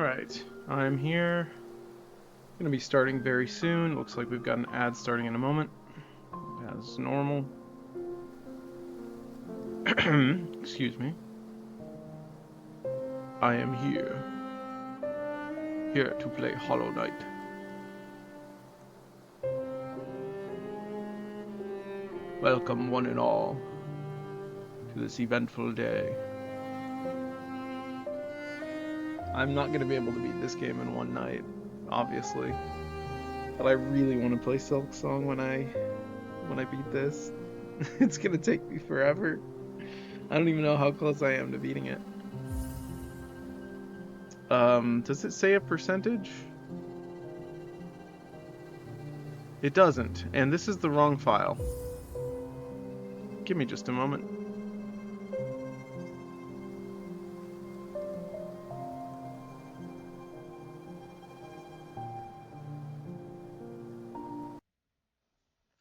Alright, I'm here. Gonna be starting very soon. Looks like we've got an ad starting in a moment. As normal. Excuse me. I am here. Here to play Hollow Knight. Welcome, one and all, to this eventful day. I'm not gonna be able to beat this game in one night, obviously. But I really want to play Silksong when I beat this. It's gonna take me forever. I don't even know how close I am to beating it. Does it say a percentage? It doesn't, and this is the wrong file. Give me just a moment.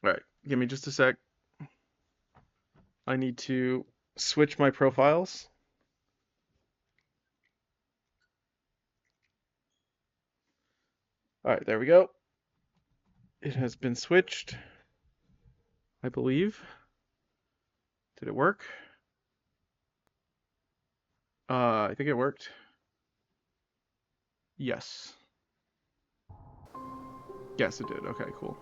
Alright, give me just a sec. I need to switch my profiles. Alright, there we go. It has been switched, I believe. Did it work? I think it worked. Yes. Yes, it did. Okay, cool.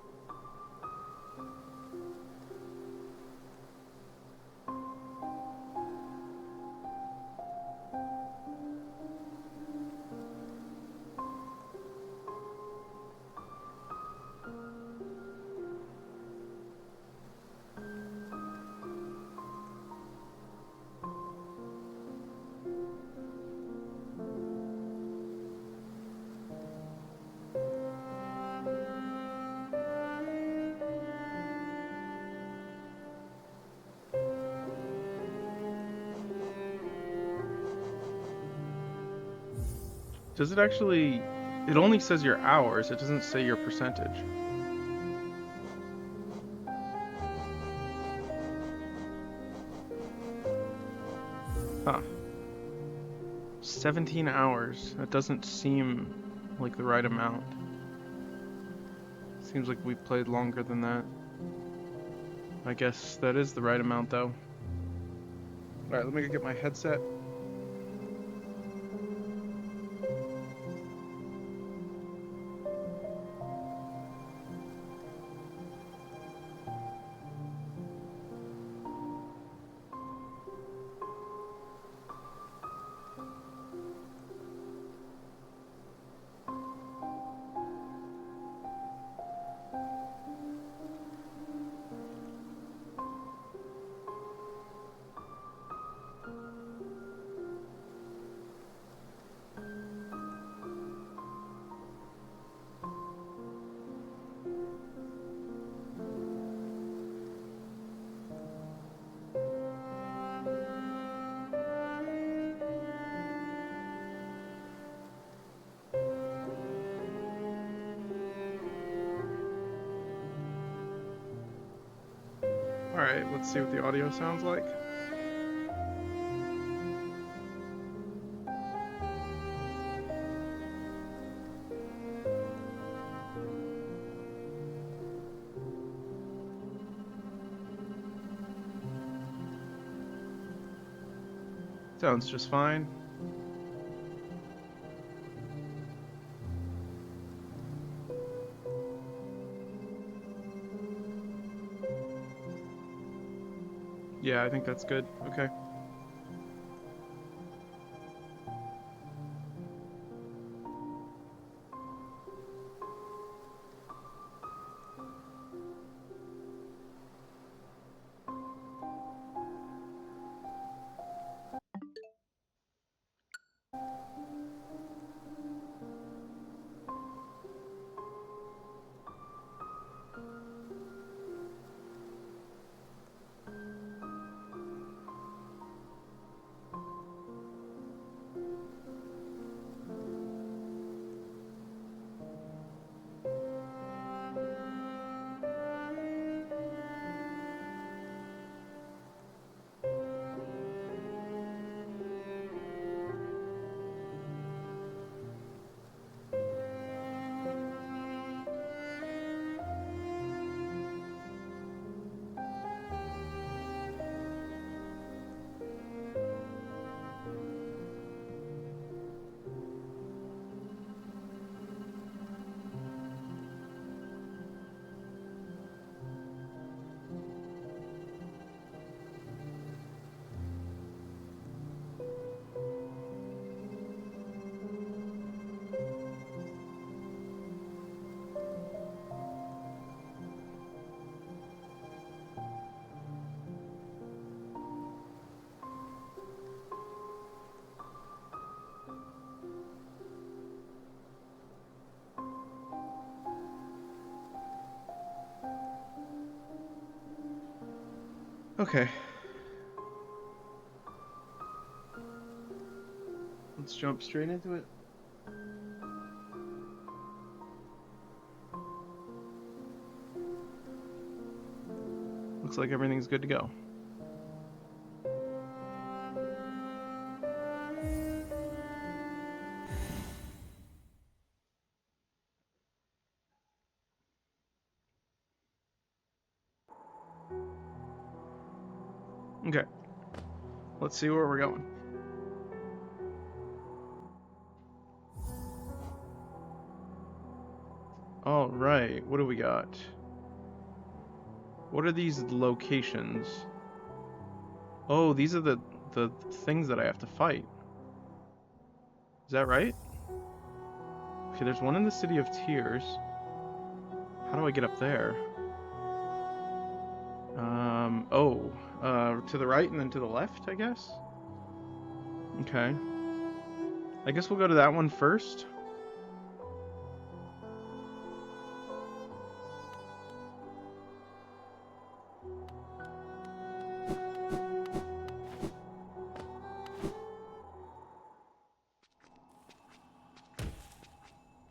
Does it actually... It only says your hours, it doesn't say your percentage. Huh. 17 hours. That doesn't seem like the right amount. Seems like we played longer than that. I guess that is the right amount, though. Alright, let me go get my headset. Alright, let's see what the audio sounds like. Sounds just fine. Yeah, I think that's good. Okay. Okay. Let's jump straight into it. Looks like everything's good to go. Okay. Let's see where we're going. All right. What do we got? What are these locations? Oh, these are the things that I have to fight. Is that right? Okay, there's one in the City of Tears. How do I get up there? To the right and then to the left, I guess? Okay. I guess we'll go to that one first.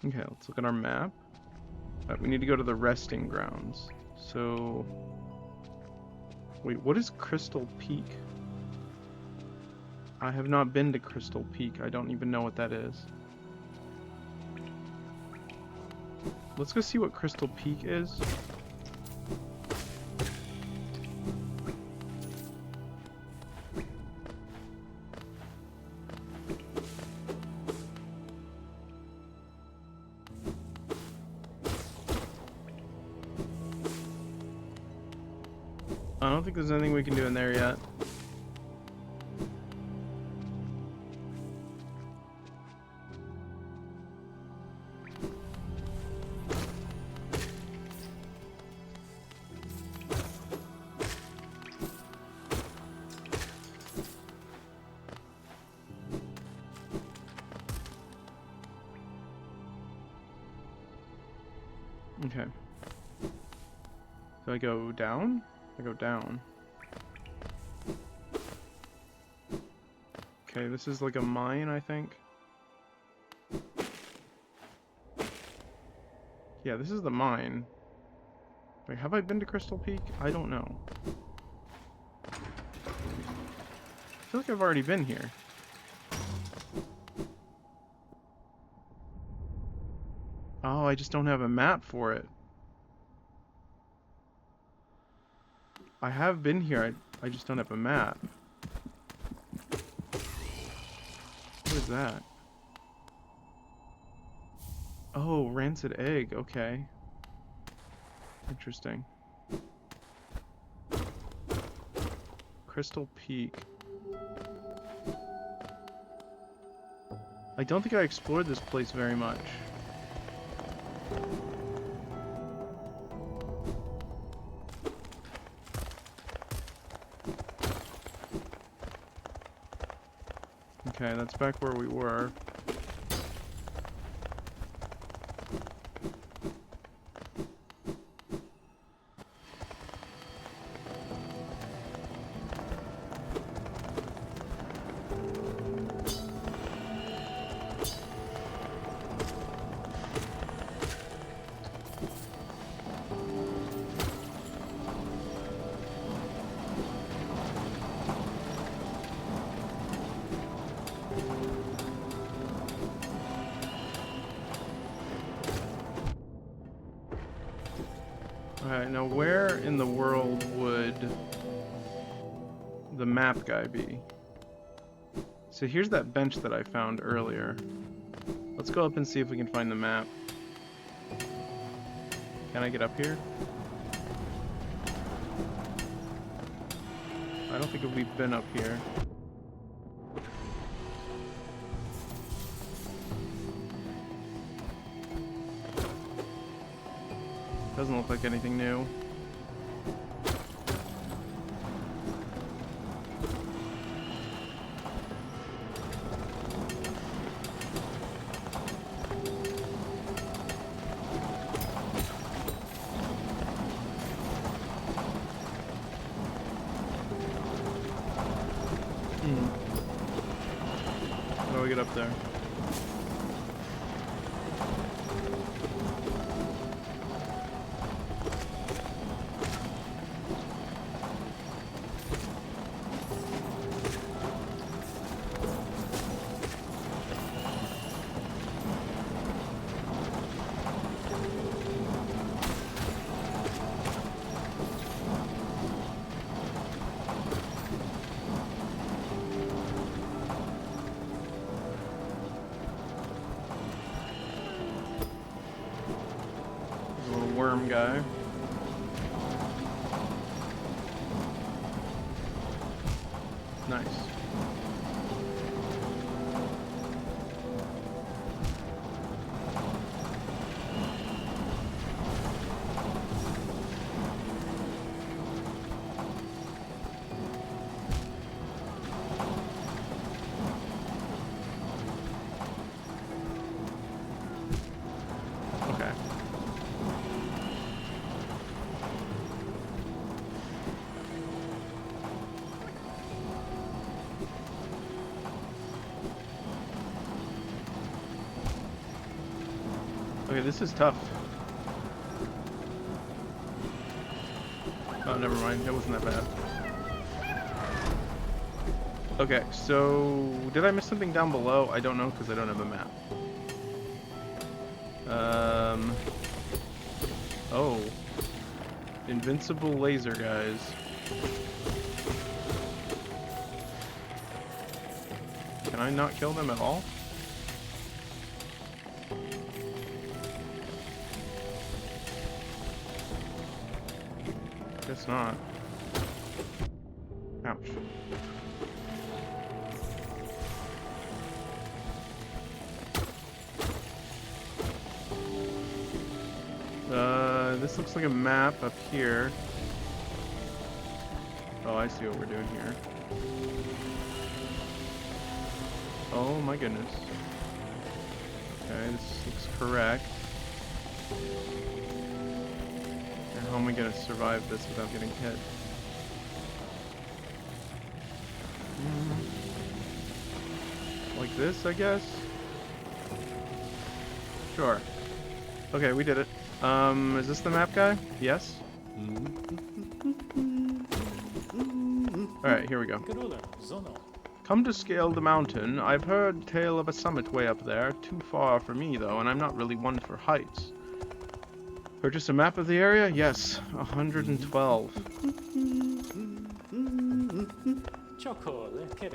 Okay, let's look at our map. We need to go to the resting grounds. So... Wait, what is Crystal Peak? I have not been to Crystal Peak. I don't even know what that is. Let's go see what Crystal Peak is. I don't think there's anything we can do in there yet. Okay. So I go down? I go down. Okay, this is like a mine, I think. Yeah, this is the mine. Wait, have I been to Crystal Peak? I don't know. I feel like I've already been here. Oh, I just don't have a map for it. I have been here, I just don't have a map. What is that? Oh, rancid egg, okay. Interesting. Crystal Peak. I don't think I explored this place very much. Okay, that's back where we were. Alright, now where in the world would the map guy be? So here's that bench that I found earlier. Let's go up and see if we can find the map. Can I get up here? I don't think we've been up here. Doesn't look like anything new. get up there. Worm guy. Nice. Okay. Okay, this is tough. Oh, never mind. It wasn't that bad. Okay, so did I miss something down below? I don't know because I don't have a map. Oh. Invincible laser guys. Can I not kill them at all? Guess not. Ouch. This looks like a map up here. Oh, I see what we're doing here. Oh my goodness. Okay, this looks correct. And how am I gonna survive this without getting hit? Like this, I guess? Sure. Okay, we did it. Is this the map guy? Yes? Alright, here we go. Come to scale the mountain. I've heard tale of a summit way up there. Too far for me, though, and I'm not really one for heights. Purchase a map of the area? Yes, 112.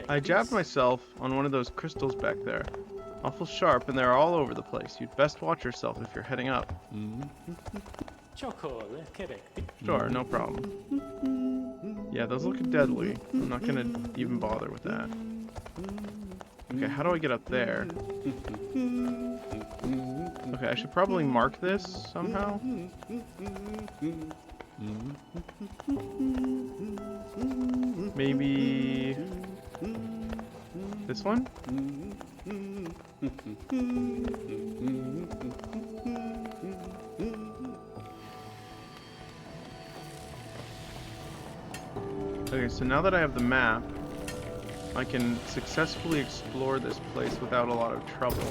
I jabbed myself on one of those crystals back there. Awful sharp, and they're all over the place. You'd best watch yourself if you're heading up. Sure, no problem. Yeah, those look deadly. I'm not gonna even bother with that. Okay, how do I get up there? Okay, I should probably mark this somehow. Maybe this one? Okay, so now that I have the map, I can successfully explore this place without a lot of trouble.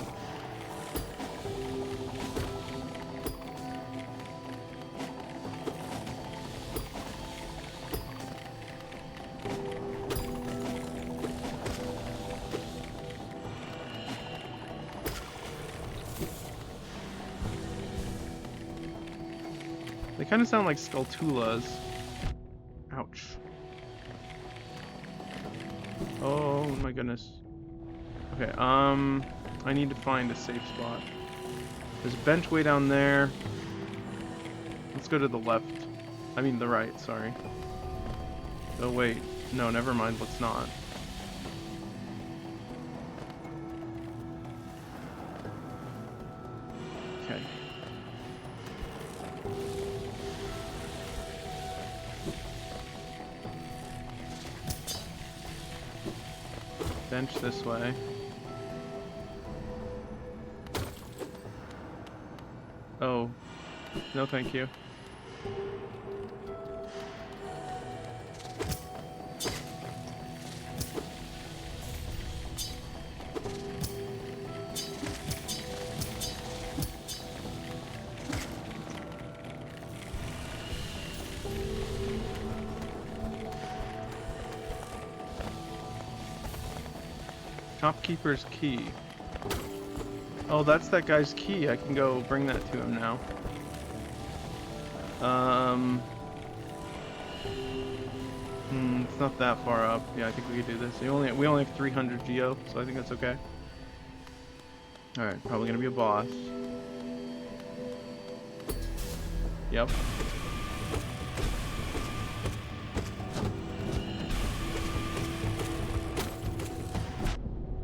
They kind of sound like Skulltulas. Ouch. Oh my goodness. Okay, I need to find a safe spot. There's a bench way down there. Let's go to the left. I mean the right, sorry. Oh wait, no, never mind, let's not. Okay. Bench this way. Oh, no thank you. Shopkeeper's key. Oh, that's that guy's key. I can go bring that to him now. It's not that far up. Yeah, I think we could do this. We only have 300 geo, so I think that's okay. All right, probably gonna be a boss. Yep.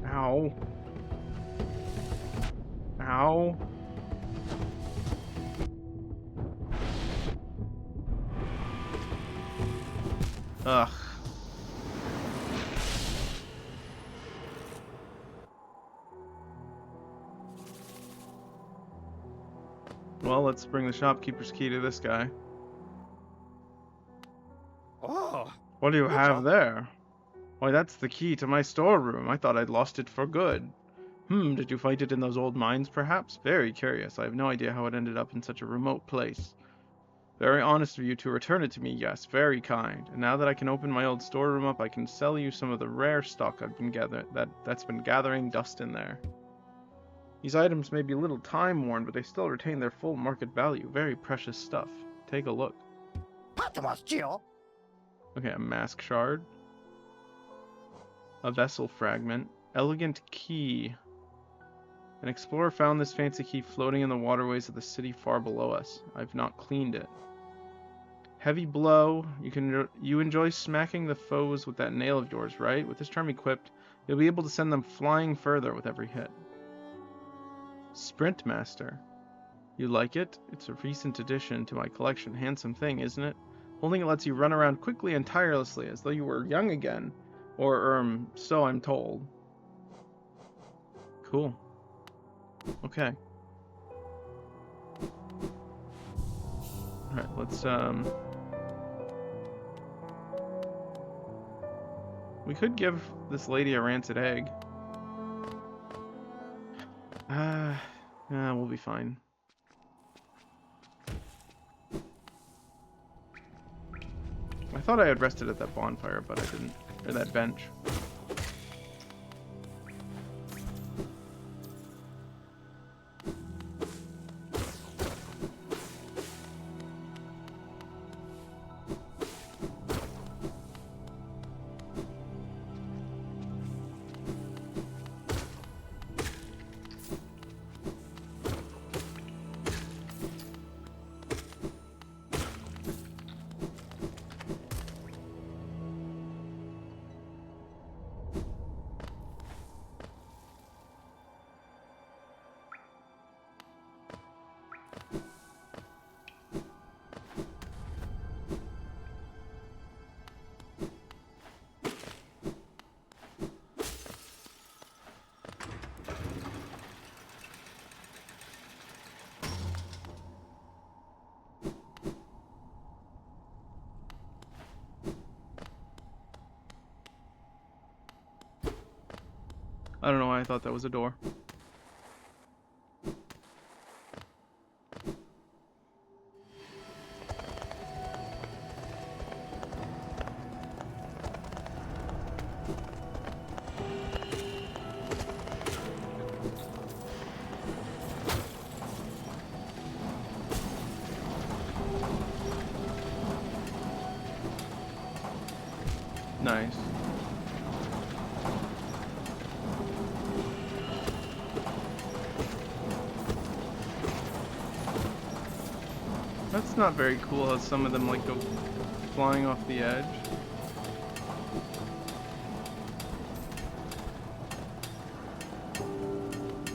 Ow. Ow. Ugh. Well, let's bring the shopkeeper's key to this guy. Oh, What do you have there? Why, that's the key to my storeroom. I thought I'd lost it for good. Did you find it in those old mines, perhaps? Very curious. I have no idea how it ended up in such a remote place. Very honest of you to return it to me, yes, very kind. And now that I can open my old storeroom up, I can sell you some of the rare stock I've been that's been gathering dust in there. These items may be a little time-worn, but they still retain their full market value. Very precious stuff. Take a look. Okay, a mask shard. A vessel fragment. Elegant key. An explorer found this fancy key floating in the waterways of the city far below us. I've not cleaned it. Heavy blow. You enjoy smacking the foes with that nail of yours, right? With this charm equipped, you'll be able to send them flying further with every hit. Sprint Master. You like it? It's a recent addition to my collection. Handsome thing, isn't it? Holding it lets you run around quickly and tirelessly, as though you were young again. Or, so I'm told. Cool. Okay. Alright, let's, we could give this lady a rancid egg. We'll be fine. I thought I had rested at that bonfire, but I didn't. Or that bench. I don't know why I thought that was a door. Nice. That's not very cool how some of them like go flying off the edge.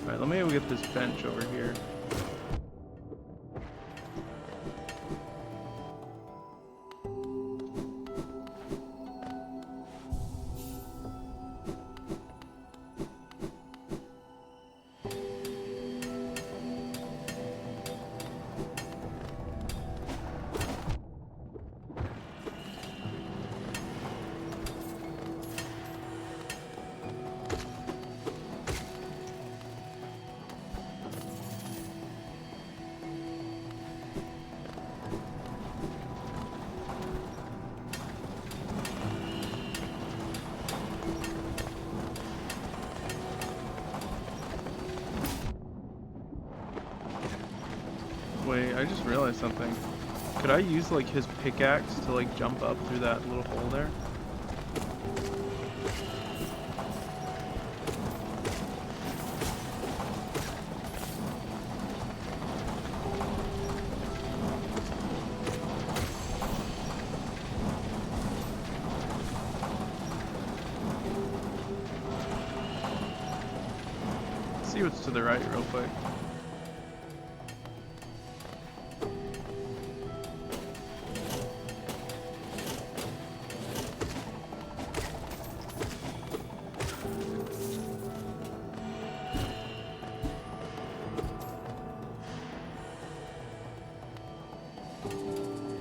Alright, let me go get this bench over here. Wait, I just realized something. Could I use like his pickaxe to like jump up through that little hole there? See what's to the right real quick.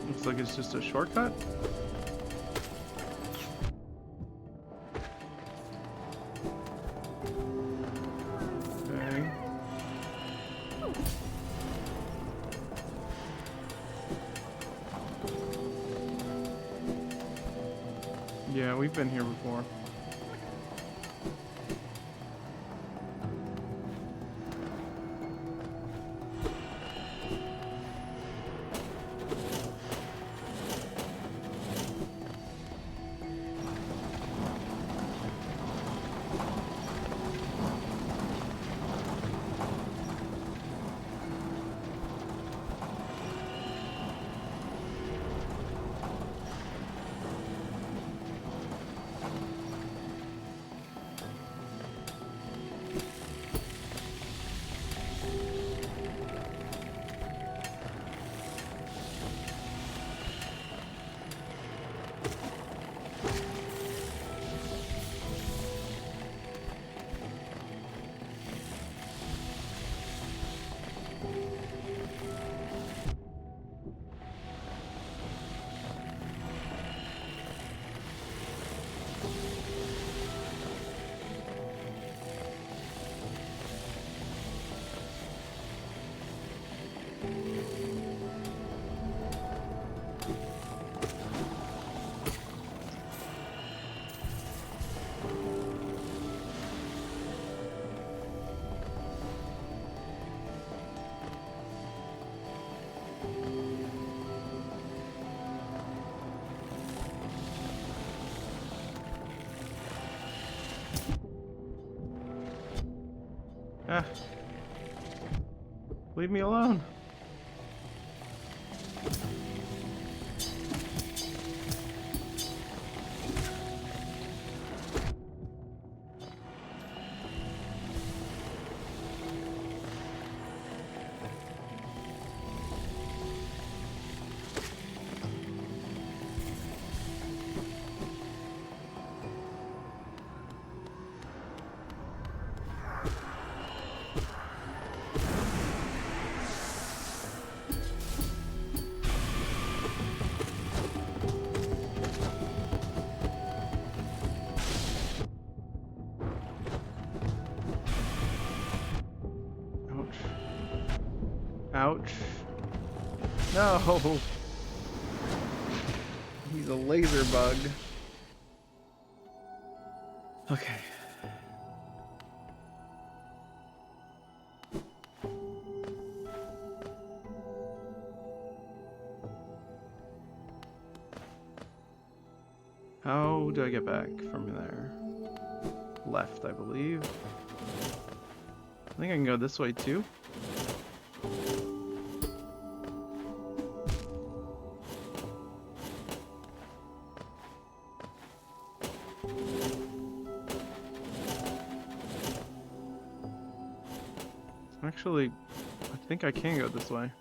Looks like it's just a shortcut. Okay. Yeah, we've been here before. Ah. Leave me alone. Ouch. No! He's a laser bug. Okay. How do I get back from there? Left, I believe. I think I can go this way too. Actually, I think I can go this way.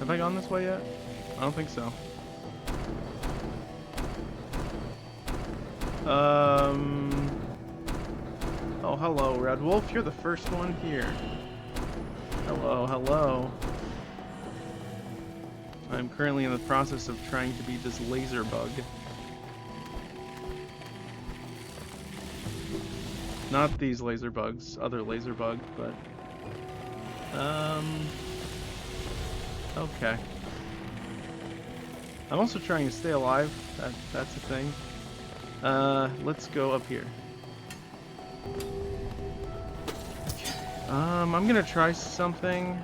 Have I gone this way yet? I don't think so. Oh, hello, Red Wolf. You're the first one here. Hello, hello. I'm currently in the process of trying to beat this laser bug. Not these laser bugs, other laser bug, but... Okay. I'm also trying to stay alive. That's a thing. Let's go up here. I'm gonna try something.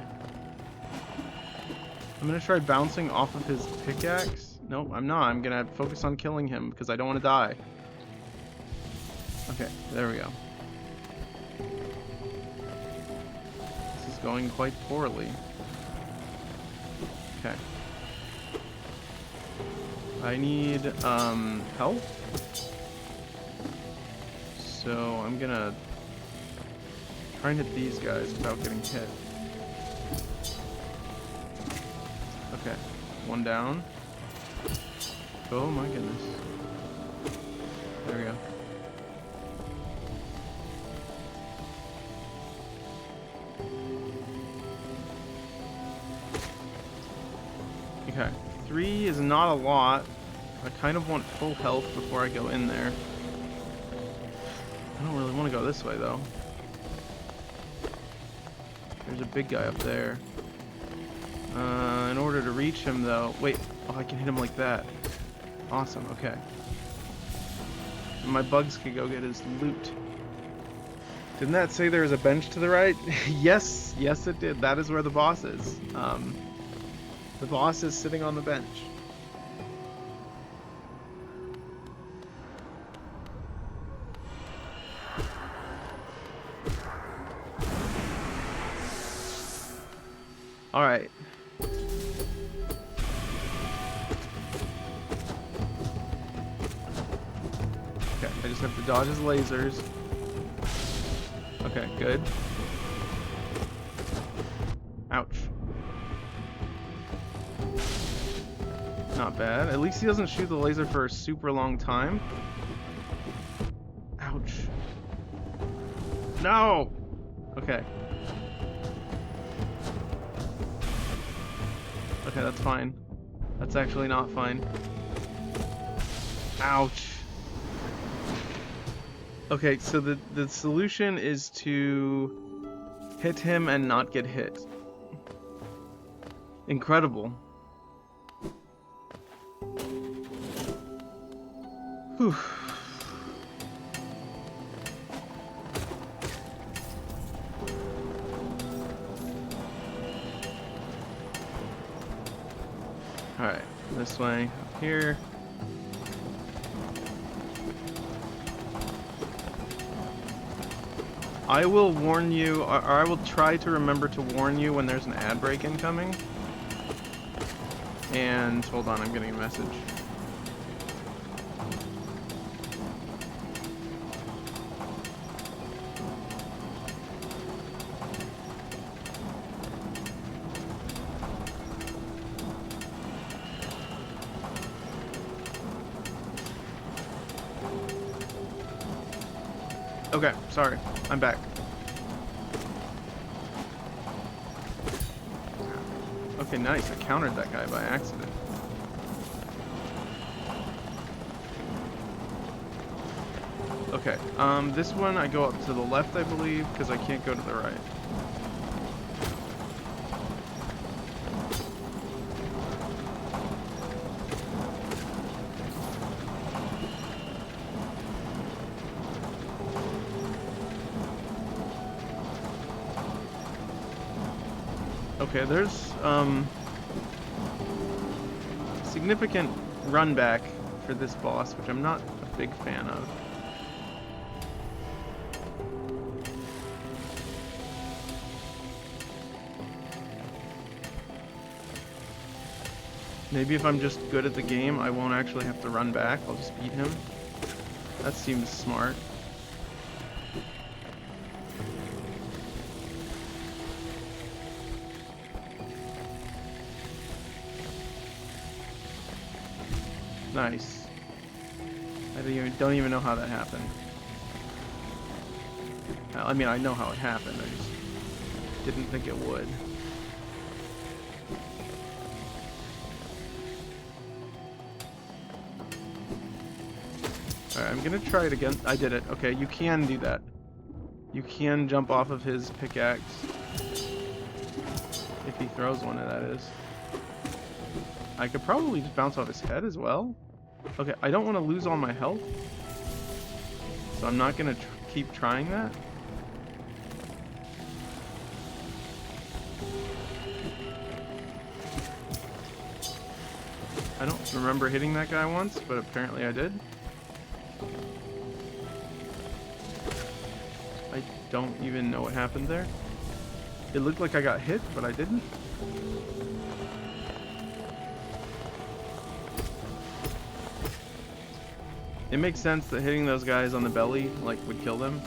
I'm gonna try bouncing off of his pickaxe. Nope, I'm not. I'm gonna focus on killing him because I don't want to die. Okay, there we go. This is going quite poorly. Okay. I need, help. So I'm gonna try and hit these guys without getting hit. Okay, one down. Oh my goodness. There we go. Okay, 3 is not a lot. I kind of want full health before I go in there. I don't really want to go this way though. There's a big guy up there. In order to reach him though... Wait, oh, I can hit him like that. Awesome, okay. And my bugs can go get his loot. Didn't that say there was a bench to the right? Yes, yes it did. That is where the boss is. The boss is sitting on the bench. Alright. Okay, I just have to dodge his lasers. Okay, good. Ouch. Not bad. At least he doesn't shoot the laser for a super long time. Ouch. No! Okay. Okay, that's fine. That's actually not fine. Ouch. Okay, so the solution is to hit him and not get hit. Incredible. Whew. Alright, this way, up here. I will warn you, or I will try to remember to warn you when there's an ad break incoming. And, hold on, I'm getting a message. Okay, sorry. I'm back. Okay, nice. I countered that guy by accident. Okay, this one I go up to the left, I believe, because I can't go to the right. Okay, there's significant run back for this boss, which I'm not a big fan of. Maybe if I'm just good at the game, I won't actually have to run back. I'll just beat him. That seems smart. Nice. I don't even know how that happened. I mean, I know how it happened. I just didn't think it would. Alright, I'm gonna try it again. I did it. Okay, you can do that. You can jump off of his pickaxe. If he throws one, that is. I could probably just bounce off his head as well. Okay, I don't want to lose all my health. So I'm not gonna keep trying that. I don't remember hitting that guy once, but apparently I did. I don't even know what happened there. It looked like I got hit, but I didn't. It makes sense that hitting those guys on the belly, like, would kill them.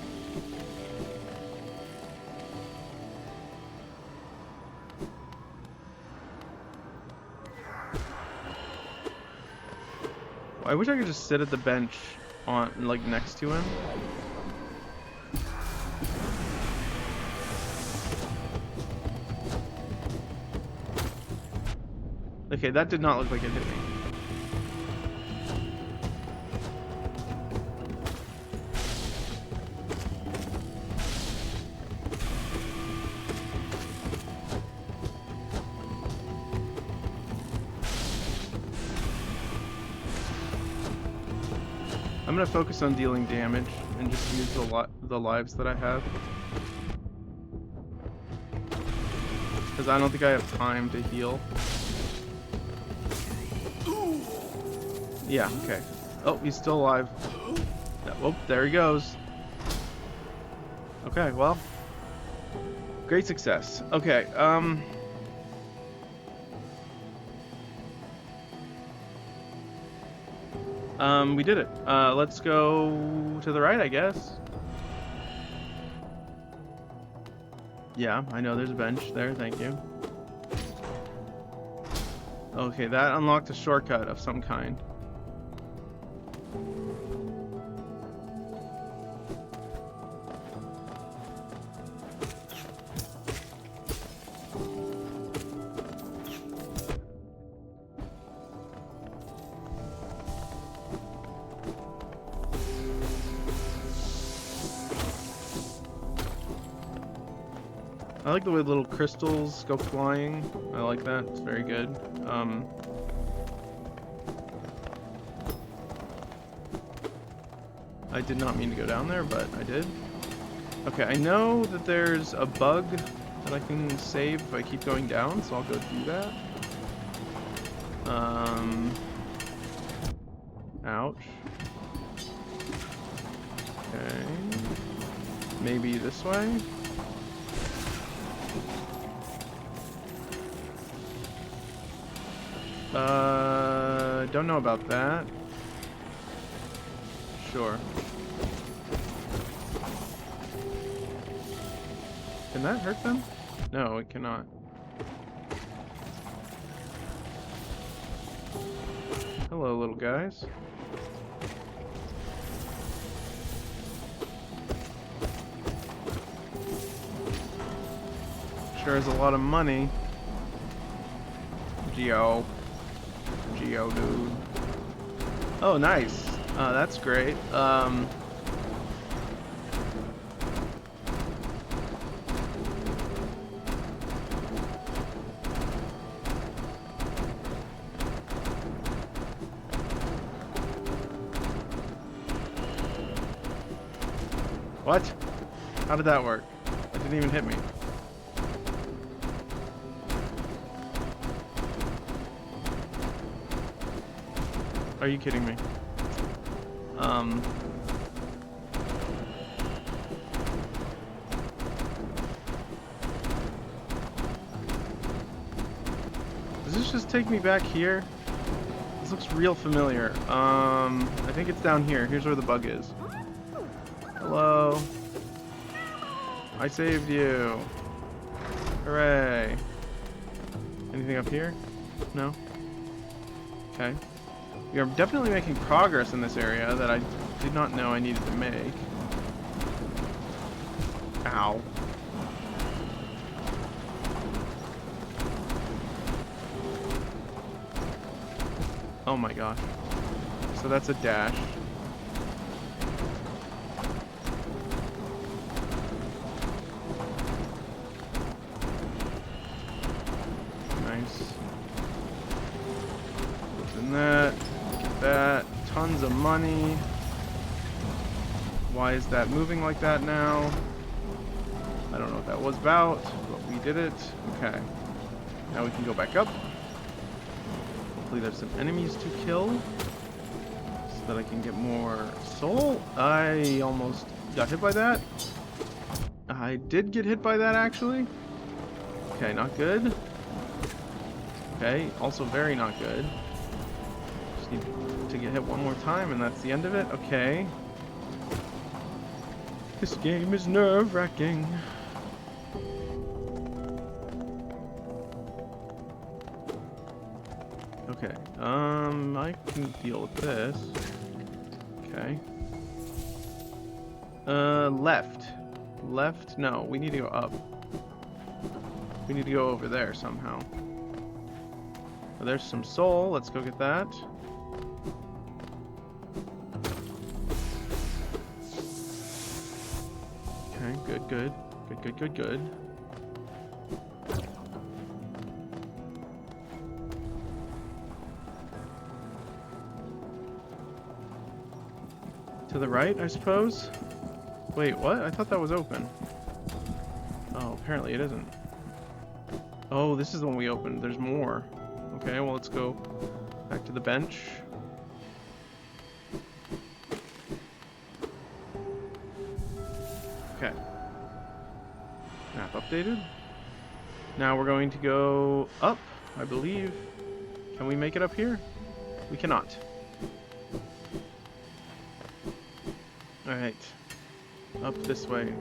I wish I could just sit at the bench on, like, next to him. Okay, that did not look like it hit me. I'm gonna focus on dealing damage and just use the lives that I have. Because I don't think I have time to heal. Yeah, okay. Oh, he's still alive. Oh, there he goes. Okay, well. Great success. Okay, we did it. Let's go to the right, I guess. Yeah, I know there's a bench there, thank you. Okay, that unlocked a shortcut of some kind. I like the way little crystals go flying. I like that. It's very good. I did not mean to go down there, but I did. Okay, I know that there's a bug that I can save if I keep going down, so I'll go do that. Ouch. Okay. Maybe this way? Don't know about that. Sure. Can that hurt them? No, it cannot. Hello, little guys. Sure is a lot of money. Geo, dude. Oh, nice. That's great. What? How did that work? It didn't even hit me. Are you kidding me? Does this just take me back here? This looks real familiar. I think it's down here. Here's where the bug is. Hello. I saved you. Hooray. Anything up here? No? Okay. We are definitely making progress in this area that I did not know I needed to make. Ow. Oh my gosh. So that's a dash. Nice. Open that. Get that. Tons of money. Why is that moving like that now? I don't know what that was about, but we did it. Okay. Now we can go back up. Hopefully there's some enemies to kill so that I can get more soul. I almost got hit by that. I did get hit by that, actually. Okay, not good. Okay, also very not good. Just need to get hit one more time, and that's the end of it. Okay. This game is nerve-wracking. Okay, I can deal with this. Okay. Left. Left? No, we need to go up. We need to go over there somehow. Oh, there's some soul. Let's go get that. Okay, good, good. Good, good, good, good. To the right, I suppose? Wait, what? I thought that was open. Oh, apparently it isn't. Oh, this is the one we opened. There's more. Okay, well, let's go back to the bench. Okay. Map updated. Now we're going to go up, I believe. Can we make it up here? We cannot. Alright. Up this way.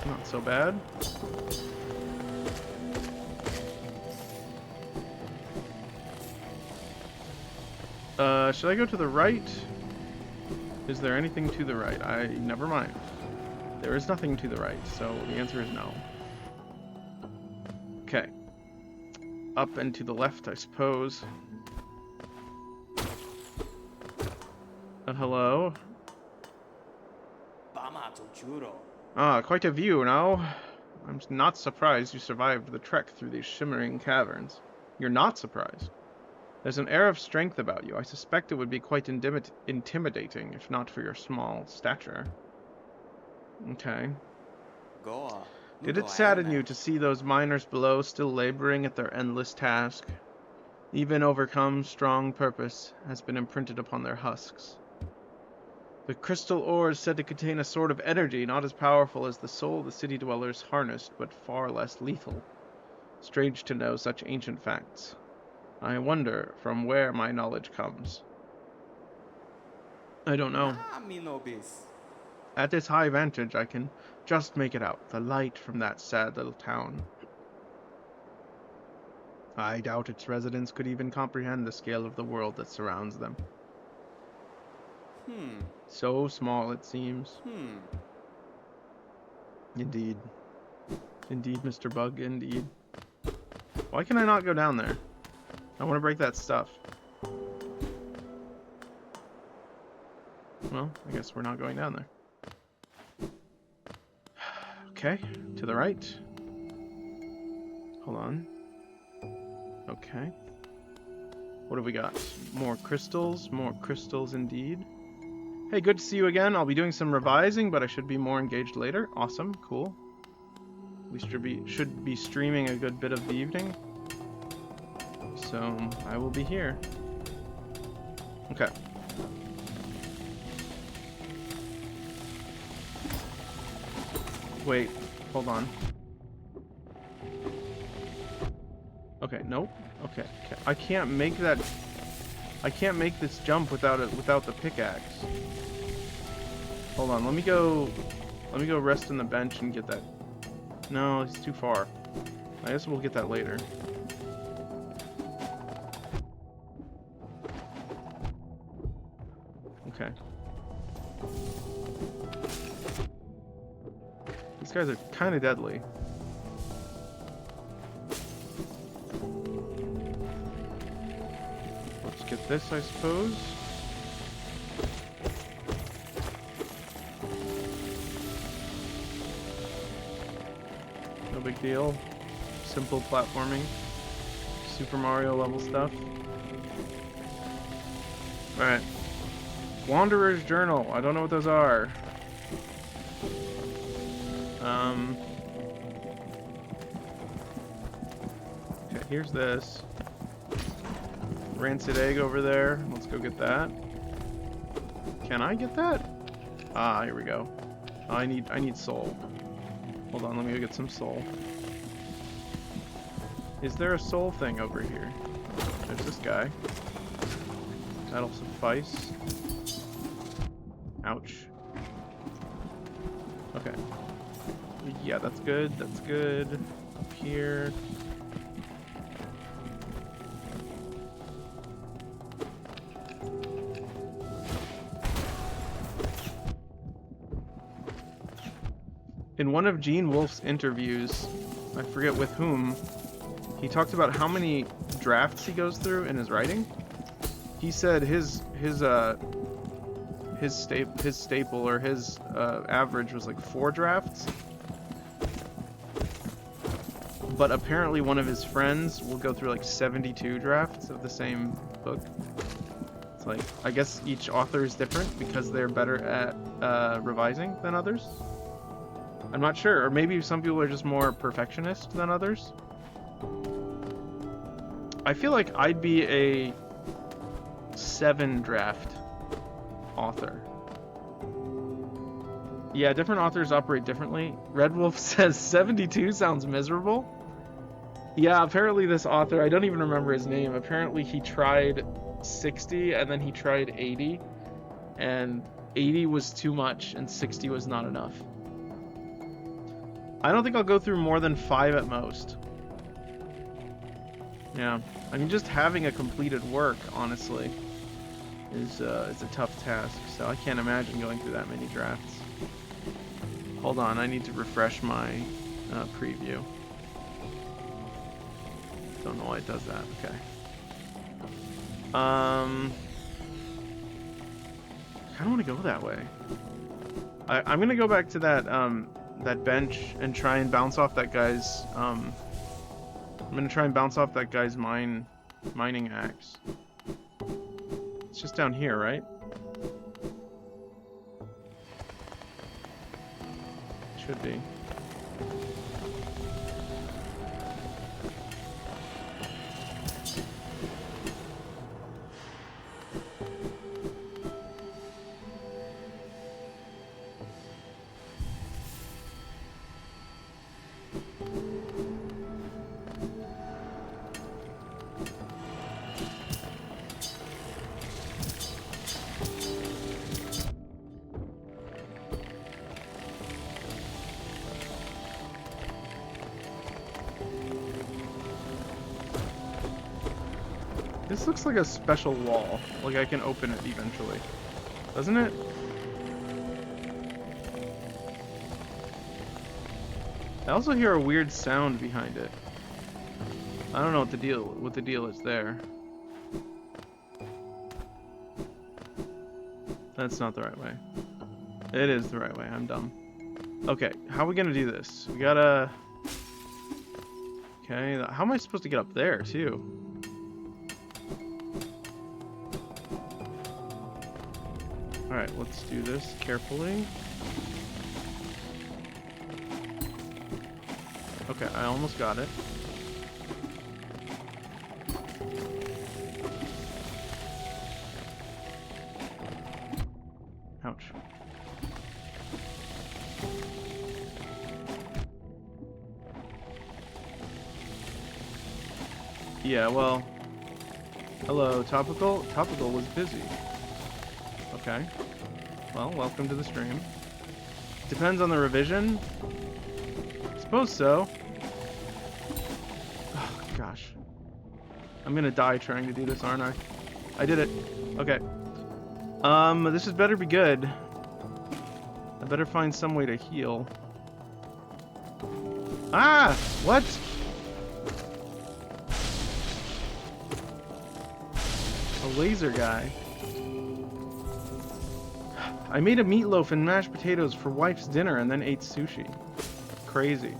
Not so bad. Should I go to the right? Is there anything to the right? Never mind. There is nothing to the right, so the answer is no. Okay. Up and to the left, I suppose. Hello? Ah, quite a view now. I'm not surprised you survived the trek through these shimmering caverns. You're not surprised. There's an air of strength about you. I suspect it would be quite intimidating, if not for your small stature. Okay. Did it sadden you to see those miners below still laboring at their endless task? Even overcome, strong purpose has been imprinted upon their husks. The crystal ore is said to contain a sort of energy not as powerful as the soul the city dwellers harnessed, but far less lethal. Strange to know such ancient facts. I wonder from where my knowledge comes. I don't know. At this high vantage, I can just make it out. The light from that sad little town. I doubt its residents could even comprehend the scale of the world that surrounds them. So small it seems. Indeed. Indeed, Mr. Bug, indeed. Why can I not go down there? I want to break that stuff. Well, I guess we're not going down there. Okay, to the right. Hold on. Okay. What have we got? More crystals indeed. Hey, good to see you again. I'll be doing some revising, but I should be more engaged later. Awesome, cool. We should be streaming a good bit of the evening. So, I will be here. Okay. Wait, hold on. Okay, nope. Okay, I can't make that. I can't make this jump without it, without the pickaxe. Hold on, let me go rest on the bench and get that. No, it's too far. I guess we'll get that later. Okay. These guys are kind of deadly. Let's get this, I suppose. No big deal. Simple platforming. Super Mario level stuff. Alright. Wanderer's Journal. I don't know what those are. Okay, here's this. Rancid egg over there. Let's go get that. Can I get that? Ah, here we go. I need soul. Hold on, let me go get some soul. Is there a soul thing over here? There's this guy. That'll suffice. Ouch. Okay. Yeah, that's good. That's good. Up here. In one of Gene Wolfe's interviews, I forget with whom, he talked about how many drafts he goes through in his writing. He said his staple or his average was like 4 drafts. But apparently one of his friends will go through like 72 drafts of the same book. It's like, I guess each author is different because they're better at revising than others. I'm not sure, or maybe some people are just more perfectionist than others. I feel like I'd be a 7 draft author. Yeah, different authors operate differently. Red Wolf says 72 sounds miserable. Yeah, apparently this author, I don't even remember his name, apparently he tried 60 and then he tried 80, and 80 was too much and 60 was not enough. I don't think I'll go through more than 5 at most. Yeah, I mean, just having a completed work, honestly, is a tough task, so I can't imagine going through that many drafts. Hold on, I need to refresh my preview. Don't know why it does that. Okay. I don't want to go that way. I'm gonna go back to that that bench and try and bounce off that guy's I'm gonna try and bounce off that guy's mining axe. It's just down here, right? Should be. This looks like a special wall. Like I can open it eventually. Doesn't it? I also hear a weird sound behind it. I don't know what the deal is there. That's not the right way. It is the right way. I'm dumb. Okay, how are we gonna do this? We gotta... Okay, how am I supposed to get up there, too? Alright, let's do this carefully. Okay, I almost got it. Ouch. Yeah, well... Hello, Topical? Topical was busy. Okay. Well, welcome to the stream. Depends on the revision? Suppose so. Oh, gosh. I'm gonna die trying to do this, aren't I? I did it. Okay. This had better be good. I better find some way to heal. Ah! What? A laser guy. I made a meatloaf and mashed potatoes for wife's dinner and then ate sushi. Crazy.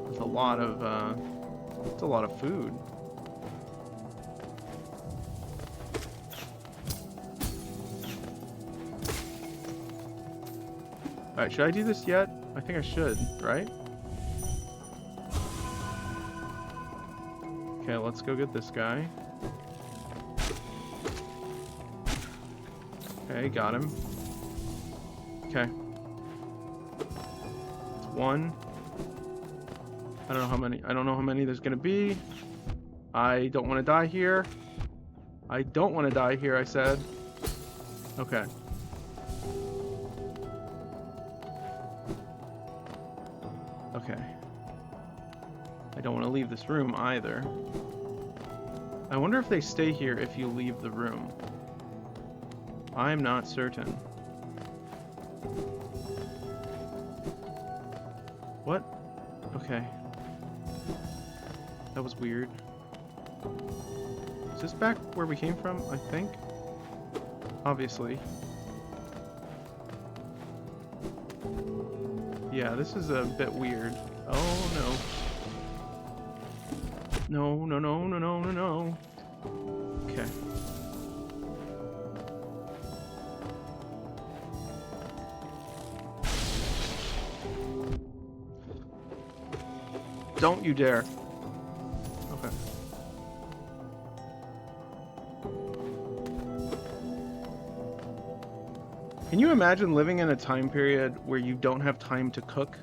That's a lot of food. Alright, should I do this yet? I think I should, right? Okay, let's go get this guy. Okay, got him. Okay. It's one. I don't know how many there's gonna be. I don't want to die here. I don't want to die here, I said. Okay. Okay. I don't want to leave this room either. I wonder if they stay here if you leave the room. I'm not certain. What? Okay. That was weird. Is this back where we came from? I think. Obviously. Yeah, this is a bit weird. Oh no. No, no, no, no, no, no, no. Okay. Don't you dare. Okay. Can you imagine living in a time period where you don't have time to cook?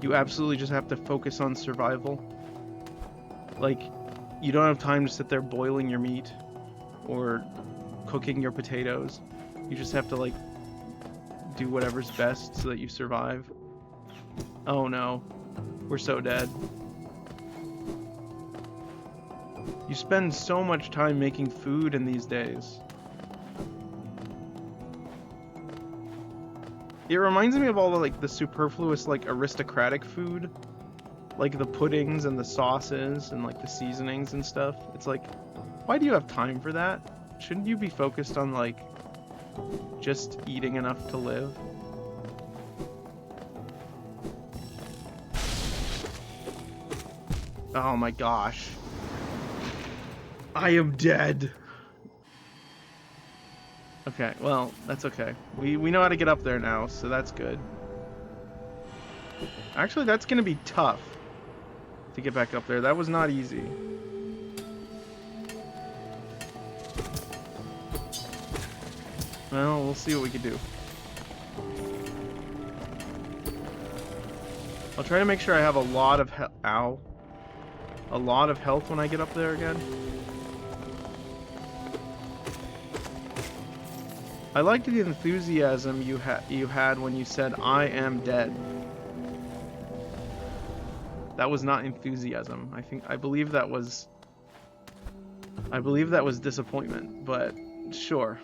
You absolutely just have to focus on survival. Like, you don't have time to sit there boiling your meat or cooking your potatoes. You just have to, like, do whatever's best so that you survive. Oh no. We're so dead. You spend so much time making food in these days. It reminds me of all the, like, the superfluous, like, aristocratic food. Like the puddings and the sauces and, like, the seasonings and stuff. It's like, why do you have time for that? Shouldn't you be focused on, like, just eating enough to live? Oh my gosh. I am dead. Okay, well, that's okay. We know how to get up there now, so that's good. Actually, that's gonna be tough to get back up there. That was not easy. Well, we'll see what we can do. I'll try to make sure I have a lot of a lot of health when I get up there again. I liked the enthusiasm you had when you said, "I am dead." That was not enthusiasm. I believe that was disappointment, but sure.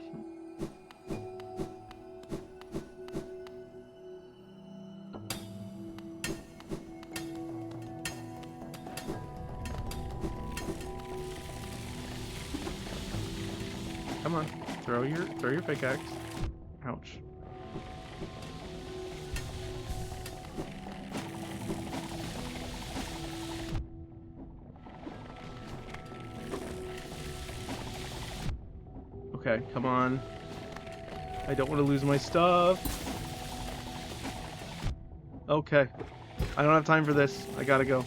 Come on, throw your pickaxe. Ouch. Okay, come on. I don't want to lose my stuff. Okay. I don't have time for this. I gotta go.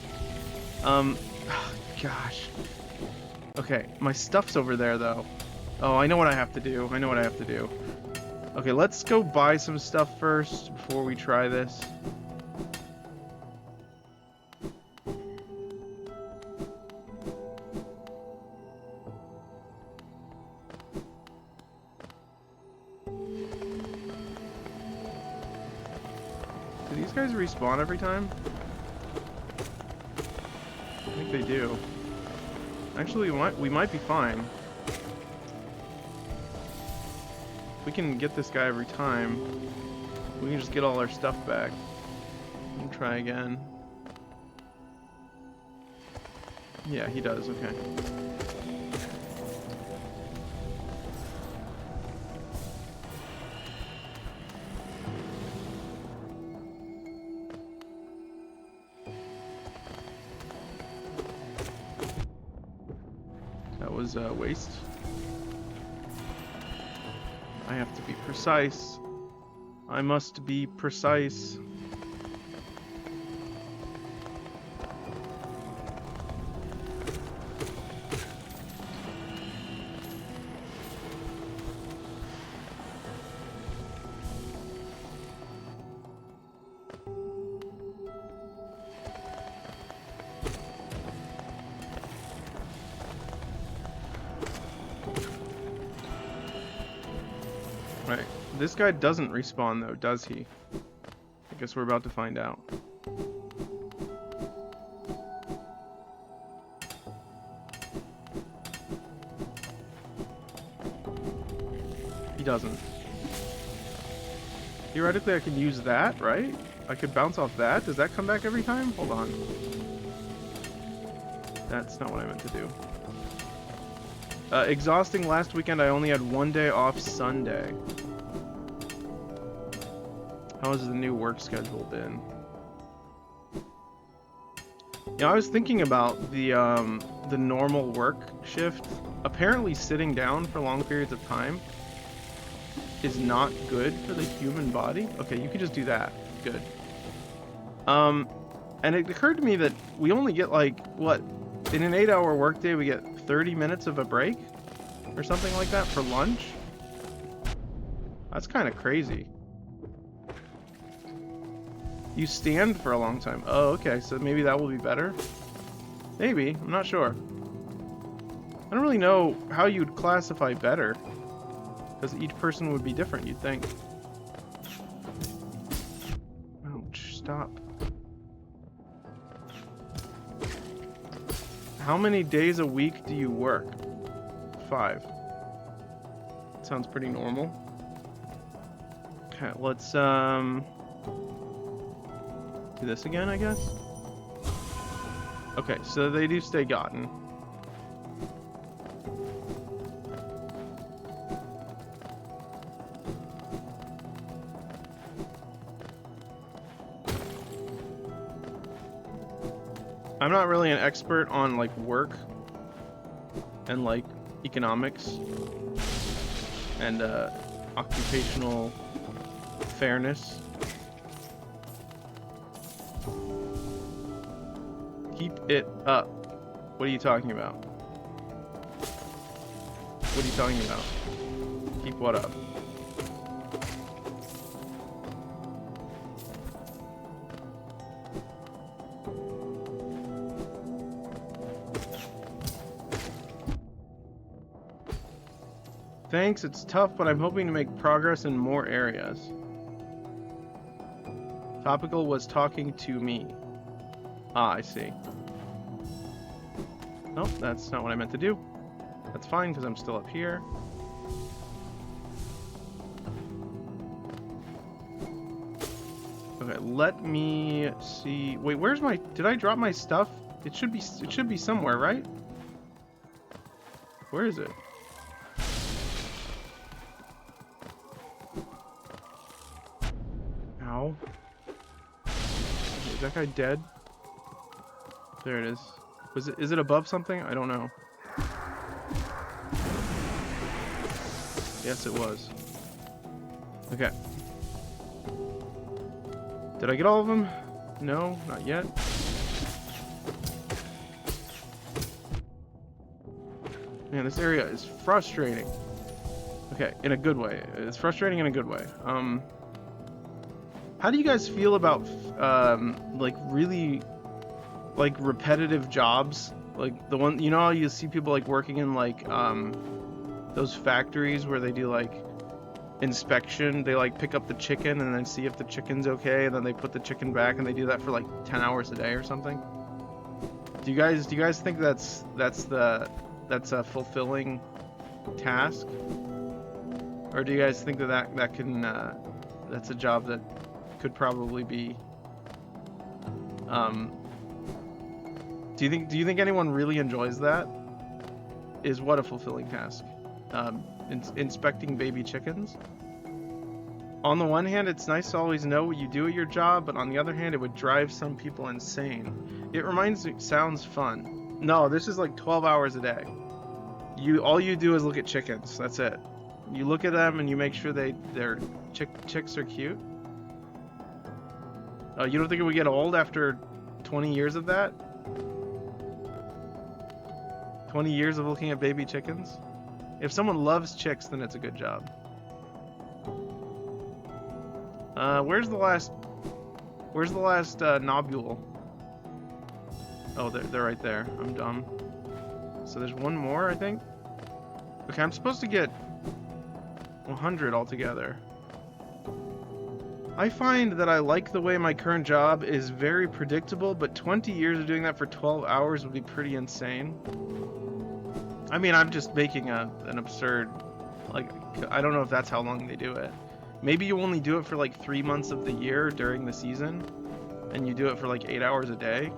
Gosh. Okay, my stuff's over there, though. Oh, I know what I have to do. Okay, let's go buy some stuff first before we try this. guys respawn every time? I think they do. Actually, we might be fine. If we can get this guy every time, we can just get all our stuff back. And try again. Yeah, he does, okay. That was a waste. I have to be precise. I must be precise. Right. This guy doesn't respawn though, does he? I guess we're about to find out. He doesn't. Theoretically, I could use that, right? I could bounce off that. Does that come back every time? Hold on. That's not what I meant to do. Exhausting. Last weekend, I only had 1 day off Sunday. How has the new work schedule been? Yeah, I was thinking about the normal work shift. Apparently, sitting down for long periods of time is not good for the human body. Okay, you could just do that. Good. And it occurred to me that we only get like, what? In an 8-hour workday, we get 30 minutes of a break? Or something like that for lunch? That's kind of crazy. You stand for a long time. Oh, okay, so maybe that will be better? Maybe, I'm not sure. I don't really know how you'd classify better. Because each person would be different, you'd think. Ouch, stop. How many days a week do you work? 5. Sounds pretty normal. Okay, let's do this again, I guess. Okay, so they do stay gotten. I'm not really an expert on like work and like economics and occupational fairness. Keep it up. What are you talking about? What are you talking about? Keep what up? Thanks, it's tough, but I'm hoping to make progress in more areas. Topical was talking to me. Ah, I see. Nope, that's not what I meant to do. That's fine, because I'm still up here. Okay, let me see. Wait, where's my... Did I drop my stuff? It should be somewhere, right? Where is it? Ow. Is that guy dead? There it is. Is it above something? I don't know. Yes, it was. Okay. Did I get all of them? No, not yet. Man, this area is frustrating. Okay, in a good way. It's frustrating in a good way. How do you guys feel about like really like repetitive jobs? Like the one, you know how you see people like working in like those factories where they do like inspection. They like pick up the chicken and then see if the chicken's okay, and then they put the chicken back, and they do that for like 10 hours a day or something. Do you guys think that's a fulfilling task? Or do you guys think that can that's a job that could probably be do you think anyone really enjoys that? Is what a fulfilling task? Inspecting baby chickens? On the one hand, it's nice to always know what you do at your job, but on the other hand, it would drive some people insane. It sounds fun. No, this is like 12 hours a day. All you do is look at chickens. That's it. You look at them and you make sure their chicks are cute. You don't think it would get old after 20 years of that? 20 years of looking at baby chickens? If someone loves chicks, then it's a good job. Where's the last nobule? Oh, they're right there. I'm dumb. So there's one more, I think. Okay, I'm supposed to get 100 altogether. I find that I like the way my current job is very predictable, but 20 years of doing that for 12 hours would be pretty insane. I mean, I'm just making an absurd, like, I don't know if that's how long they do it. Maybe you only do it for like 3 months of the year during the season, and you do it for like 8 hours a day.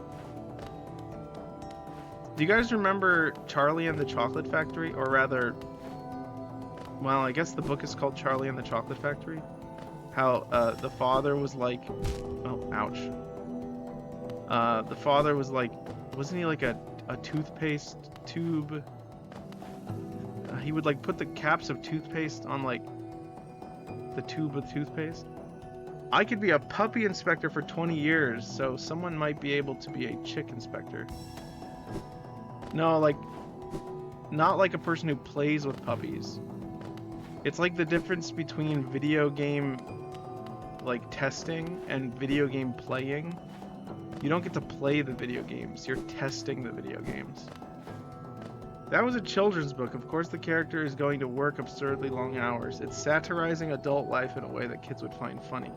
Do you guys remember Charlie and the Chocolate Factory? Or rather, well, I guess the book is called Charlie and the Chocolate Factory. How the father was like, oh, ouch. The father was like, wasn't he like a toothpaste tube? He would like put the caps of toothpaste on like the tube of toothpaste. I could be a puppy inspector for 20 years, so someone might be able to be a chick inspector. No, like, not like a person who plays with puppies. It's like the difference between video game, like, testing and video game playing. You don't get to play the video games, you're testing the video games. That was a children's book. Of course the character is going to work absurdly long hours. It's satirizing adult life in a way that kids would find funny.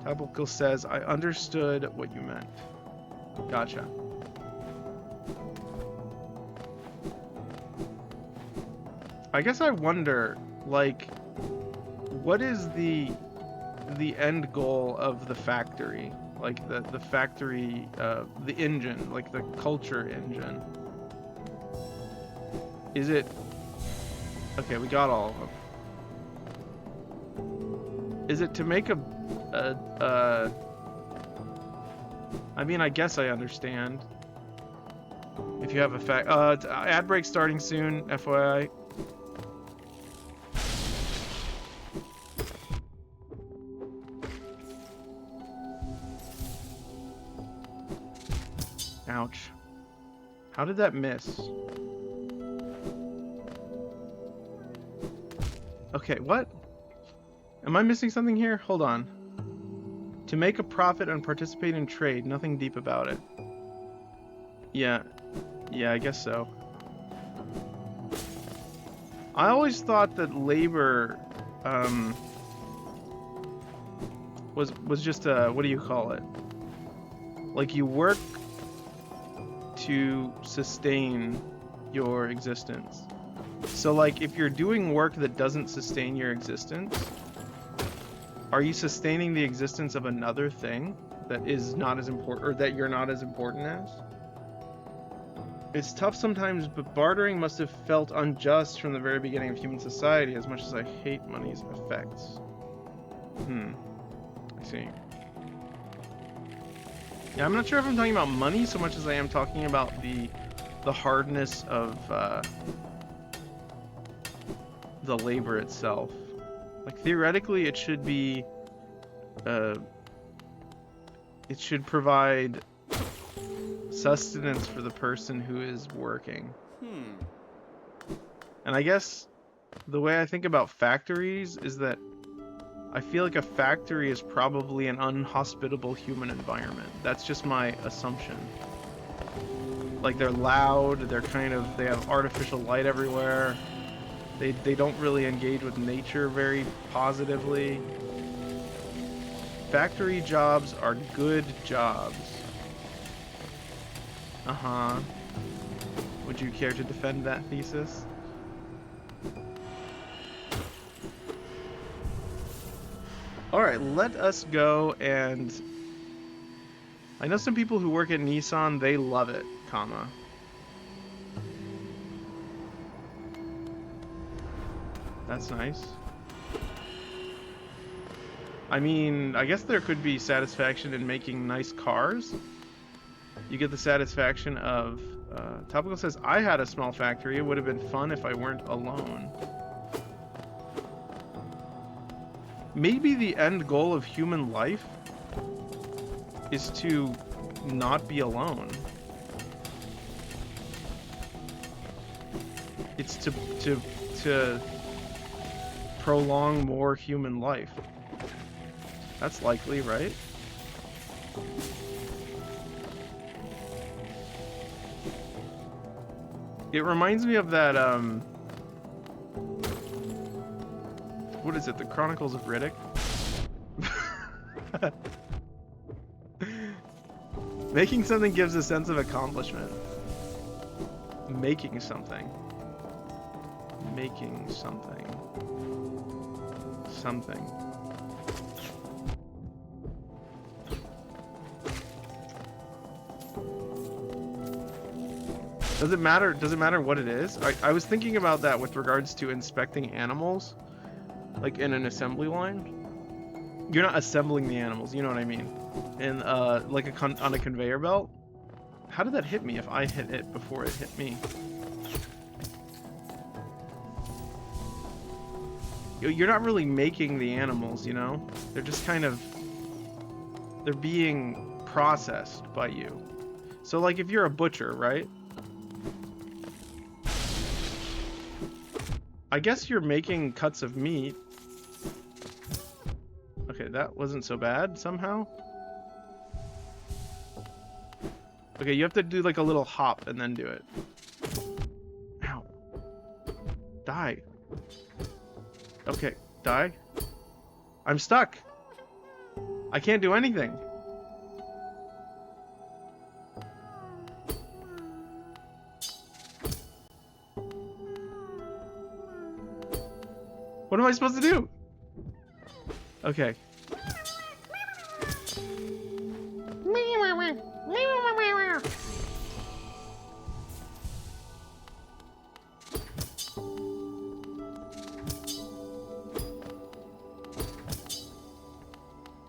Topical says, I understood what you meant. Gotcha. I guess I wonder, like, what is the end goal of the factory? Like the factory, the engine, like the culture engine. Is it... Okay, we got all of them. Is it to make I mean, I guess I understand. If you have a ad break starting soon, FYI. Ouch. How did that miss? Okay, what? Am I missing something here? Hold on. To make a profit and participate in trade, nothing deep about it. Yeah, I guess so. I always thought that labor was just a, what do you call it? Like you work to sustain your existence. So like if you're doing work that doesn't sustain your existence, are you sustaining the existence of another thing that is not as important, or that you're not as important as? It's tough sometimes, but bartering must have felt unjust from the very beginning of human society, as much as I hate money's effects. I see. Yeah, I'm not sure if I'm talking about money so much as I am talking about the hardness of the labor itself. Like theoretically, it should be, it should provide sustenance for the person who is working. And I guess the way I think about factories is that I feel like a factory is probably an unhospitable human environment. That's just my assumption. Like they're loud, they have artificial light everywhere. They don't really engage with nature very positively. Factory jobs are good jobs. Uh-huh. Would you care to defend that thesis? Alright, let us go and... I know some people who work at Nissan, they love it, comma. That's nice. I mean, I guess there could be satisfaction in making nice cars. You get the satisfaction of... Topical says, I had a small factory. It would have been fun if I weren't alone. Maybe the end goal of human life is to not be alone. It's to prolong more human life. That's likely, right? It reminds me of that, what is it? The Chronicles of Riddick? Making something gives a sense of accomplishment. Making something. Making something. Something. Does it matter? Does it matter what it is? I was thinking about that with regards to inspecting animals, like in an assembly line. You're not assembling the animals, you know what I mean? In like on a conveyor belt. How did that hit me if I hit it before it hit me? You're not really making the animals, you know? They're just kind of... They're being processed by you. So like if you're a butcher, right? I guess you're making cuts of meat. Okay, that wasn't so bad somehow. Okay, you have to do like a little hop and then do it. Ow. Die. Okay, die. I'm stuck. I can't do anything. What am I supposed to do? Okay.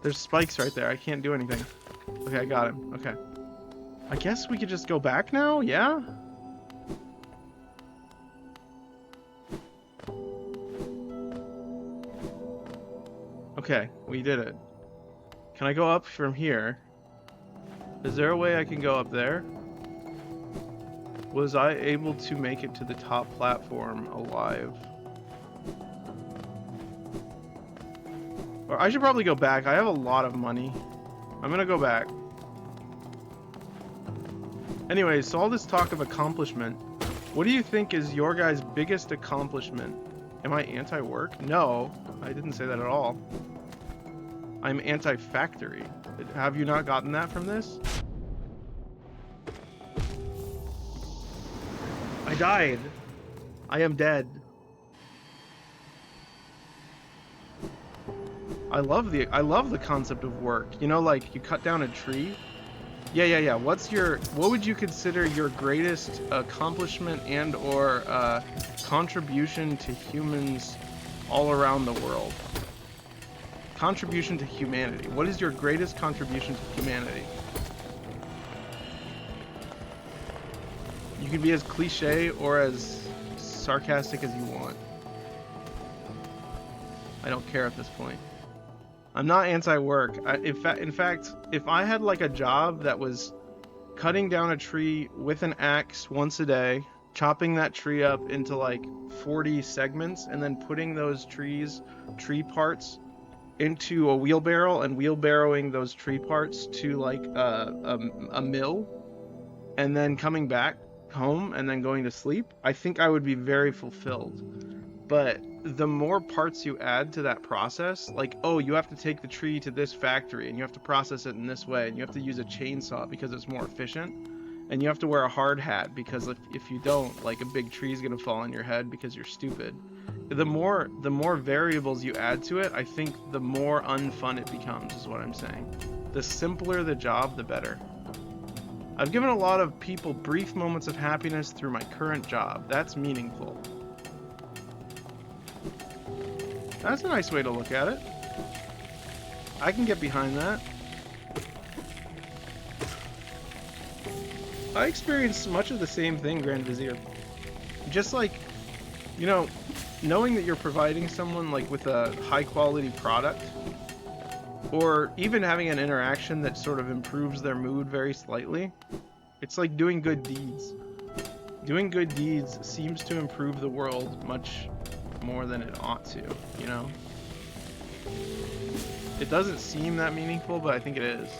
There's spikes right there. I can't do anything. Okay, I got him. Okay. I guess we could just go back now? Yeah? Okay, we did it. Can I go up from here? Is there a way I can go up there? Was I able to make it to the top platform alive? Or I should probably go back. I have a lot of money. I'm gonna go back. Anyways, so all this talk of accomplishment. What do you think is your guys' biggest accomplishment? Am I anti-work? No, I didn't say that at all. I'm anti-factory. Have you not gotten that from this? I died. I am dead. I love the concept of work. You know, like you cut down a tree. Yeah. What would you consider your greatest accomplishment and or contribution to humans all around the world? Contribution to humanity. What is your greatest contribution to humanity? You can be as cliche or as sarcastic as you want. I don't care at this point. I'm not anti-work. In fact, if I had like a job that was cutting down a tree with an axe once a day, chopping that tree up into like 40 segments, and then putting those tree parts into a wheelbarrow and wheelbarrowing those tree parts to like a mill, and then coming back home and then going to sleep, I think I would be very fulfilled. But the more parts you add to that process, like, oh, you have to take the tree to this factory and you have to process it in this way, and you have to use a chainsaw because it's more efficient, and you have to wear a hard hat because if you don't, like, a big tree is gonna fall on your head because you're stupid. The more variables you add to it, I think the more unfun it becomes, is what I'm saying. The simpler the job, the better. I've given a lot of people brief moments of happiness through my current job. That's meaningful. That's a nice way to look at it. I can get behind that. I experienced much of the same thing, Grand Vizier. Just like, you know, knowing that you're providing someone like with a high quality product, or even having an interaction that sort of improves their mood very slightly, it's like doing good deeds. Doing good deeds seems to improve the world much more than it ought to, you know? It doesn't seem that meaningful, but I think it is.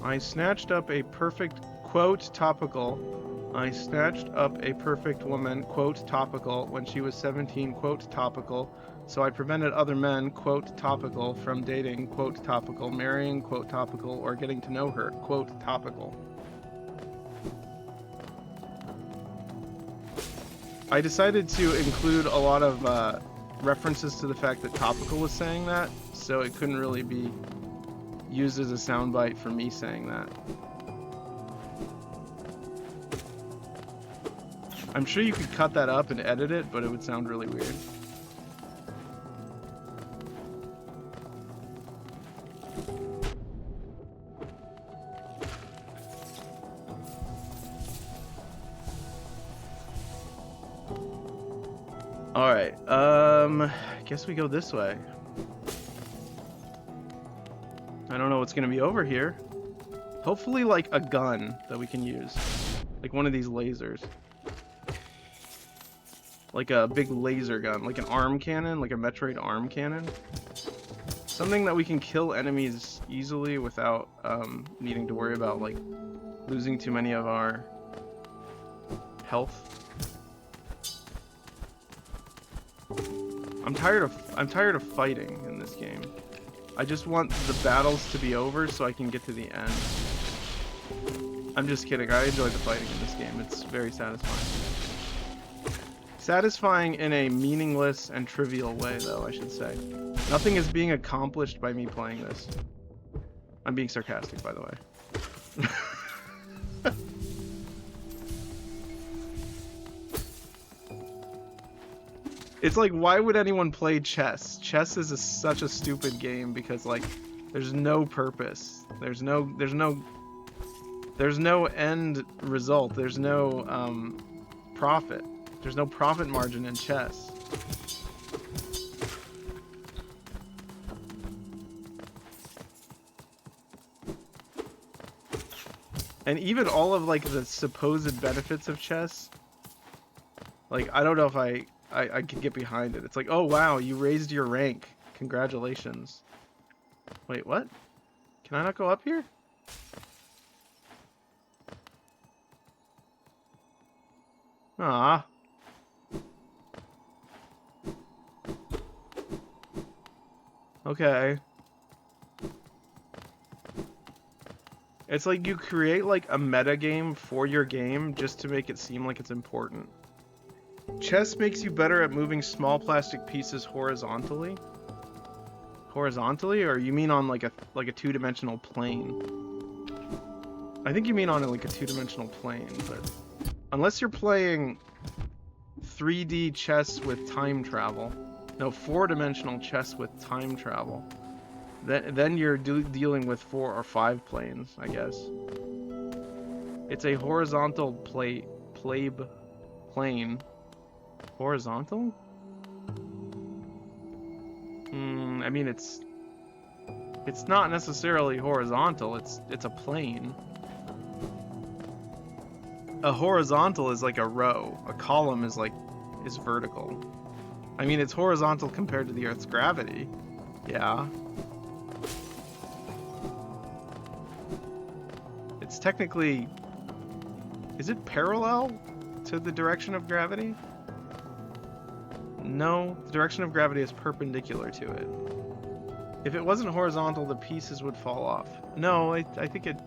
I snatched up a perfect, quote, topical. I snatched up a perfect woman, quote, topical, when she was 17, quote, topical. So I prevented other men, quote, topical, from dating, quote, topical, marrying, quote, topical, or getting to know her, quote, topical. I decided to include a lot of references to the fact that Topical was saying that, so it couldn't really be used as a soundbite for me saying that. I'm sure you could cut that up and edit it, but it would sound really weird. Alright, guess we go this way. I don't know what's gonna be over here. Hopefully like a gun that we can use. Like one of these lasers. Like a big laser gun, like an arm cannon, like a Metroid arm cannon. Something that we can kill enemies easily without needing to worry about like losing too many of our health. I'm tired of fighting in this game. I just want the battles to be over so I can get to the end. I'm just kidding. I enjoy the fighting in this game. It's very satisfying. Satisfying in a meaningless and trivial way, though, I should say. Nothing is being accomplished by me playing this. I'm being sarcastic, by the way. It's like, why would anyone play chess? Chess is such a stupid game because, like, there's no purpose. There's no end result. There's no profit. There's no profit margin in chess. And even all of like the supposed benefits of chess, like, I don't know if I could get behind it. It's like, oh wow, you raised your rank. Congratulations. Wait, what? Can I not go up here? Ah. Okay. It's like you create like a meta game for your game just to make it seem like it's important. Chess makes you better at moving small plastic pieces horizontally. Horizontally, or you mean on like a two-dimensional plane? I think you mean on like a two-dimensional plane, but unless you're playing 3D chess with time travel, no, four-dimensional chess with time travel, then you're dealing with 4 or 5 planes, I guess. It's a horizontal plane. Horizontal? I mean, it's not necessarily horizontal. It's a plane. A horizontal is like a row. A column is vertical. I mean, it's horizontal compared to the Earth's gravity. Yeah. It's technically... Is it parallel to the direction of gravity? No, the direction of gravity is perpendicular to it. If it wasn't horizontal, the pieces would fall off. No, I think it...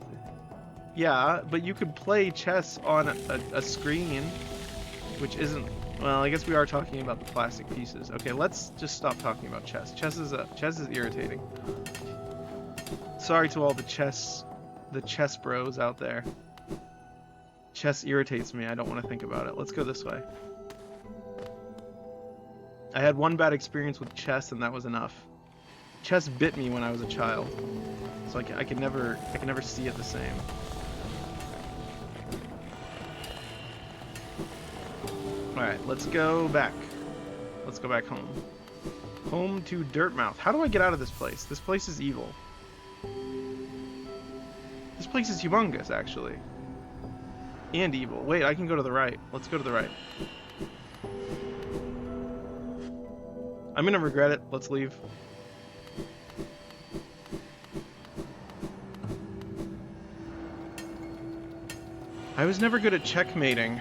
Yeah, but you could play chess on a screen, which isn't... Well, I guess we are talking about the plastic pieces. Okay, let's just stop talking about chess. Chess is irritating. Sorry to all the chess bros out there. Chess irritates me. I don't want to think about it. Let's go this way. I had one bad experience with chess, and that was enough. Chess bit me when I was a child, so I can never see it the same. All right, let's go back. Let's go back home. Home to Dirtmouth. How do I get out of this place? This place is evil. This place is humongous, actually. And evil. Wait, I can go to the right. Let's go to the right. I'm gonna regret it. Let's leave. I was never good at checkmating.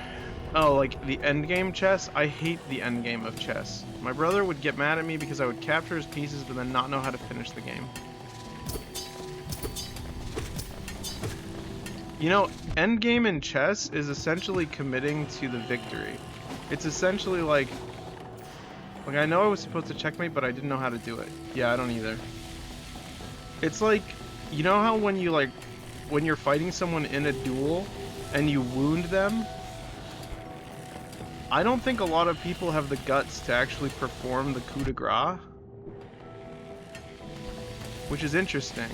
Oh, like the endgame chess? I hate the endgame of chess. My brother would get mad at me because I would capture his pieces but then not know how to finish the game. You know, endgame in chess is essentially committing to the victory. It's essentially like I know I was supposed to checkmate, but I didn't know how to do it. Yeah, I don't either. It's like, you know how when you're fighting someone in a duel and you wound them? I don't think a lot of people have the guts to actually perform the coup de grace. Which is interesting.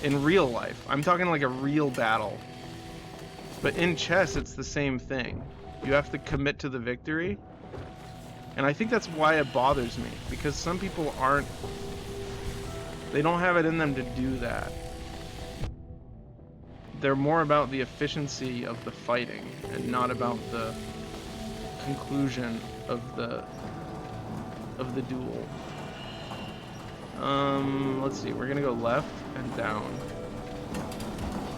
In real life. I'm talking like a real battle. But in chess, it's the same thing. You have to commit to the victory. And I think that's why it bothers me. Because some people they don't have it in them to do that. They're more about the efficiency of the fighting and not about the conclusion of the duel. Let's see. We're gonna go left and down,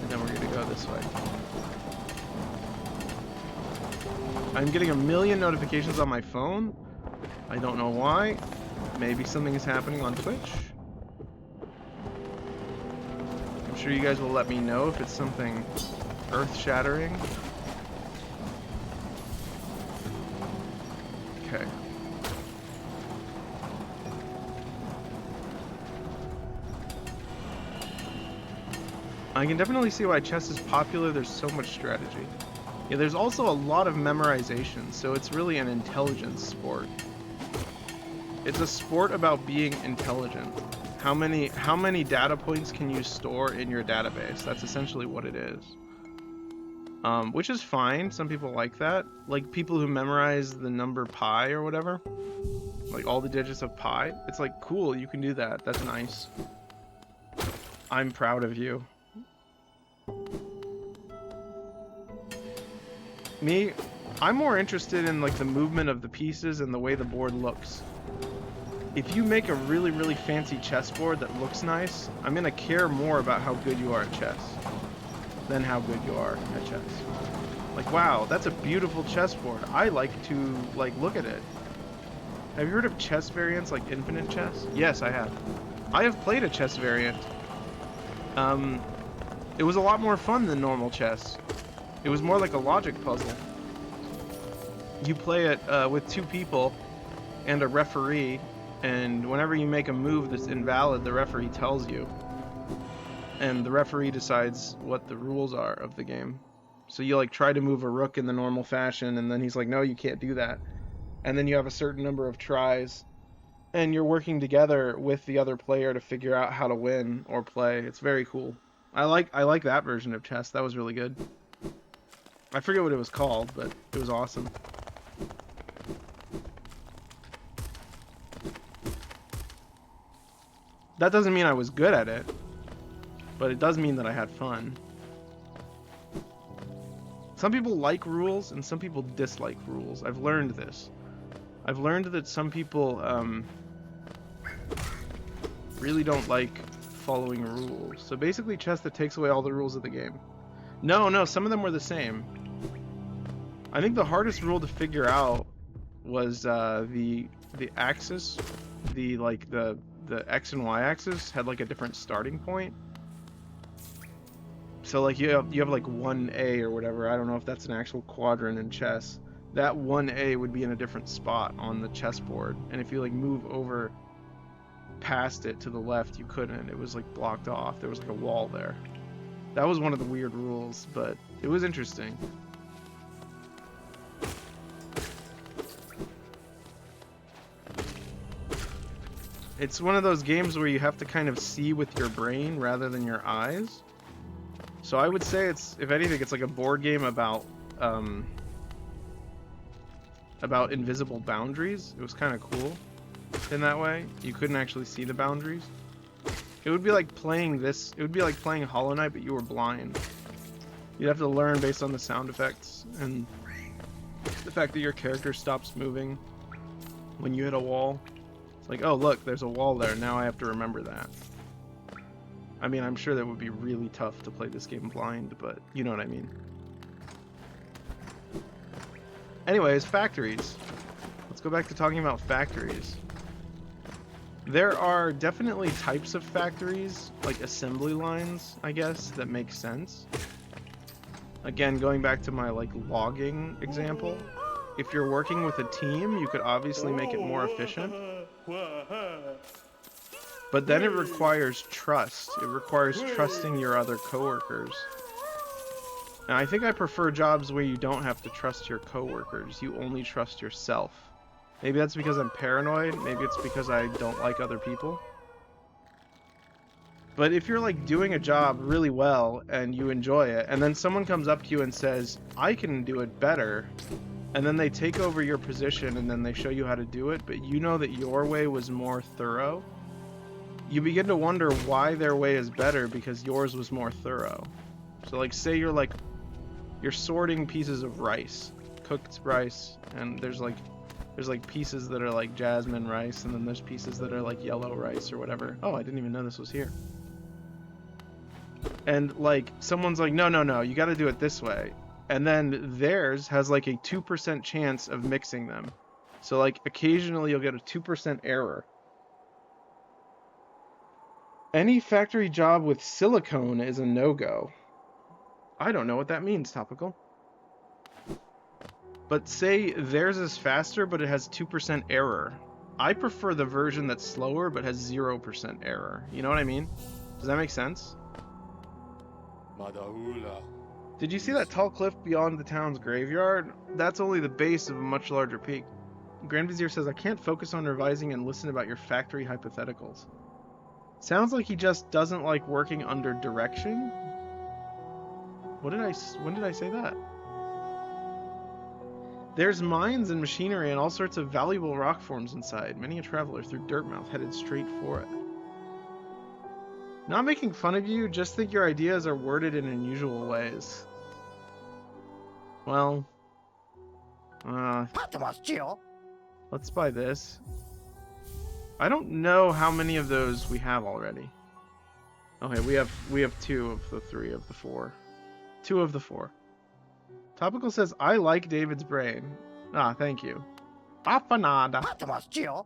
and then we're gonna go this way. I'm getting a million notifications on my phone. I don't know why. Maybe something is happening on Twitch. I'm sure you guys will let me know if it's something earth-shattering. Okay. I can definitely see why chess is popular. There's so much strategy. Yeah, there's also a lot of memorization, so it's really an intelligence sport. It's a sport about being intelligent. How many data points can you store in your database? That's essentially what it is. Which is fine. Some people like that. Like people who memorize the number pi or whatever. Like all the digits of pi. It's like, cool, you can do that. That's nice. I'm proud of you. Me, I'm more interested in like the movement of the pieces and the way the board looks. If you make a really, really fancy chessboard that looks nice, I'm gonna care more about how good you are at chess than how good you are at chess. Like, wow, that's a beautiful chessboard. I like to look at it. Have you heard of chess variants like Infinite Chess? Yes, I have. I have played a chess variant. It was a lot more fun than normal chess. It was more like a logic puzzle. You play it with two people and a referee, and whenever you make a move that's invalid, the referee tells you. And the referee decides what the rules are of the game. So you like try to move a rook in the normal fashion, and then he's like, no, you can't do that. And then you have a certain number of tries, and you're working together with the other player to figure out how to win or play. It's very cool. I like that version of chess. That was really good. I forget what it was called, but it was awesome. That doesn't mean I was good at it, but it does mean that I had fun. Some people like rules and some people dislike rules. I've learned this. I've learned that some people really don't like following rules. So basically chess that takes away all the rules of the game. No, some of them were the same. I think the hardest rule to figure out was the axis, the X and Y axis had like a different starting point. So like you have like 1A or whatever. I don't know if that's an actual quadrant in chess. That 1A would be in a different spot on the chessboard, and if you like move over past it to the left, you couldn't. It was like blocked off. There was like a wall there. That was one of the weird rules, but it was interesting. It's one of those games where you have to kind of see with your brain rather than your eyes. So I would say it's, if anything, it's like a board game about invisible boundaries. It was kind of cool in that way. You couldn't actually see the boundaries. It would be like playing this. It would be like playing Hollow Knight, but you were blind. You'd have to learn based on the sound effects and the fact that your character stops moving when you hit a wall. It's like, oh look, there's a wall there. Now I have to remember that. I mean, I'm sure that would be really tough to play this game blind, but you know what I mean. Anyways, factories. Let's go back to talking about factories. There are definitely types of factories, like assembly lines, I guess, that make sense. Again, going back to my like logging example, if you're working with a team, you could obviously make it more efficient. But then it requires trust. It requires trusting your other coworkers. And I think I prefer jobs where you don't have to trust your coworkers. You only trust yourself. Maybe that's because I'm paranoid. Maybe it's because I don't like other people. But if you're like doing a job really well and you enjoy it, and then someone comes up to you and says, I can do it better, and then they take over your position and then they show you how to do it, but you know that your way was more thorough, you begin to wonder why their way is better because yours was more thorough. So like say you're sorting pieces of rice, cooked rice, and there's like pieces that are like jasmine rice, and then there's pieces that are like yellow rice or whatever. Oh, I didn't even know this was here. And like someone's like, no, you got to do it this way. And then theirs has like a 2% chance of mixing them. So like occasionally you'll get a 2% error. Any factory job with silicone is a no-go. I don't know what that means, Topical. But say theirs is faster, but it has 2% error. I prefer the version that's slower, but has 0% error. You know what I mean? Does that make sense? Did you see that tall cliff beyond the town's graveyard? That's only the base of a much larger peak. Grand Vizier says, I can't focus on revising and listen about your factory hypotheticals. Sounds like he just doesn't like working under direction. When did I say that? There's mines and machinery and all sorts of valuable rock forms inside. Many a traveler through Dirtmouth headed straight for it. Not making fun of you, just think your ideas are worded in unusual ways. Well, let's buy this. I don't know how many of those we have already. Okay, we have 2 of the 3 of the 4. 2 of the 4. Topical says, I like David's brain. Ah, thank you. Afanada. Patabastio.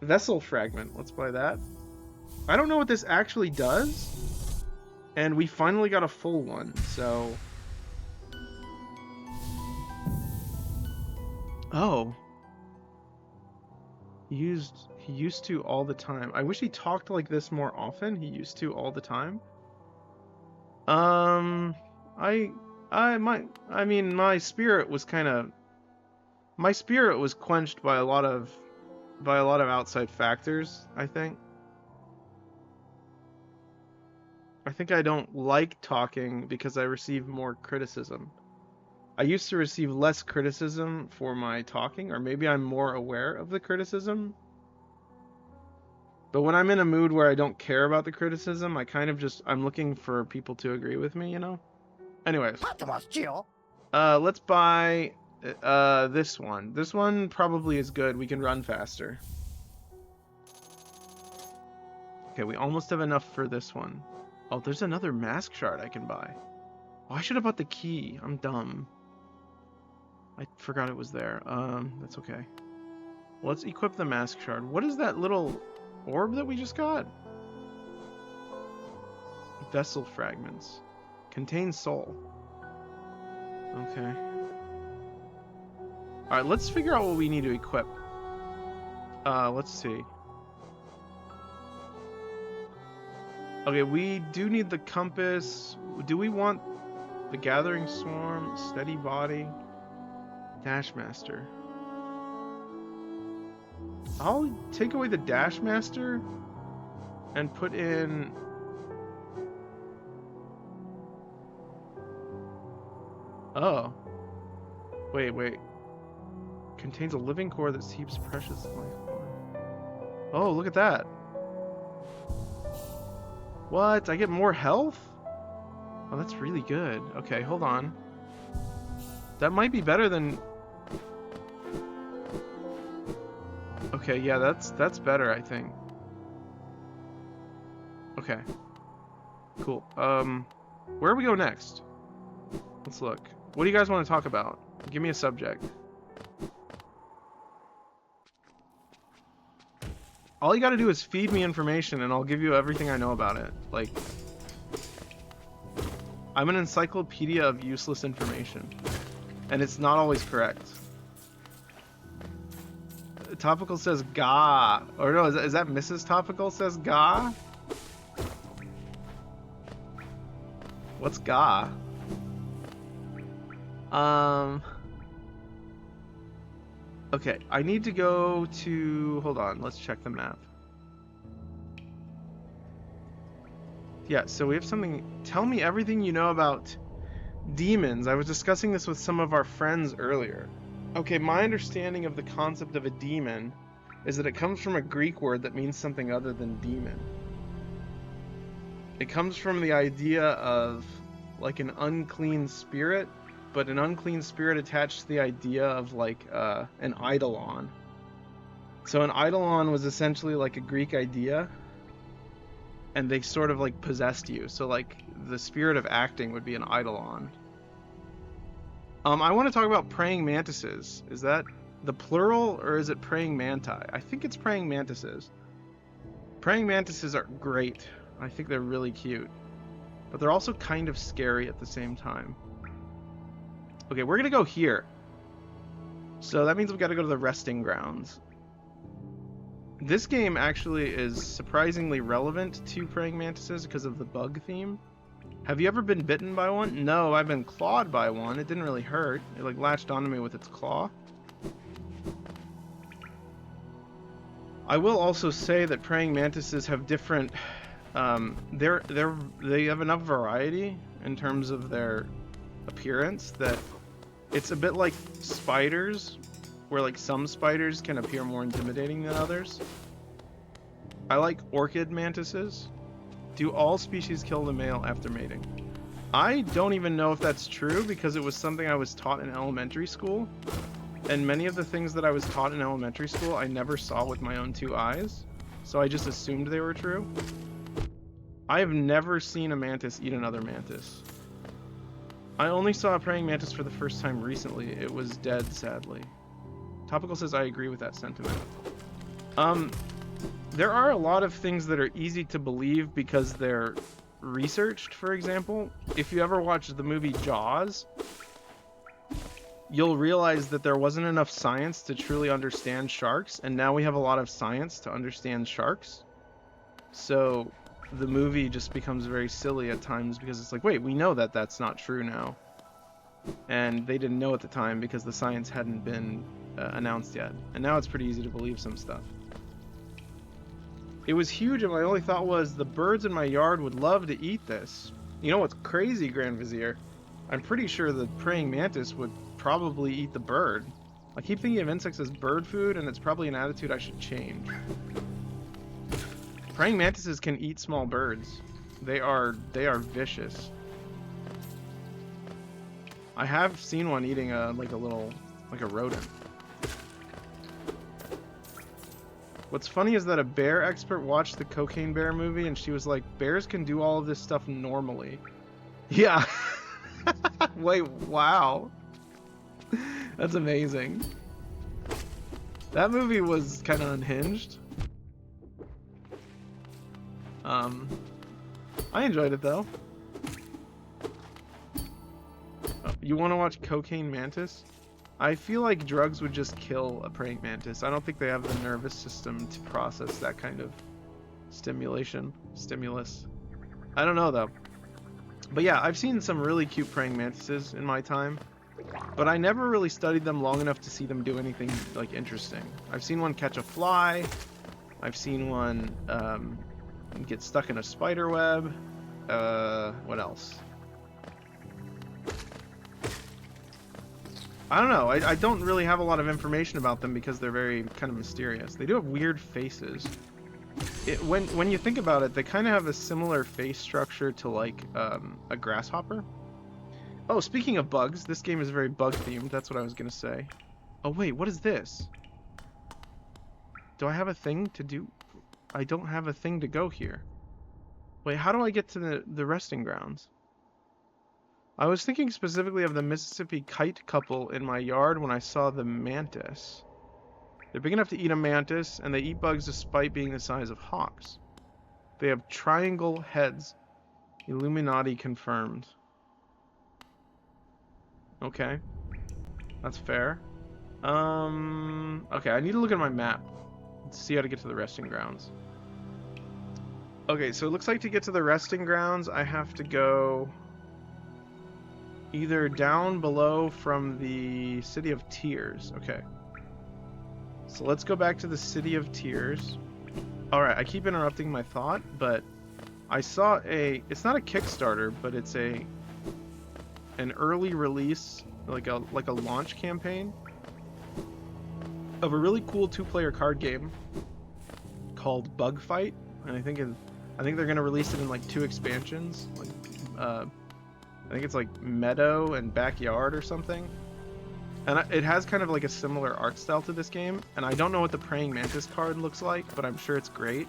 Vessel fragment. Let's buy that. I don't know what this actually does. And we finally got a full one, so... Oh. He used to all the time. I wish he talked like this more often. He used to all the time. My spirit was quenched by a lot of outside factors, I think. I think I don't like talking because I receive more criticism. I used to receive less criticism for my talking, or maybe I'm more aware of the criticism. But when I'm in a mood where I don't care about the criticism, I'm looking for people to agree with me, you know? Anyways. Let's buy this one. This one probably is good. We can run faster. Okay, we almost have enough for this one. Oh, there's another mask shard I can buy. Oh, I should have bought the key. I'm dumb. I forgot it was there. That's okay. Let's equip the mask shard. What is that little orb that we just got? Vessel fragments. Contains soul. Okay. Alright, let's figure out what we need to equip. Let's see. Okay, we do need the compass. Do we want the gathering swarm, steady body, Dashmaster? I'll take away the Dashmaster and put in... Oh. Wait. Contains a living core that seeps precious life. Oh, look at that. What? I get more health? Oh, that's really good. Okay, hold on. That might be better than... Okay, yeah, that's better, I think. Okay. Cool. Where do we go next? Let's look. What do you guys want to talk about? Give me a subject. All you gotta do is feed me information and I'll give you everything I know about it. Like, I'm an encyclopedia of useless information. And it's not always correct. Topical says ga. Or no, is that Mrs. Topical says ga? What's ga? Okay, I need to go to... Hold on, let's check the map. Yeah, so we have something... Tell me everything you know about demons. I was discussing this with some of our friends earlier. Okay, my understanding of the concept of a demon is that it comes from a Greek word that means something other than demon. It comes from the idea of like an unclean spirit, but an unclean spirit attached to the idea of like an eidolon. So an eidolon was essentially like a Greek idea, and they sort of like possessed you. So like the spirit of acting would be an eidolon. I want to talk about praying mantises. Is that the plural or is it praying manti? I think it's praying mantises. Praying mantises are great. I think they're really cute, but they're also kind of scary at the same time. Okay, we're gonna go here. So that means we've got to go to the resting grounds. This game actually is surprisingly relevant to praying mantises because of the bug theme. Have you ever been bitten by one? No, I've been clawed by one. It didn't really hurt. It like latched onto me with its claw. I will also say that praying mantises have different they have enough variety in terms of their appearance that it's a bit like spiders, where like some spiders can appear more intimidating than others. I like orchid mantises. Do all species kill the male after mating? I don't even know if that's true because it was something I was taught in elementary school. And many of the things that I was taught in elementary school I never saw with my own two eyes. So I just assumed they were true. I have never seen a mantis eat another mantis. I only saw a praying mantis for the first time recently. It was dead, sadly. Topical says I agree with that sentiment. There are a lot of things that are easy to believe because they're researched. For example, if you ever watched the movie Jaws, you'll realize that there wasn't enough science to truly understand sharks, and now we have a lot of science to understand sharks. So the movie just becomes very silly at times because it's like, wait, we know that that's not true now. And they didn't know at the time because the science hadn't been announced yet. And now it's pretty easy to believe some stuff. It was huge, and my only thought was the birds in my yard would love to eat this. You know what's crazy, Grand Vizier? I'm pretty sure the praying mantis would probably eat the bird. I keep thinking of insects as bird food, and it's probably an attitude I should change. Praying mantises can eat small birds. They are vicious. I have seen one eating a like a rodent. What's funny is that a bear expert watched the Cocaine Bear movie and she was like, bears can do all of this stuff normally. Yeah. Wait, wow. That's amazing. That movie was kind of unhinged. I enjoyed it though. You want to watch Cocaine Mantis? I feel like drugs would just kill a praying mantis. I don't think they have the nervous system to process that kind of stimulus. I don't know though. But yeah, I've seen some really cute praying mantises in my time, but I never really studied them long enough to see them do anything like interesting. I've seen one catch a fly. I've seen one get stuck in a spider web. What else? I don't know. I don't really have a lot of information about them because they're very kind of mysterious. They do have weird faces. When you think about it, they kind of have a similar face structure to like a grasshopper. Oh, speaking of bugs, this game is very bug themed. That's what I was gonna say. Oh wait, what is this? Do I have a thing to do? I don't have a thing to go here. Wait, how do I get to the resting grounds? I was thinking specifically of the Mississippi kite couple in my yard when I saw the mantis. They're big enough to eat a mantis, and they eat bugs despite being the size of hawks. They have triangle heads. Illuminati confirmed. Okay. That's fair. Okay, I need to look at my map to see how to get to the resting grounds. Okay, so it looks like to get to the resting grounds, I have to go either down below from the City of Tears. Okay. So let's go back to the City of Tears. Alright, I keep interrupting my thought, but I saw it's not a Kickstarter, but it's an early release, like a launch campaign of a really cool 2-player card game called Bug Fight, and I think they're gonna release it in like 2 expansions, like I think it's like Meadow and Backyard or something. And it has kind of like a similar art style to this game. And I don't know what the Praying Mantis card looks like, but I'm sure it's great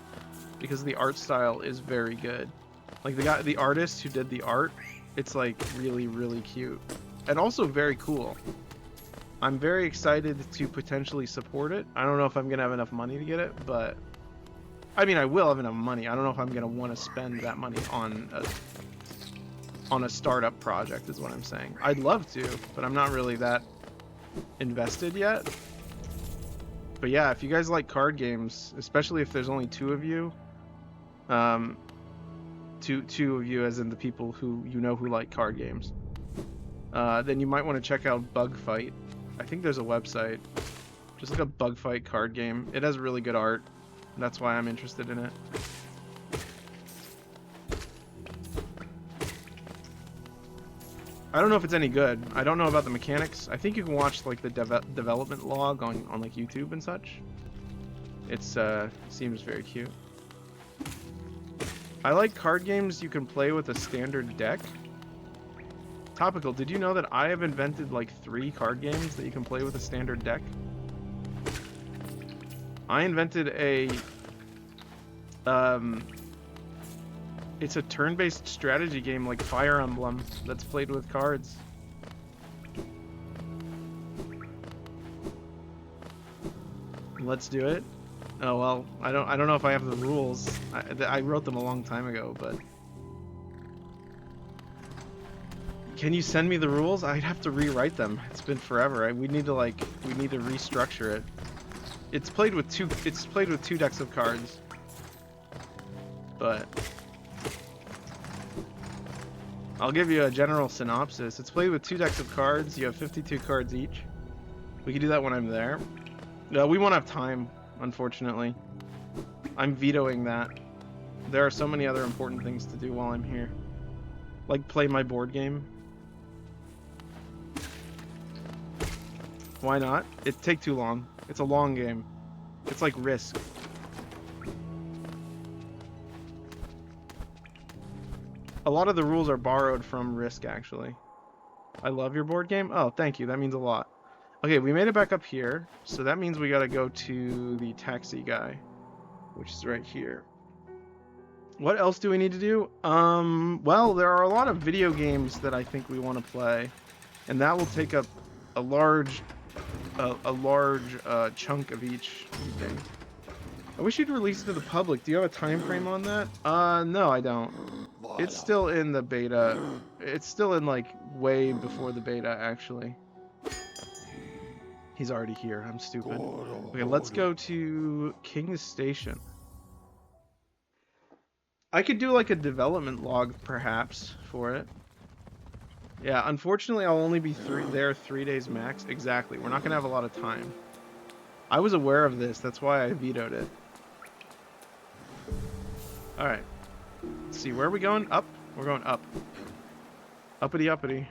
because the art style is very good. Like the artist who did the art, it's like really, really cute. And also very cool. I'm very excited to potentially support it. I don't know if I'm going to have enough money to get it, but I mean, I will have enough money. I don't know if I'm going to want to spend that money on a startup project is what I'm saying. I'd love to, but I'm not really that invested yet. But yeah, if you guys like card games, especially if there's only 2 of you, two of you as in the people who who like card games, then you might want to check out Bug Fight. I think there's a website. Just look up Bug Fight card game. It has really good art. That's why I'm interested in it. I don't know if it's any good. I don't know about the mechanics. I think you can watch like the development log on like YouTube and such. It's seems very cute. I like card games you can play with a standard deck. Topical, did you know that I have invented like 3 card games that you can play with a standard deck? I invented it's a turn-based strategy game like Fire Emblem that's played with cards. Let's do it. Oh well, I don't know if I have the rules. I wrote them a long time ago, but can you send me the rules? I'd have to rewrite them. It's been forever. We need to restructure it. It's played with 2 decks of cards. But I'll give you a general synopsis. It's played with 2 decks of cards. You have 52 cards each. We can do that when I'm there. No, we won't have time, unfortunately. I'm vetoing that. There are so many other important things to do while I'm here. Like play my board game. Why not? It'd take too long. It's a long game. It's like Risk. A lot of the rules are borrowed from Risk, actually. I love your board game. Oh, thank you. That means a lot. Okay, we made it back up here, so that means we gotta go to the taxi guy, which is right here. What else do we need to do? Well, there are a lot of video games that I think we want to play, and that will take up a large chunk of each evening. I wish you'd release it to the public. Do you have a time frame on that? No, I don't. It's still in the beta. It's still in, like, way before the beta, actually. He's already here. I'm stupid. Okay, let's go to King's Station. I could do, like, a development log, perhaps, for it. Yeah, unfortunately, I'll only be there 3 days max. Exactly. We're not going to have a lot of time. I was aware of this. That's why I vetoed it. Alright. Let's see. Where are we going? Up? We're going up. Uppity uppity.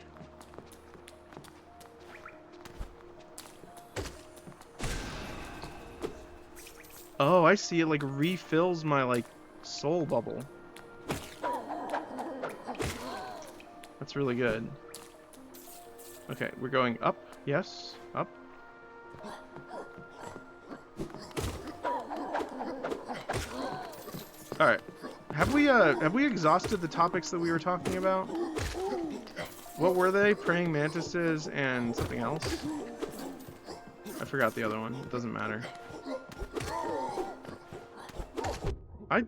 Oh, I see. It, like, refills my, like, soul bubble. That's really good. Okay, we're going up. Yes, up. All right. Have we exhausted the topics that we were talking about? What were they? Praying mantises and something else? I forgot the other one. It doesn't matter.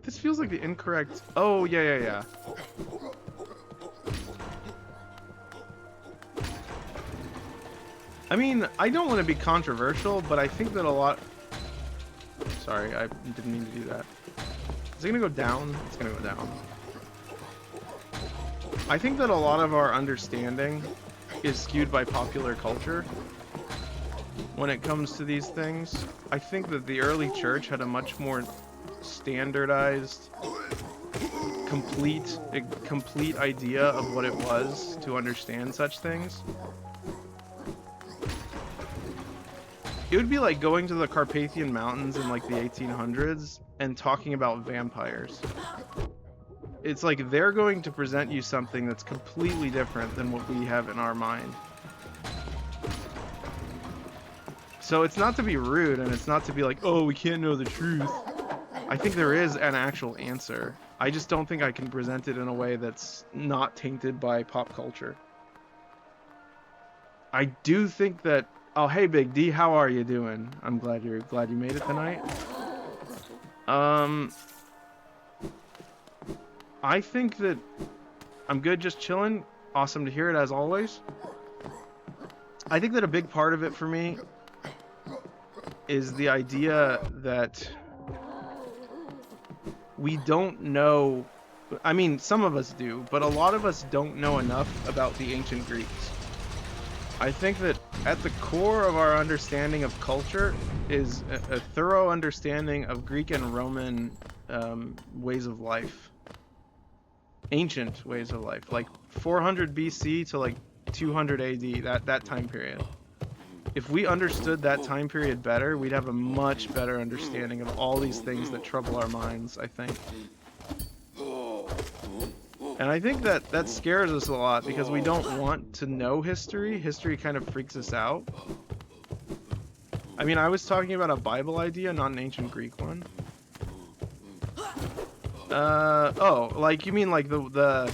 This feels like the incorrect... Oh, yeah. I mean, I don't want to be controversial, but I think that a lot... Sorry, I didn't mean to do that. Is it going to go down? It's going to go down. I think that a lot of our understanding is skewed by popular culture when it comes to these things. I think that the early church had a much more standardized, complete idea of what it was to understand such things. It would be like going to the Carpathian Mountains in like the 1800s and talking about vampires. It's like they're going to present you something that's completely different than what we have in our mind. So it's not to be rude, and it's not to be like, oh, we can't know the truth. I think there is an actual answer. I just don't think I can present it in a way that's not tainted by pop culture. I do think that... Oh, hey, Big D, how are you doing? I'm glad you made it tonight. I think that I'm good, just chilling. Awesome to hear it, as always. I think that a big part of it for me is the idea that we don't know... I mean, some of us do, but a lot of us don't know enough about the ancient Greeks. I think that at the core of our understanding of culture is a thorough understanding of Greek and Roman ways of life. Ancient ways of life, like 400 BC to like 200 AD, that time period. If we understood that time period better, we'd have a much better understanding of all these things that trouble our minds, I think. And I think that scares us a lot because we don't want to know history. History kind of freaks us out. I mean, I was talking about a Bible idea, not an ancient Greek one. Oh, like, you mean like the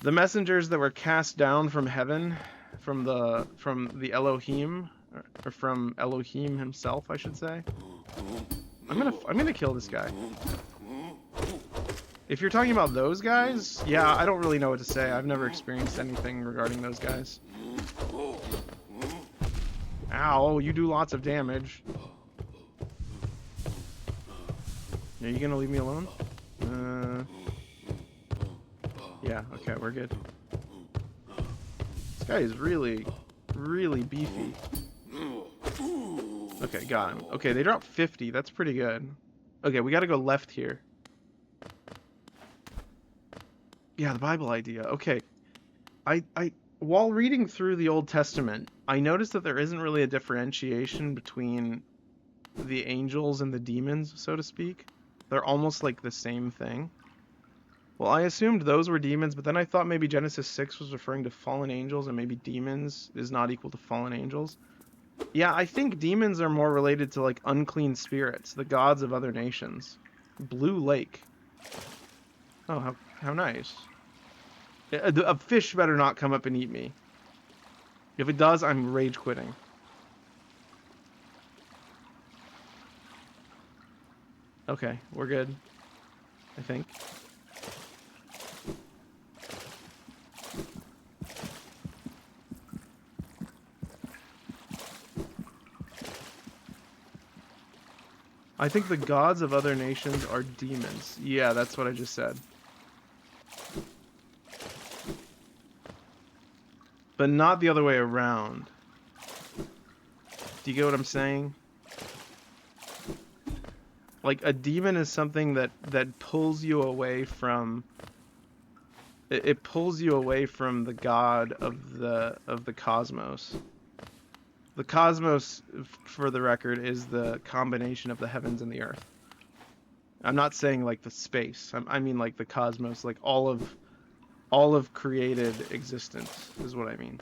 messengers that were cast down from heaven, from the Elohim, or from Elohim himself, I should say. I'm gonna kill this guy. If you're talking about those guys, yeah, I don't really know what to say. I've never experienced anything regarding those guys. Ow, you do lots of damage. Are you gonna leave me alone? Yeah, okay, we're good. This guy is really, really beefy. Okay, got him. Okay, they dropped 50. That's pretty good. Okay, we gotta go left here. Yeah, the Bible idea. Okay. While reading through the Old Testament, I noticed that there isn't really a differentiation between the angels and the demons, so to speak. They're almost like the same thing. Well, I assumed those were demons, but then I thought maybe Genesis 6 was referring to fallen angels, and maybe demons is not equal to fallen angels. Yeah, I think demons are more related to like unclean spirits, the gods of other nations. Blue Lake. Oh, how nice. A fish better not come up and eat me. If it does, I'm rage quitting. Okay, we're good. I think. I think the gods of other nations are demons. Yeah, that's what I just said. But not the other way around. Do you get what I'm saying? Like a demon is something that pulls you away from it pulls you away from the god of the cosmos. The cosmos, for the record, is the combination of the heavens and the earth. I'm not saying like the space. I mean like the cosmos, like all of created existence is what I mean.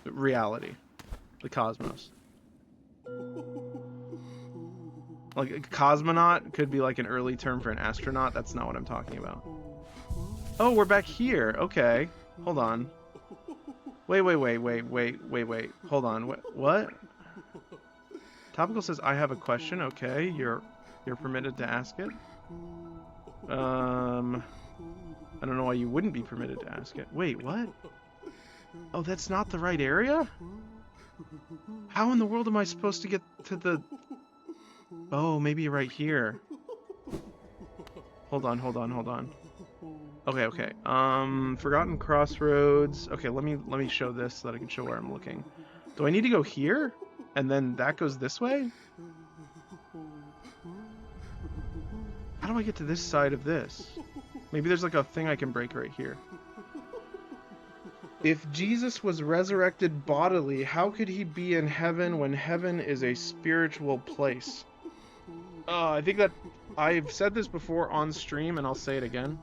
Reality. The cosmos. Like a cosmonaut could be like an early term for an astronaut. That's not what I'm talking about. Oh, we're back here. Okay. Hold on. Wait. Hold on. What? Topical says, I have a question. Okay, you're permitted to ask it. I don't know why you wouldn't be permitted to ask it. Wait, what? Oh, that's not the right area? How in the world am I supposed to get to the... Oh, maybe right here. Hold on. Okay. Forgotten Crossroads. Okay, let me show this so that I can show where I'm looking. Do I need to go here? And then that goes this way? How do I get to this side of this? Maybe there's like a thing I can break right here. If Jesus was resurrected bodily, how could he be in heaven when heaven is a spiritual place? I think that I've said this before on stream, and I'll say it again.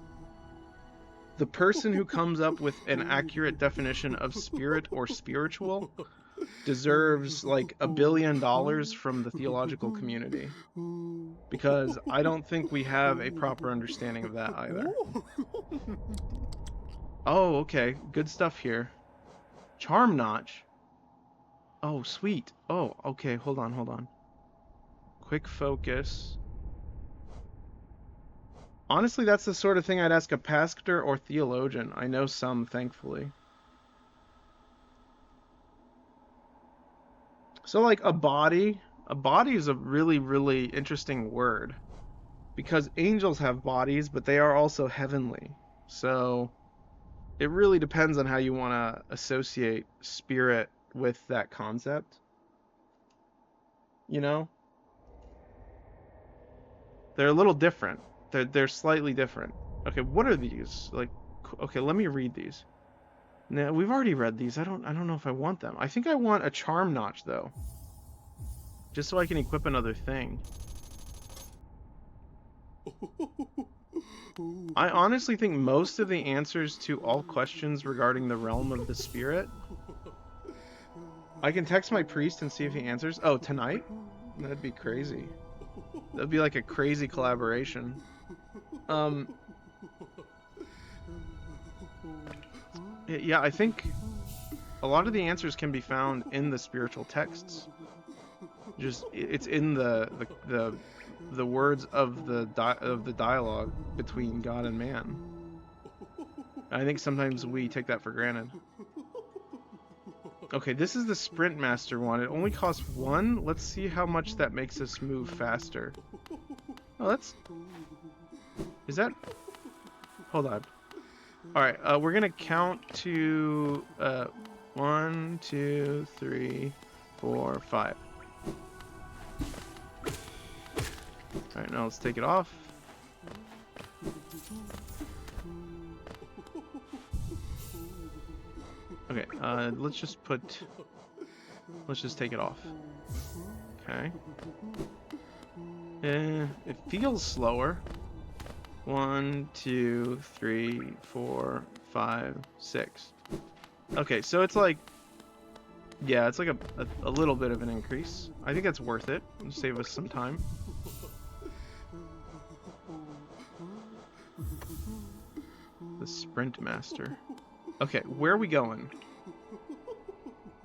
The person who comes up with an accurate definition of spirit or spiritual deserves like $1 billion from the theological community. Because I don't think we have a proper understanding of that either. Oh, okay. Good stuff here. Charm Notch. Oh, sweet. Oh, okay. Hold on. Quick focus. Honestly, that's the sort of thing I'd ask a pastor or theologian. I know some, thankfully. So, like, a body is a really, really interesting word. Because angels have bodies, but they are also heavenly. So, it really depends on how you want to associate spirit with that concept. You know? They're a little different. They're slightly different. Okay, what are these? Like, okay, let me read these. Now, we've already read these. I don't know if I want them. I think I want a charm notch though. Just so I can equip another thing. I honestly think most of the answers to all questions regarding the realm of the spirit. I can text my priest and see if he answers. Oh, tonight? That'd be crazy. That'd be like a crazy collaboration. Yeah, I think a lot of the answers can be found in the spiritual texts. Just it's in the words of the dialogue between God and man. I think sometimes we take that for granted. Okay, this is the Sprint Master one. It only costs 1. Let's see how much that makes us move faster. Oh, that's... Is that... Hold on. Alright, we're gonna count to... 1, 2, 3, 4, 5. Alright, now let's take it off. Okay, let's just take it off. Okay. It feels slower. 1, 2, 3, 4, 5, 6. Okay, so it's like, yeah, it's like a little bit of an increase. I think that's worth it. It'll save us some time. The Sprint Master. Okay, where are we going?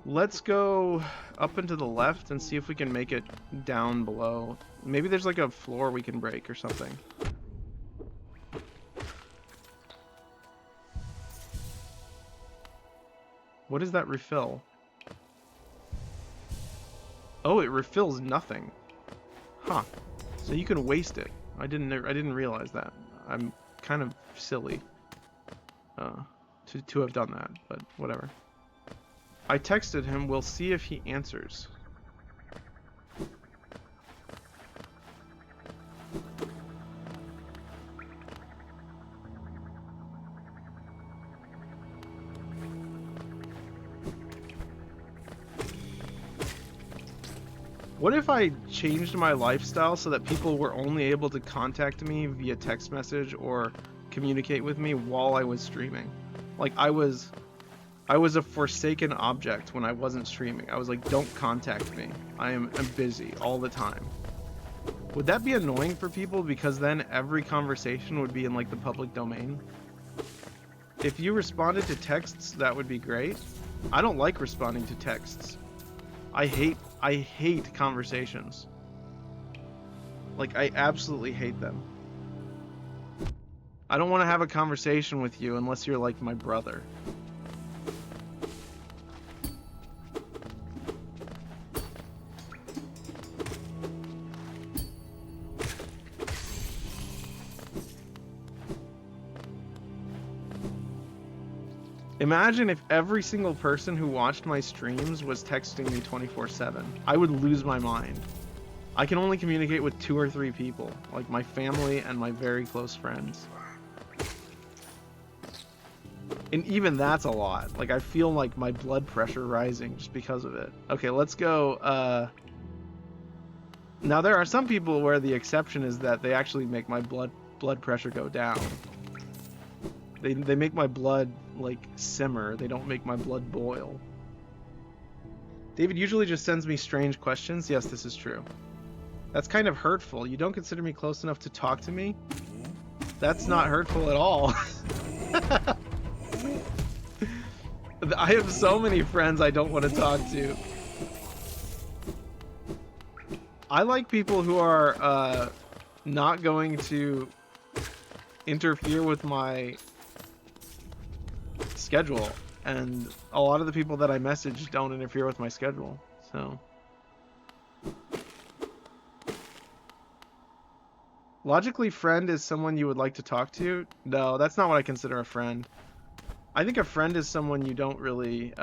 Let's go up and to the left and see if we can make it down below. Maybe there's like a floor we can break or something. What does that refill? Oh, it refills nothing. Huh. So you can waste it. I didn't realize that. I'm kind of silly to have done that, but whatever. I texted him, we'll see if he answers. What if I changed my lifestyle so that people were only able to contact me via text message or communicate with me while I was streaming? Like I was a forsaken object when I wasn't streaming. I was like, don't contact me. I'm busy all the time. Would that be annoying for people? Because then every conversation would be in like the public domain. If you responded to texts, that would be great. I don't like responding to texts. I hate conversations. Like, I absolutely hate them. I don't want to have a conversation with you unless you're like my brother. Imagine if every single person who watched my streams was texting me 24/7. I would lose my mind. I can only communicate with 2 or 3 people, like my family and my very close friends. And even that's a lot. Like, I feel like my blood pressure rising just because of it. Okay, let's go. Now, there are some people where the exception is that they actually make my blood pressure go down. They make my blood, like, simmer. They don't make my blood boil. David usually just sends me strange questions. Yes, this is true. That's kind of hurtful. You don't consider me close enough to talk to me? That's not hurtful at all. I have so many friends I don't want to talk to. I like people who are not going to interfere with my schedule, and a lot of the people that I message don't interfere with my schedule, so. Logically, friend is someone you would like to talk to? No, that's not what I consider a friend. I think a friend is someone you don't really,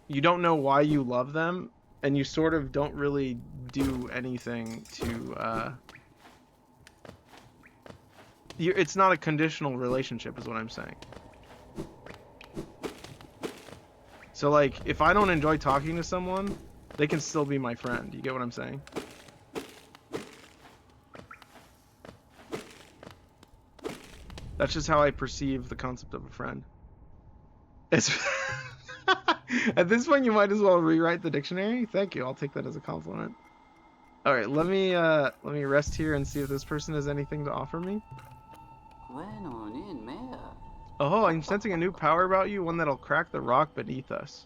you don't know why you love them, and you sort of don't really do anything to, it's not a conditional relationship is what I'm saying. So, like, if I don't enjoy talking to someone, they can still be my friend. You get what I'm saying? That's just how I perceive the concept of a friend. It's at this point, you might as well rewrite the dictionary. Thank you. I'll take that as a compliment. All right, let me rest here and see if this person has anything to offer me. Oh, I'm sensing a new power about you, one that'll crack the rock beneath us.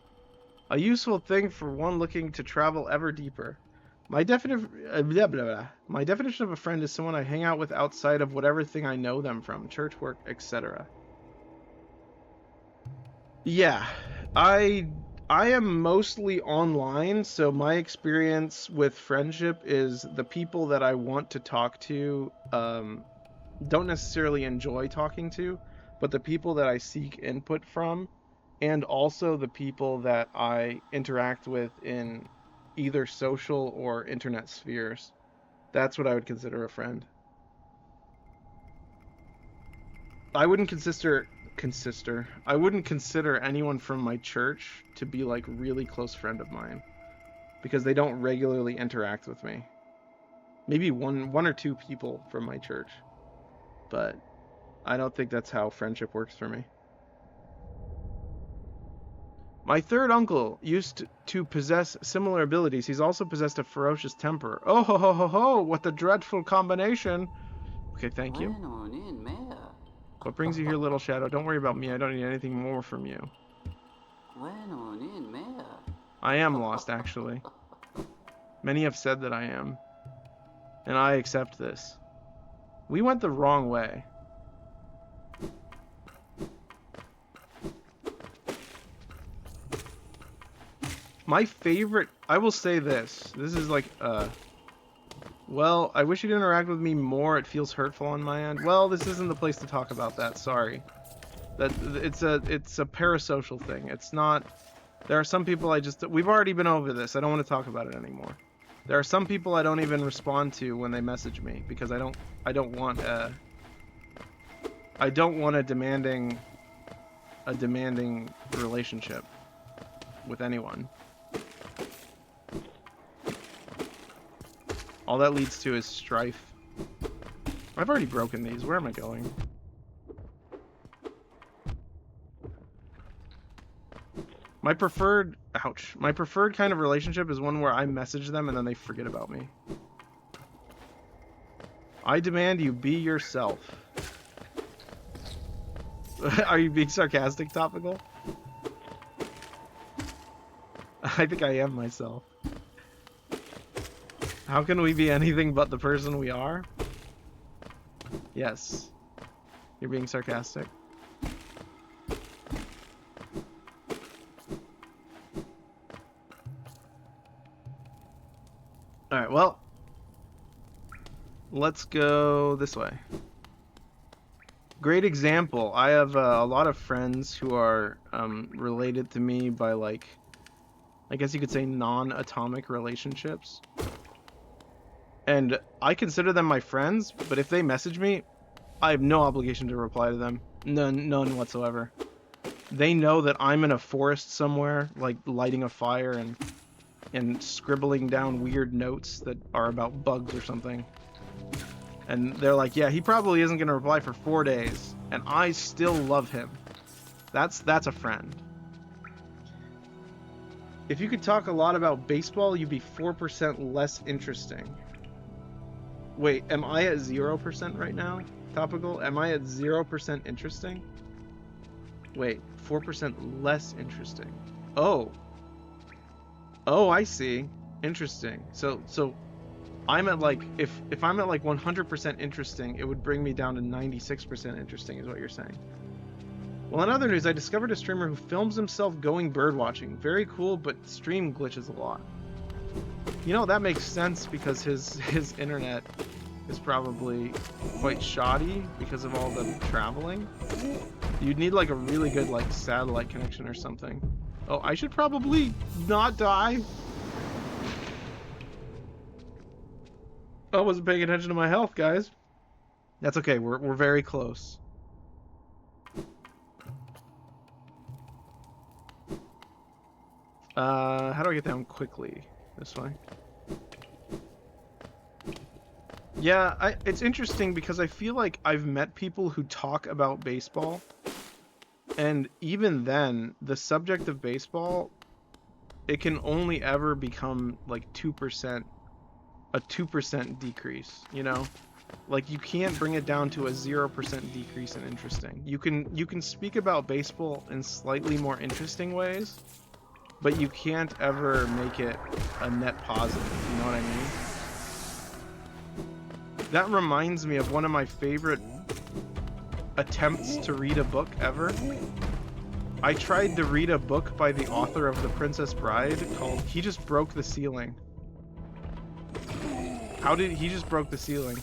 A useful thing for one looking to travel ever deeper. My definition of a friend is someone I hang out with outside of whatever thing I know them from, church, work, etc. Yeah, I am mostly online, so my experience with friendship is the people that I want to talk to don't necessarily enjoy talking to, but the people that I seek input from, and also the people that I interact with in either social or internet spheres. That's what I would consider a friend. I wouldn't consider anyone from my church to be like really close friend of mine because they don't regularly interact with me. Maybe one or two people from my church. But I don't think that's how friendship works for me. My third uncle used to possess similar abilities. He's also possessed a ferocious temper. Oh ho ho ho ho! What a dreadful combination! Okay, thank you. What brings you here, little shadow? Don't worry about me. I don't need anything more from you. I am lost, actually. Many have said that I am. And I accept this. We went the wrong way. My favorite... I will say this. This is like, well, I wish you'd interact with me more. It feels hurtful on my end. Well, this isn't the place to talk about that. Sorry. It's a parasocial thing. It's not... There are some people I just... We've already been over this. I don't want to talk about it anymore. There are some people I don't even respond to when they message me because I don't want a demanding relationship with anyone. All that leads to is strife. I've already broken these. Where am I going? My preferred kind of relationship is one where I message them and then they forget about me. I demand you be yourself. Are you being sarcastic, Topical? I think I am myself. How can we be anything but the person we are? Yes. You're being sarcastic. Alright, well, let's go this way. Great example. I have a lot of friends who are related to me by, like, I guess you could say non-atomic relationships. And I consider them my friends, but if they message me, I have no obligation to reply to them. None whatsoever. They know that I'm in a forest somewhere, like lighting a fire and scribbling down weird notes that are about bugs or something. And they're like, yeah, he probably isn't going to reply for 4 days. And I still love him. That's a friend. If you could talk a lot about baseball, you'd be 4% less interesting. Wait, am I at 0% right now? Topical? Am I at 0% interesting? Wait, 4% less interesting. Oh. Oh, I see. Interesting. So I'm at like, if I'm at like 100% interesting, it would bring me down to 96% interesting is what you're saying. Well, in other news, I discovered a streamer who films himself going birdwatching. Very cool, but stream glitches a lot. You know, that makes sense because his internet is probably quite shoddy because of all the traveling. You'd need like a really good like satellite connection or something. Oh, I should probably not die. I wasn't paying attention to my health, guys. That's okay. We're very close. How do I get down quickly? This way. Yeah, it's interesting because I feel like I've met people who talk about baseball, and even then, the subject of baseball, it can only ever become like 2%, a 2% decrease, you know? Like, you can't bring it down to a 0% decrease in interesting. You can speak about baseball in slightly more interesting ways, but you can't ever make it a net positive, you know what I mean? That reminds me of one of my favorite attempts to read a book ever. I tried to read a book by the author of The Princess Bride called He Just Broke the Ceiling. How did he just broke the ceiling?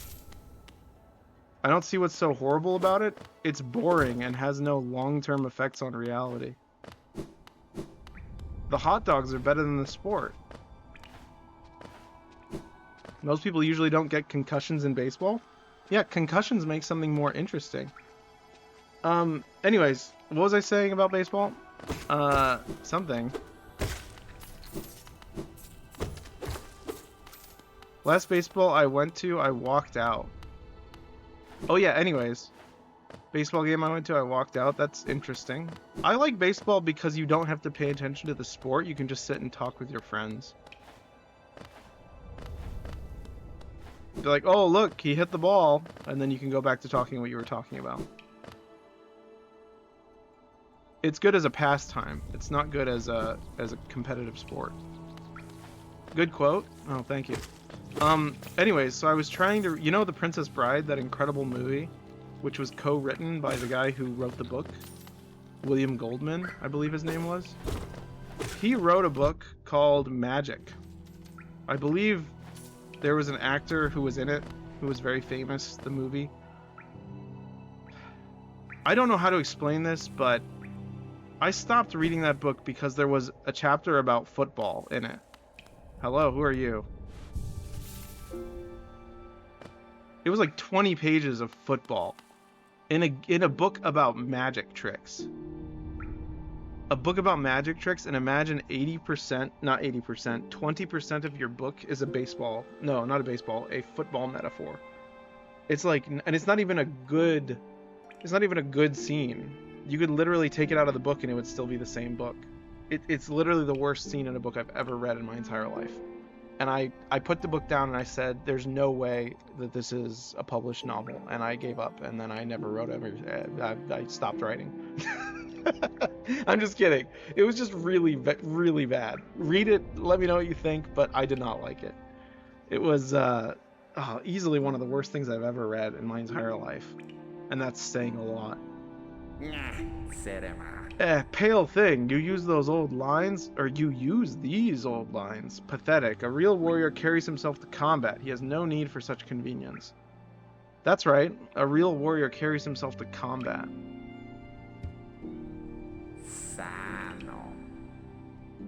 I don't see what's so horrible about it. It's boring and has no long-term effects on reality. The hot dogs are better than the sport. Most people usually don't get concussions in baseball. Yeah, concussions make something more interesting. Anyways, what was I saying about baseball? Something. Last baseball I went to, I walked out. Oh yeah, anyways. Baseball game I went to, I walked out. That's interesting. I like baseball because you don't have to pay attention to the sport. You can just sit and talk with your friends. Be like, oh, look, he hit the ball. And then you can go back to talking what you were talking about. It's good as a pastime. It's not good as a competitive sport. Good quote. Oh, thank you. Anyways, so I was trying to... You know The Princess Bride, that incredible movie? Which was co-written by the guy who wrote the book? William Goldman, I believe his name was. He wrote a book called Magic. I believe there was an actor who was in it, who was very famous, the movie. I don't know how to explain this, but I stopped reading that book because there was a chapter about football in it. Hello, who are you? It was like 20 pages of football in a book about magic tricks. A book about magic tricks, and imagine 80%, not 80%, 20% of your book is a baseball. No, not a baseball, a football metaphor. It's like, and it's not even a good scene. You could literally take it out of the book and it would still be the same book. It's literally the worst scene in a book I've ever read in my entire life. And I put the book down and I said, there's no way that this is a published novel. And I gave up, and then I never wrote I stopped writing. I'm just kidding. It was just really, really bad. Read it, let me know what you think, but I did not like it. It was easily one of the worst things I've ever read in my entire life. And that's saying a lot. Pale thing, you use those old lines? Or you use these old lines? Pathetic. A real warrior carries himself to combat. He has no need for such convenience. That's right. A real warrior carries himself to combat. Sano.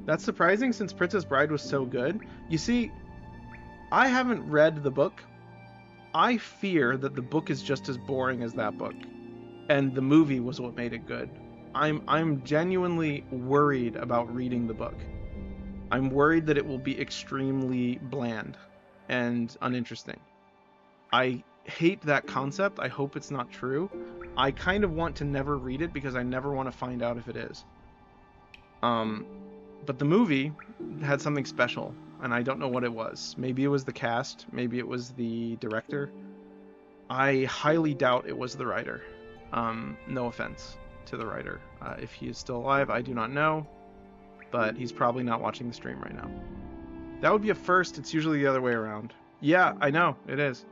That's surprising since Princess Bride was so good. You see, I haven't read the book. I fear that the book is just as boring as that book. And the movie was what made it good. I'm genuinely worried about reading the book. I'm worried that it will be extremely bland and uninteresting. I hate that concept. I hope it's not true. I kind of want to never read it because I never want to find out if it is. But the movie had something special, and I don't know what it was. Maybe it was the cast. Maybe it was the director. I highly doubt it was the writer. No offense to the writer. If he is still alive, I do not know, but he's probably not watching the stream right now. That would be a first. It's usually the other way around. Yeah, I know. It is.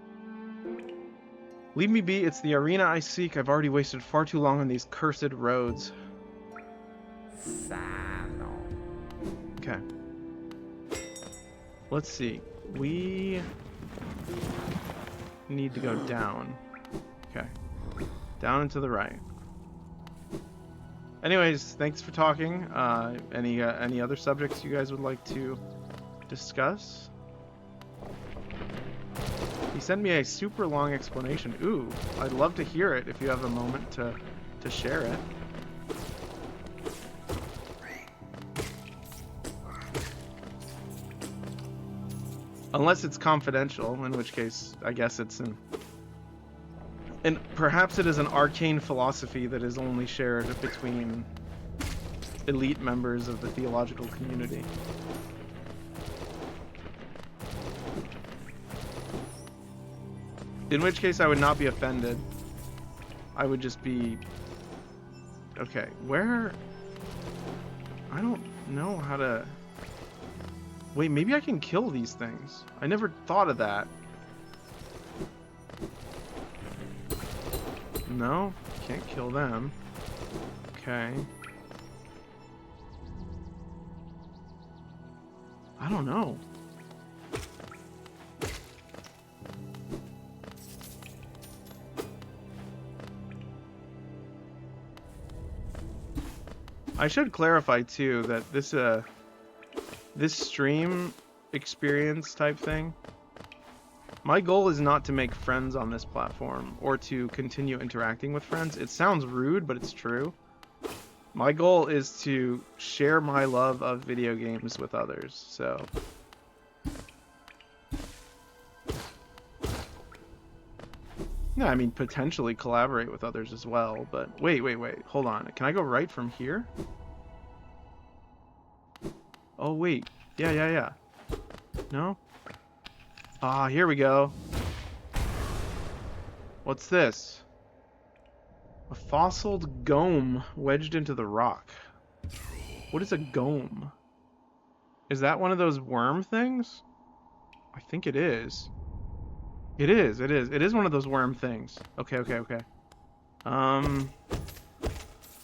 Leave me be. It's the arena I seek. I've already wasted far too long on these cursed roads. Sano. Okay. Let's see. We need to go down. Okay. Down and to the right. Anyways, thanks for talking. Any other subjects you guys would like to discuss? He sent me a super long explanation. Ooh, I'd love to hear it if you have a moment to share it. Unless it's confidential, in which case I guess it's an... And perhaps it is an arcane philosophy that is only shared between elite members of the theological community. In which case I would not be offended. I would just be... Okay, where... I don't know how to... Wait, maybe I can kill these things. I never thought of that. No, can't kill them. Okay. I don't know. I should clarify too that this stream experience type thing, my goal is not to make friends on this platform or to continue interacting with friends. It sounds rude, but it's true. My goal is to share my love of video games with others. So Yeah, I mean, potentially collaborate with others as well, but wait, hold on. Can I go right from here? Oh, wait. Yeah. No? Ah, here we go. What's this? A fossiled gome wedged into the rock. What is a gome? Is that one of those worm things? I think it is. It is. It is one of those worm things. Okay. I'm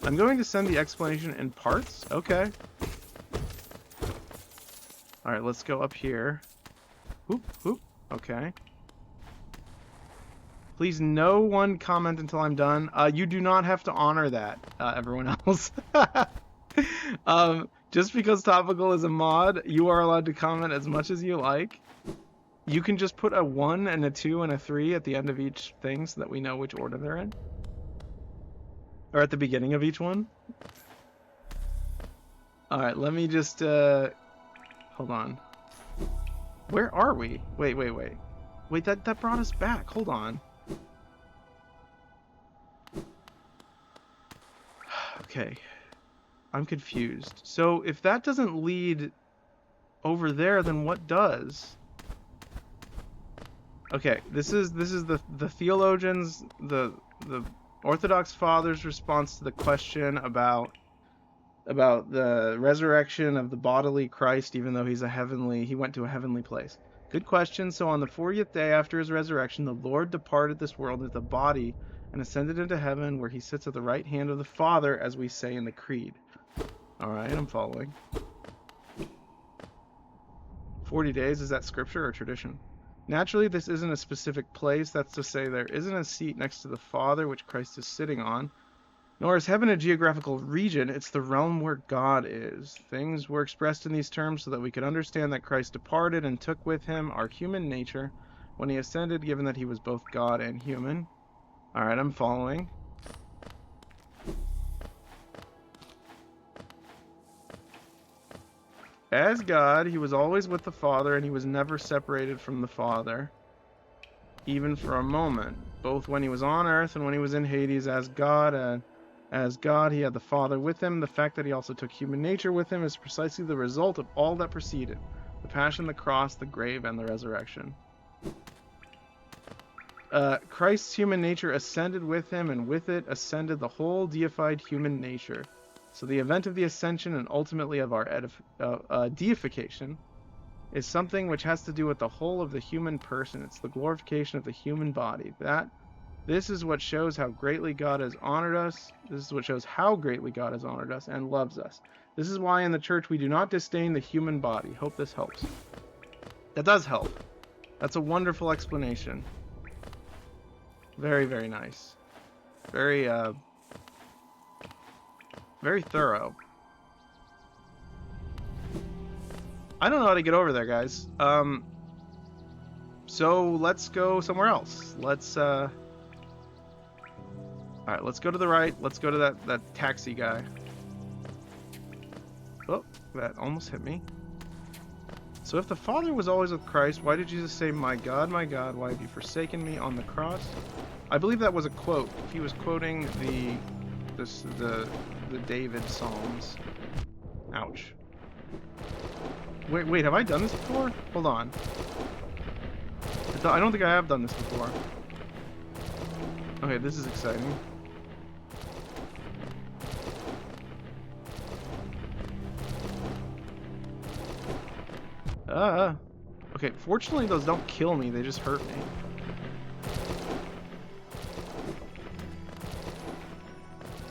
going to send the explanation in parts. Okay. Alright, let's go up here. Whoop. Okay. Please, no one comment until I'm done. You do not have to honor that, everyone else. Just because Topical is a mod, you are allowed to comment as much as you like. You can just put a 1 and a 2 and a 3 at the end of each thing so that we know which order they're in. Or at the beginning of each one. Alright, let me just, hold on. Where are we? Wait. Wait, that brought us back. Hold on. Okay. I'm confused. So if that doesn't lead over there, then what does? Okay, this is the theologians, the Orthodox Fathers' response to the question about the resurrection of the bodily Christ, even though he went to a heavenly place. Good question. So on the 40th day after his resurrection, the Lord departed this world with a body and ascended into heaven, where he sits at the right hand of the Father, as we say in the Creed. Alright, I'm following. 40 days, is that scripture or tradition? Naturally, this isn't a specific place. That's to say, there isn't a seat next to the Father which Christ is sitting on. Nor is heaven a geographical region, it's the realm where God is. Things were expressed in these terms so that we could understand that Christ departed and took with him our human nature when he ascended, given that he was both God and human. Alright, I'm following. As God, he was always with the Father, and he was never separated from the Father, even for a moment, both when he was on earth and when he was in Hades. As God, he had the Father with him. The fact that he also took human nature with him is precisely the result of all that preceded: the passion, the cross, the grave, and the resurrection. Christ's human nature ascended with him, and with it ascended the whole deified human nature. So the event of the ascension and ultimately of our deification is something which has to do with the whole of the human person. It's the glorification of the human body. This is what shows how greatly God has honored us. This is what shows how greatly God has honored us and loves us. This is why in the church we do not disdain the human body. Hope this helps. That does help. That's a wonderful explanation. Very, very nice. Very thorough. I don't know how to get over there, guys. So let's go somewhere else. Alright, let's go to the right. Let's go to that taxi guy. Oh, that almost hit me. So if the Father was always with Christ, why did Jesus say, my God, why have you forsaken me" on the cross? I believe that was a quote. He was quoting the David Psalms. Ouch. Wait, have I done this before? Hold on. I don't think I have done this before. Okay, this is exciting. Okay, fortunately those don't kill me, they just hurt me.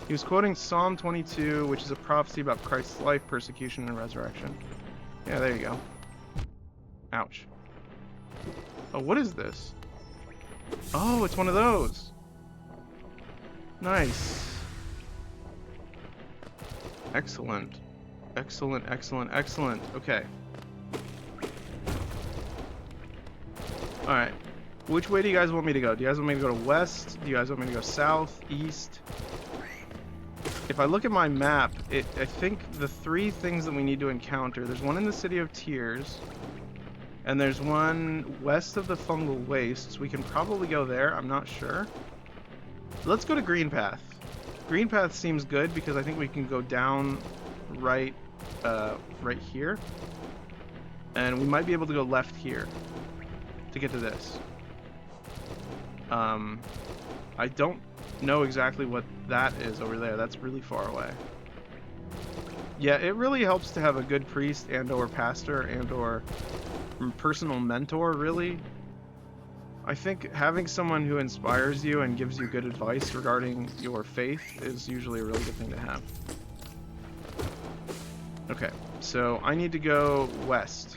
He was quoting Psalm 22, which is a prophecy about Christ's life, persecution, and resurrection. Yeah, there you go. Ouch. Oh, what is this? Oh, it's one of those. Nice. Excellent. Excellent. Okay. Alright. Which way do you guys want me to go? Do you guys want me to go to west? Do you guys want me to go south, east? If I look at my map, I think the 3 things that we need to encounter, there's one in the City of Tears, And there's one west of the fungal wastes. We can probably go there. I'm not sure. Let's go to Green Path. Green Path seems good because I think we can go down right here. And we might be able to go left here to get to this. I don't know exactly what that is over there. That's really far away. Yeah, it really helps to have a good priest and or pastor and or personal mentor, really. I think having someone who inspires you and gives you good advice regarding your faith is usually a really good thing to have. Okay, so I need to go west.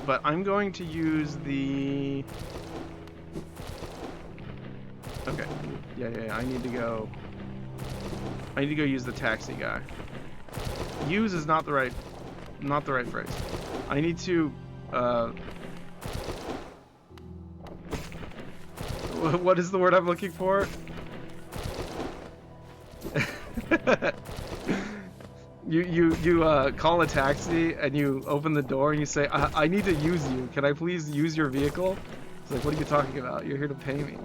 But I'm going to use the... Okay, yeah, I need to go use the taxi guy. Use is not the right phrase. I need to what is the word I'm looking for? you call a taxi and you open the door and you say, I need to use you. Can I please use your vehicle? It's like, what are you talking about? You're here to pay me.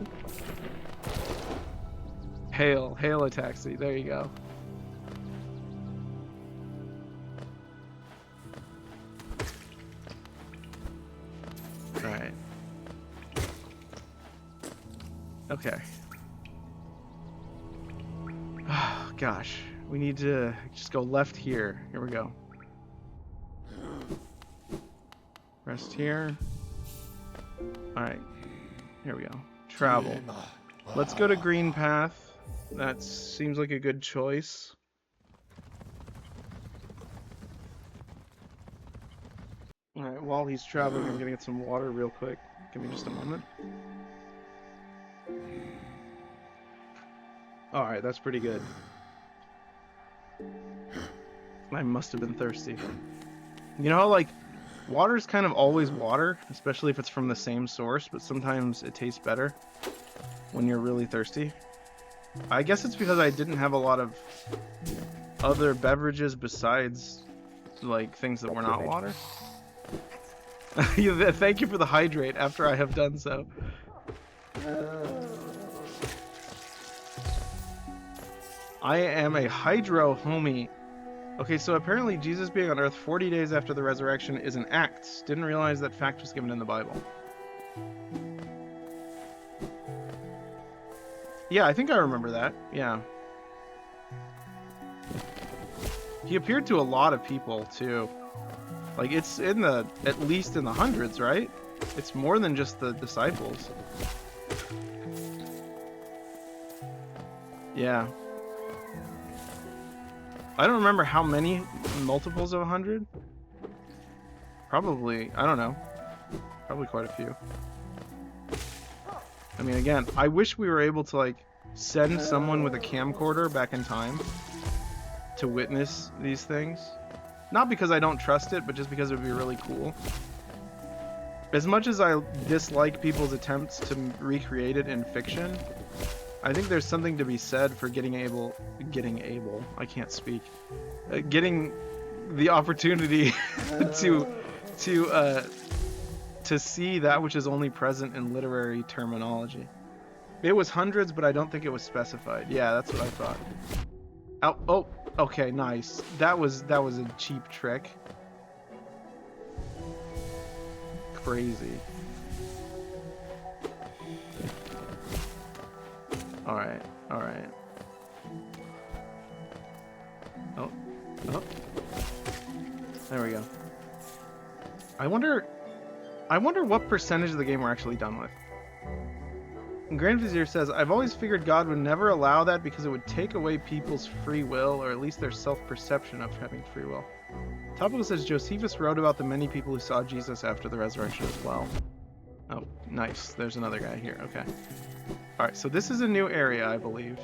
Hail a taxi. There you go. Alright. Okay. Oh, gosh. We need to just go left here. Here we go. Rest here. Alright. Here we go. Travel. Let's go to Green Path. That seems like a good choice. Alright, while he's traveling, I'm gonna get some water real quick. Give me just a moment. Alright, that's pretty good. I must have been thirsty. You know how, like, water's kind of always water, especially if it's from the same source, but sometimes it tastes better when you're really thirsty? I guess it's because I didn't have a lot of other beverages besides, like, things that were not water. Thank you for the hydrate after I have done so. I am a hydro homie. Okay, so apparently Jesus being on Earth 40 days after the resurrection is an Acts. Didn't realize that fact was given in the Bible. Yeah, I think I remember that. Yeah. He appeared to a lot of people, too. Like, it's in the, at least in the hundreds, right? It's more than just the disciples. Yeah. I don't remember how many multiples of 100. Probably, I don't know. Probably quite a few. I mean, again, I wish we were able to, like, send someone with a camcorder back in time to witness these things. Not because I don't trust it, but just because it would be really cool. As much as I dislike people's attempts to recreate it in fiction, I think there's something to be said for getting I can't speak. Getting the opportunity to see that which is only present in literary terminology. It was hundreds, but I don't think it was specified. Yeah, that's what I thought. Oh, okay, nice. That was a cheap trick. Crazy. Alright. Oh. There we go. I wonder what percentage of the game we're actually done with. Grand Vizier says, I've always figured God would never allow that because it would take away people's free will, or at least their self-perception of having free will. Topical says, Josephus wrote about the many people who saw Jesus after the resurrection as well. Oh, nice. There's another guy here. Okay. Alright, so this is a new area, I believe.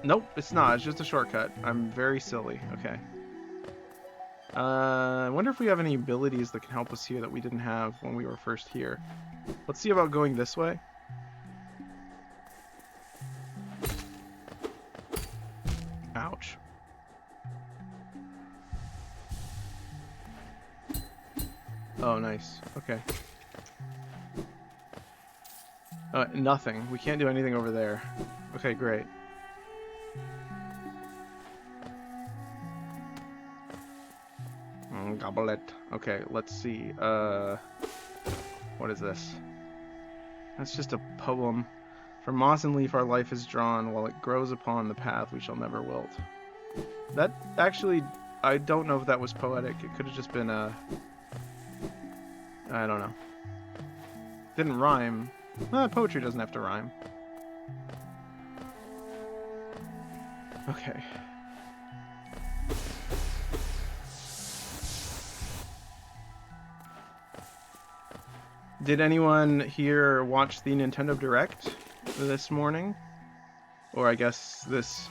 Nope, it's not. It's just a shortcut. I'm very silly. Okay. I wonder if we have any abilities that can help us here that we didn't have when we were first here. Let's see about going this way. Ouch. Oh, nice. Okay. Nothing. We can't do anything over there. Okay, great. Gobble it. Okay, let's see. What is this? That's just a poem. From moss and leaf our life is drawn, while it grows upon the path we shall never wilt. That actually, I don't know if that was poetic. It could have just been a... I don't know. Didn't rhyme. Poetry doesn't have to rhyme. Okay. Did anyone here watch the Nintendo Direct this morning? Or I guess this...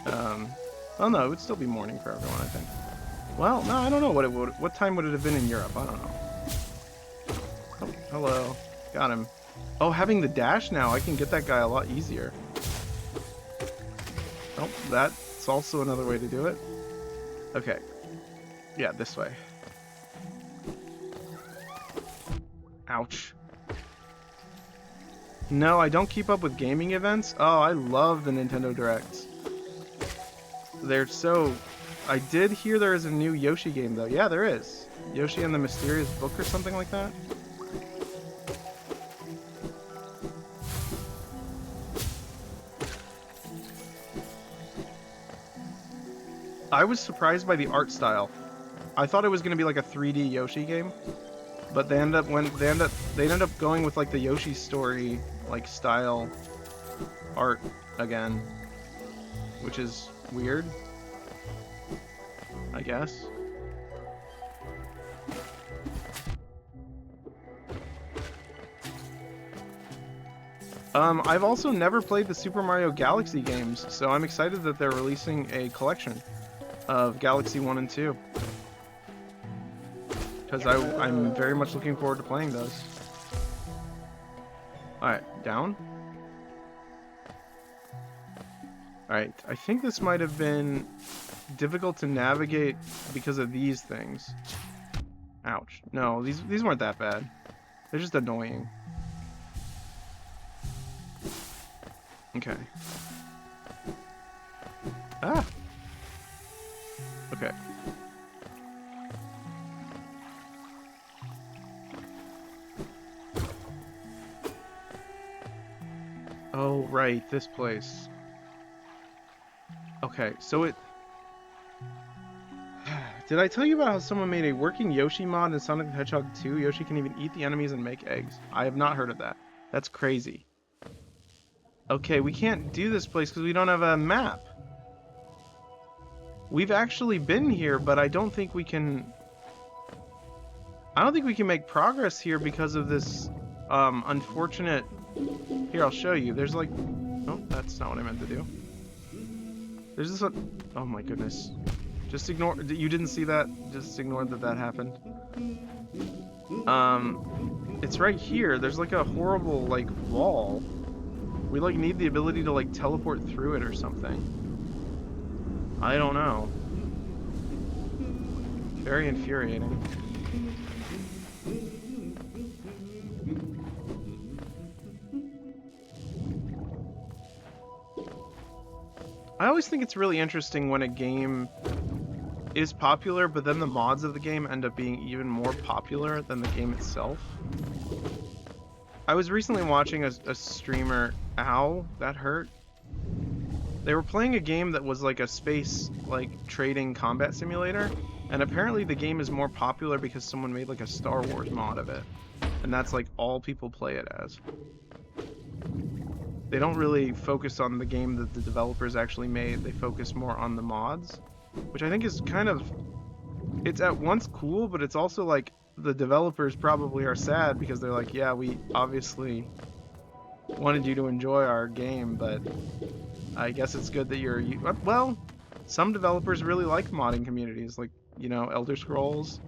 oh no, it would still be morning for everyone, I think. Well, no, I don't know what time would it have been in Europe? I don't know. Oh, hello. Got him. Oh, having the dash now, I can get that guy a lot easier. Oh, that's also another way to do it. Okay. Yeah, this way. Ouch. No, I don't keep up with gaming events. Oh, I love the Nintendo Directs. They're so... I did hear there is a new Yoshi game, though. Yeah, there is. Yoshi and the Mysterious Book or something like that. I was surprised by the art style. I thought it was going to be like a 3D Yoshi game. But they ended up going with like the Yoshi Story like style art again, which is weird, I guess. I've also never played the Super Mario Galaxy games, so I'm excited that they're releasing a collection of Galaxy 1 and 2. Because I'm very much looking forward to playing those. Alright, down. Alright, I think this might have been difficult to navigate because of these things. Ouch. No, these weren't that bad. They're just annoying. Okay. Ah! Okay. Oh, right, this place. Okay, so it... Did I tell you about how someone made a working Yoshi mod in Sonic the Hedgehog 2? Yoshi can even eat the enemies and make eggs. I have not heard of that. That's crazy. Okay, we can't do this place because we don't have a map. We've actually been here, but I don't think we can... I don't think we can make progress here because of this unfortunate... Here, I'll show you. There's like... Oh, that's not what I meant to do. There's this one... Oh my goodness. Just ignore... You didn't see that? Just ignore that happened. It's right here. There's like a horrible, like, wall. We, like, need the ability to, like, teleport through it or something. I don't know. Very infuriating. I always think it's really interesting when a game is popular, but then the mods of the game end up being even more popular than the game itself. I was recently watching a streamer... Ow, that hurt. They were playing a game that was like a space, like, trading combat simulator, and apparently the game is more popular because someone made like a Star Wars mod of it. And that's like all people play it as. They don't really focus on the game that the developers actually made, they focus more on the mods. Which I think is kind of... It's at once cool, but it's also like, the developers probably are sad because they're like, yeah, we obviously wanted you to enjoy our game, but I guess it's good that you're... Well, some developers really like modding communities, like, you know, Elder Scrolls,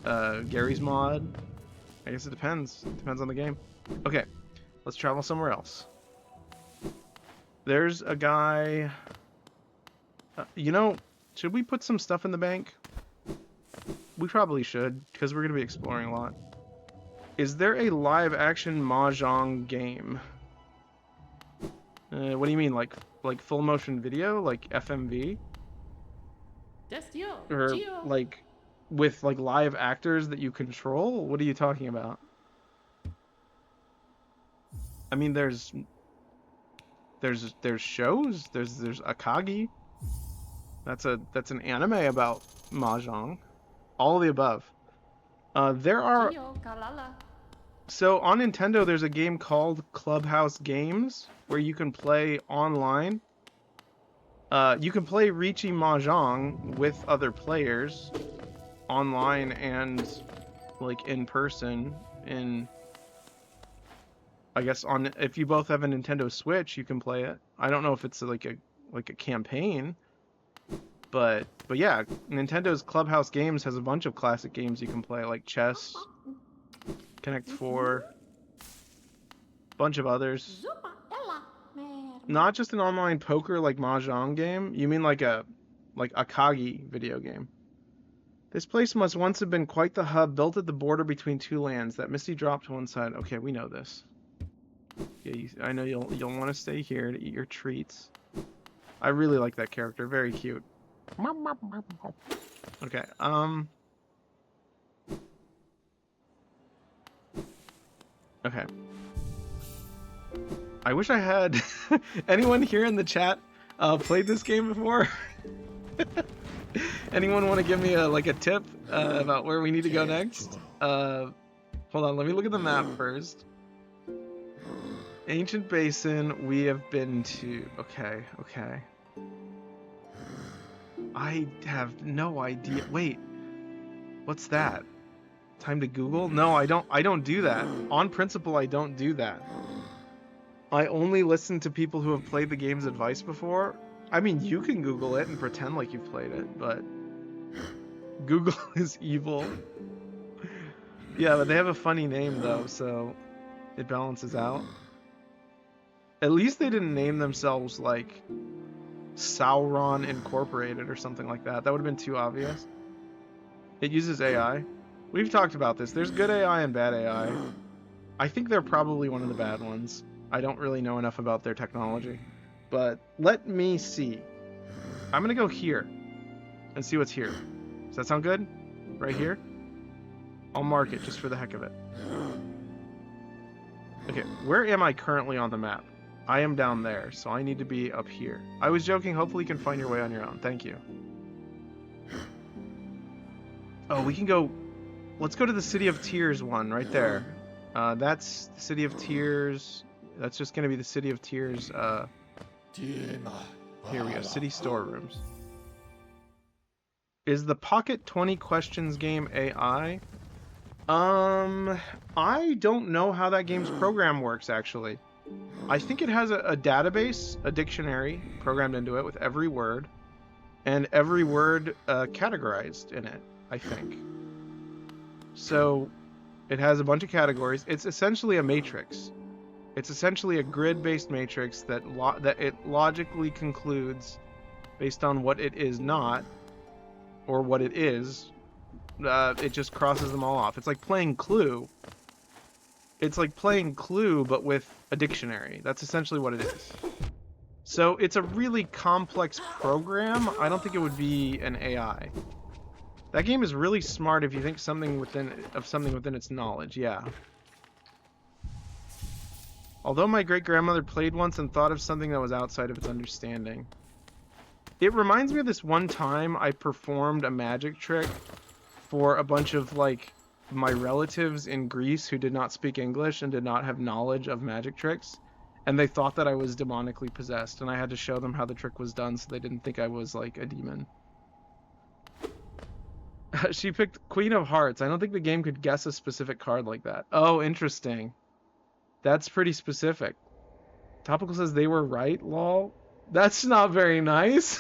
Gary's Mod. I guess it depends. It depends on the game. Okay, let's travel somewhere else. There's a guy... you know, should we put some stuff in the bank? We probably should, because we're going to be exploring a lot. Is there a live-action Mahjong game? What do you mean, like full motion video, like FMV, or like with like live actors that you control? What are you talking about? I mean, there's shows. There's Akagi. That's an anime about Mahjong. All of the above. There are. So on Nintendo, there's a game called Clubhouse Games where you can play online. You can play Riichi Mahjong with other players online and like in person. I guess if you both have a Nintendo Switch, you can play it. I don't know if it's like a campaign, but yeah, Nintendo's Clubhouse Games has a bunch of classic games you can play, like chess, Connect 4, bunch of others. Not just an online poker like Mahjong game. You mean like Akagi video game. This place must once have been quite the hub, built at the border between two lands. That misty drop to one side. Okay, we know this. Yeah, I know you'll want to stay here to eat your treats. I really like that character. Very cute. Okay, okay. I wish I had anyone here in the chat played this game before. Anyone want to give me a tip about where we need to go next? Hold on, let me look at the map first. Ancient Basin, we have been to. Okay. I have no idea. Wait, what's that? Time to Google? No, I don't do that. On principle, I don't do that. I only listen to people who have played the game's advice before. I mean, you can Google it and pretend like you've played it, but Google is evil. Yeah, but they have a funny name though, so it balances out. At least they didn't name themselves like Sauron Incorporated or something like that. That would have been too obvious. It uses AI. We've talked about this. There's good AI and bad AI. I think they're probably one of the bad ones. I don't really know enough about their technology. But let me see. I'm going to go here and see what's here. Does that sound good? Right here? I'll mark it just for the heck of it. Okay, where am I currently on the map? I am down there, so I need to be up here. I was joking. Hopefully you can find your way on your own. Thank you. Oh, we can go... Let's go to the City of Tears one right there. That's the City of Tears. That's just going to be the City of Tears. Here we go. City storerooms. Is the Pocket 20 Questions game AI? I don't know how that game's program works, actually. I think it has a database, a dictionary programmed into it with every word, and every word categorized in it, I think. So it has a bunch of categories. It's essentially a matrix. It's essentially a grid-based matrix that it logically concludes based on what it is not, or what it is. It just crosses them all off. It's like playing Clue. It's like playing Clue, but with a dictionary. That's essentially what it is. So it's a really complex program. I don't think it would be an AI. That game is really smart if you think something within its knowledge. Yeah. Although my great-grandmother played once and thought of something that was outside of its understanding. It reminds me of this one time I performed a magic trick for a bunch of, like, my relatives in Greece who did not speak English and did not have knowledge of magic tricks. And they thought that I was demonically possessed, and I had to show them how the trick was done so they didn't think I was, like, a demon. She picked Queen of Hearts. I don't think the game could guess a specific card like that. Oh, interesting. That's pretty specific. Topical says they were right, lol. That's not very nice.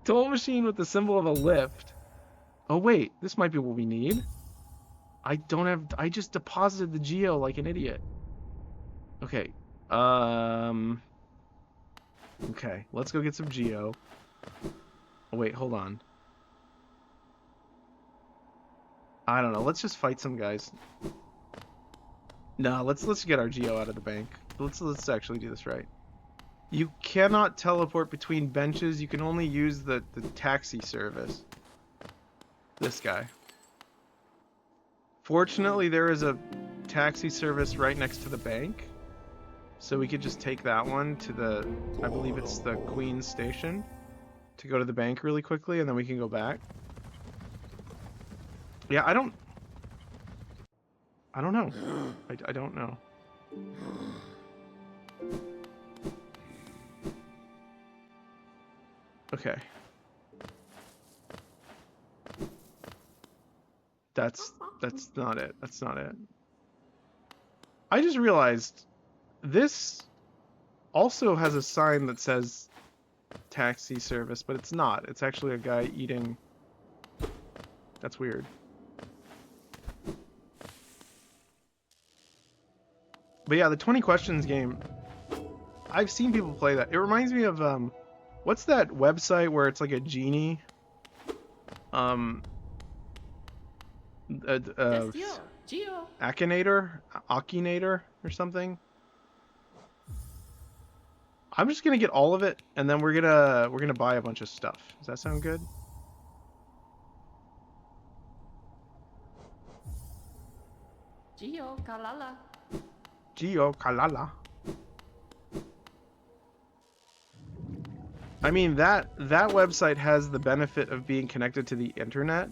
Toll machine with the symbol of a lift. Oh wait, this might be what we need. I just deposited the geo like an idiot. Okay. Okay, let's go get some geo. Oh wait, hold on. I don't know. Let's just fight some guys. No, let's get our Geo out of the bank. Let's actually do this right. You cannot teleport between benches. You can only use the taxi service. This guy. Fortunately, there is a taxi service right next to the bank. So we could just take that one to the, I believe it's the Queen's Station, to go to the bank really quickly, and then we can go back. Yeah, I don't know. I don't know. Okay. That's not it. That's not it. I just realized this also has a sign that says taxi service, but it's not. It's actually a guy eating. That's weird. But yeah, the 20 questions game, I've seen people play that. It reminds me of what's that website where it's like a genie? Akinator or something. I'm just gonna get all of it, and then we're gonna buy a bunch of stuff. Does that sound good? Geo Kalala. Geo Kalala. I mean, that website has the benefit of being connected to the internet,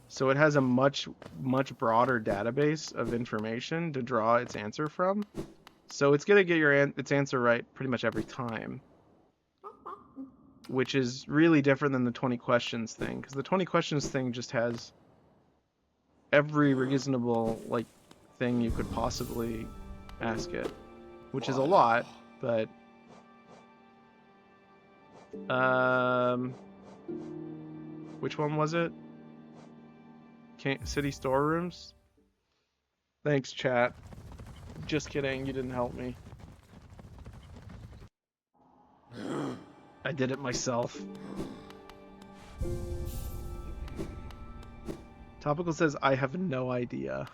so it has a much broader database of information to draw its answer from. So it's gonna get its answer right pretty much every time, which is really different than the 20 questions thing, because the 20 questions thing just has every reasonable like thing you could possibly ask it, which is a lot, but which one was it? City storerooms? Thanks, chat. Just kidding, you didn't help me. I did it myself. Topical says, I have no idea.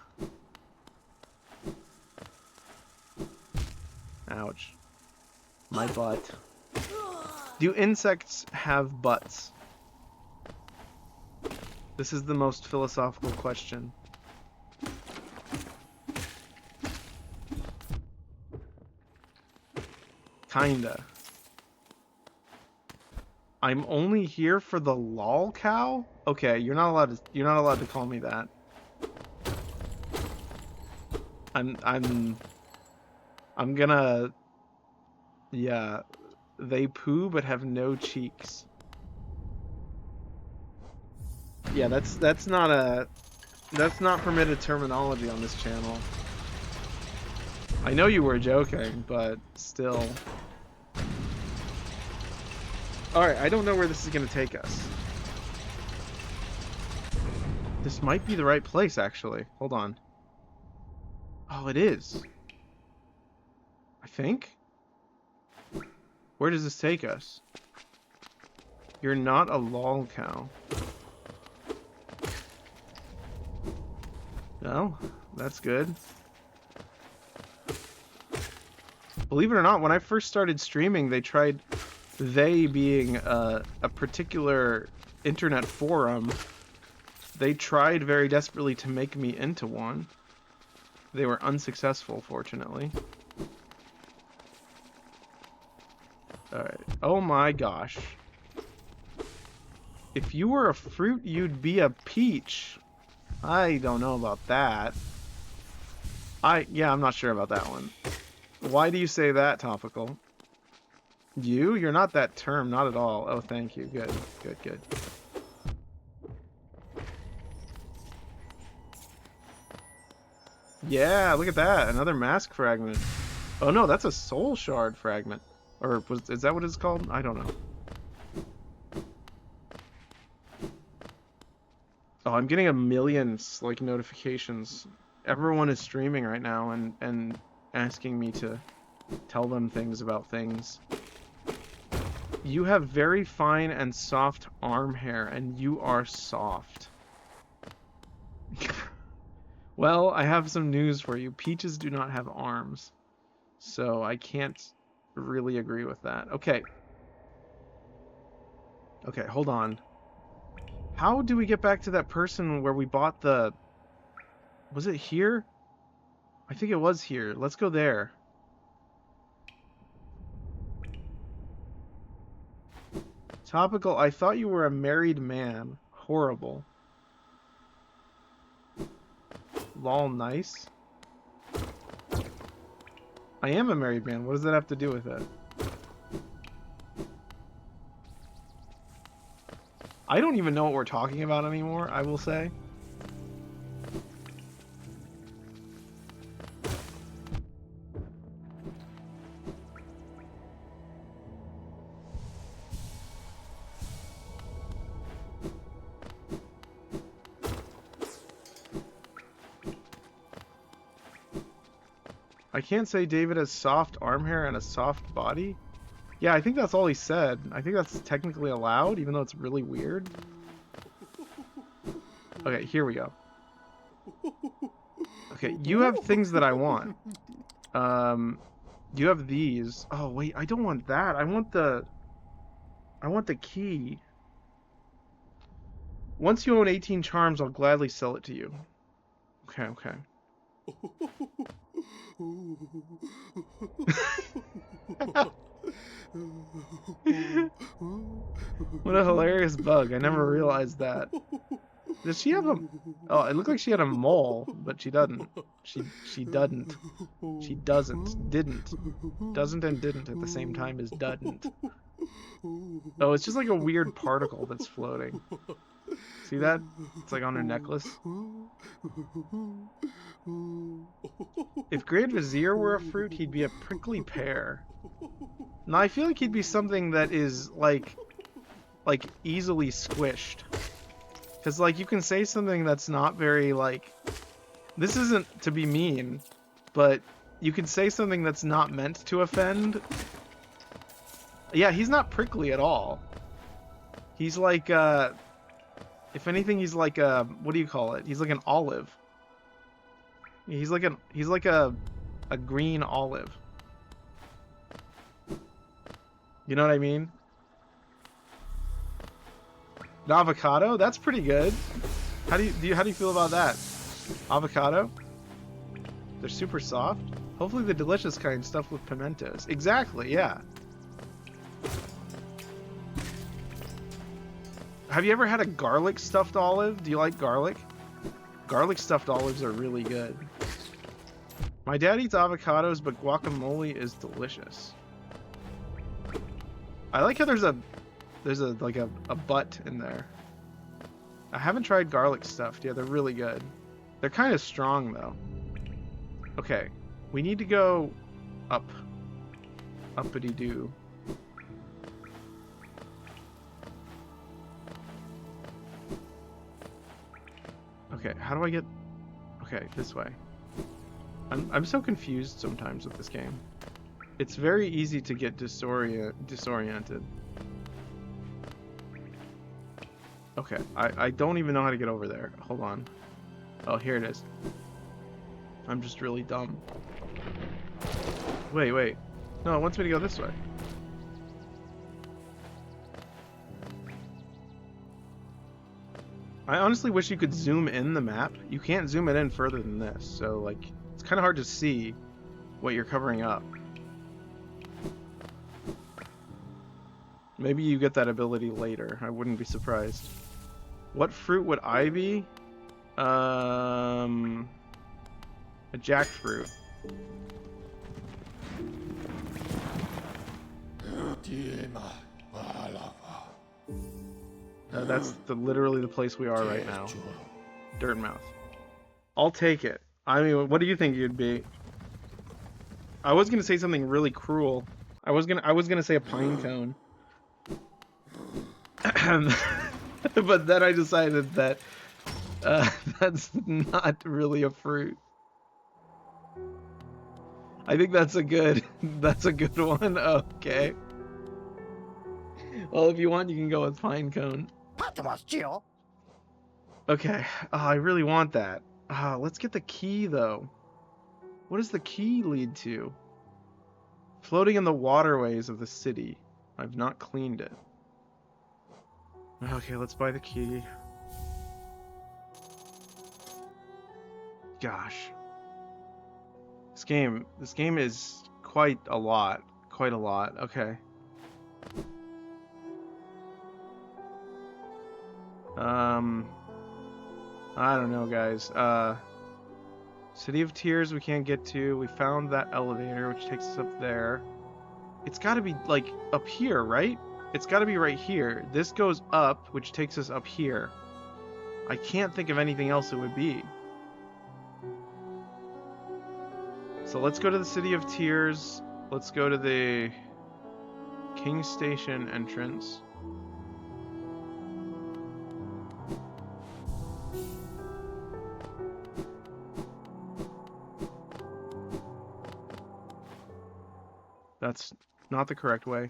Ouch. My butt. Do insects have butts? This is the most philosophical question. Kinda. I'm only here for the lol cow? Okay, you're not allowed to call me that. I'm gonna, yeah, they poo but have no cheeks. Yeah, that's not permitted terminology on this channel. I know you were joking, but still. Alright, I don't know where this is gonna take us. This might be the right place, actually. Hold on. Oh, it is. I think? Where does this take us? You're not a lol cow. Well, that's good. Believe it or not, when I first started streaming, they tried, they being a particular internet forum, they tried very desperately to make me into one. They were unsuccessful, fortunately. Alright. Oh my gosh. If you were a fruit, you'd be a peach. I don't know about that. Yeah, I'm not sure about that one. Why do you say that, Topical? You're not that term, not at all. Oh, thank you. Good, good, good. Yeah, look at that. Another mask fragment. Oh no, that's a soul shard fragment. Or is that what it's called? I don't know. Oh, I'm getting a million like notifications. Everyone is streaming right now and asking me to tell them things about things. You have very fine and soft arm hair, and you are soft. Well, I have some news for you. Peaches do not have arms, so I can't really agree with that. Okay. Okay, hold on. How do we get back to that person where we bought the... Was it here? I think it was here. Let's go there. Topical, I thought you were a married man. Horrible. Lol, nice. I am a married man. What does that have to do with it? I don't even know what we're talking about anymore, I will say. I can't say David has soft arm hair and a soft body. Yeah, I think that's all he said. I think that's technically allowed, even though it's really weird. Okay, here we go. Okay, you have things that I want. You have these. Oh, wait, I don't want that. I want the key. Once you own 18 charms, I'll gladly sell it to you. Okay, okay. What a hilarious bug. I never realized that. Does she have a... Oh, it looked like she had a mole, but she doesn't. She doesn't. She doesn't. Didn't. Doesn't and didn't at the same time as doesn't. Oh, it's just like a weird particle that's floating. See that? It's like on her necklace. If Grand Vizier were a fruit, he'd be a prickly pear. Now, I feel like he'd be something that is, like easily squished. Because, like, you can say something that's not very, like... This isn't to be mean, but you can say something that's not meant to offend. Yeah, he's not prickly at all. He's like, if anything, he's like a... What do you call it? He's like an olive. He's like a green olive. You know what I mean? An avocado? That's pretty good. How do you feel about that? Avocado? They're super soft. Hopefully the delicious kind stuffed with pimentos. Exactly, yeah. Have you ever had a garlic stuffed olive? Do you like garlic? Garlic stuffed olives are really good. My dad eats avocados, but guacamole is delicious. I like how there's a butt in there. I haven't tried garlic stuffed. Yeah, they're really good. They're kind of strong though. Okay, we need to go up. Uppity doo. Okay, how do I get... Okay, this way. I'm so confused sometimes with this game. It's very easy to get disoriented. Okay, I don't even know how to get over there. Hold on. Oh, here it is. I'm just really dumb. Wait. No, it wants me to go this way. I honestly wish you could zoom in the map. You can't zoom it in further than this, so like it's kind of hard to see what you're covering up. Maybe you get that ability later. I wouldn't be surprised. What fruit would I be? A jackfruit. That's literally the place we are right now. Dirtmouth. I'll take it. I mean, what do you think you'd be? I was gonna say something really cruel. I was gonna say a pine cone. But then I decided that that's not really a fruit. I think that's a good one. Okay. Well, if you want, you can go with pine cone. Okay. Oh, I really want that. Let's get the key, though. What does the key lead to? Floating in the waterways of the city. I've not cleaned it. Okay, let's buy the key. Gosh. This game is quite a lot. Quite a lot. Okay. I don't know, guys. City of Tears we can't get to. We found that elevator, which takes us up there. It's gotta be, like, up here, right? It's gotta be right here. This goes up, which takes us up here. I can't think of anything else it would be. So let's go to the City of Tears. Let's go to the King Station entrance. That's not the correct way.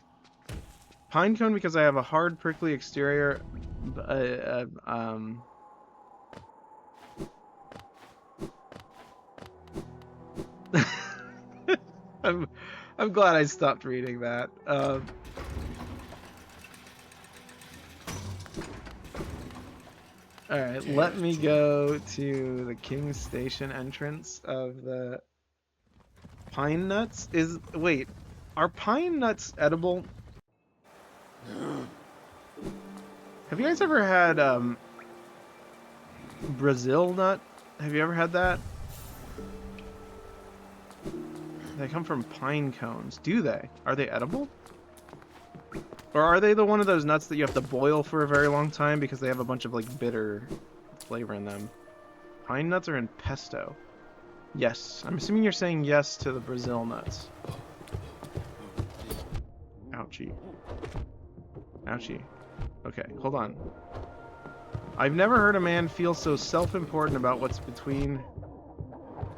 Pinecone because I have a hard, prickly exterior. I'm glad I stopped reading that. Alright, let me go to the King Station entrance of the Pine Nuts. Wait, are pine nuts edible? Have you guys ever had Brazil nut? Have you ever had that? They come from pine cones. Do they? Are they edible? Or are they one of those nuts that you have to boil for a very long time because they have a bunch of like bitter flavor in them? Pine nuts are in pesto. Yes. I'm assuming you're saying yes to the Brazil nuts. Ouchie. Ouchie. Okay, hold on. I've never heard a man feel so self-important about what's between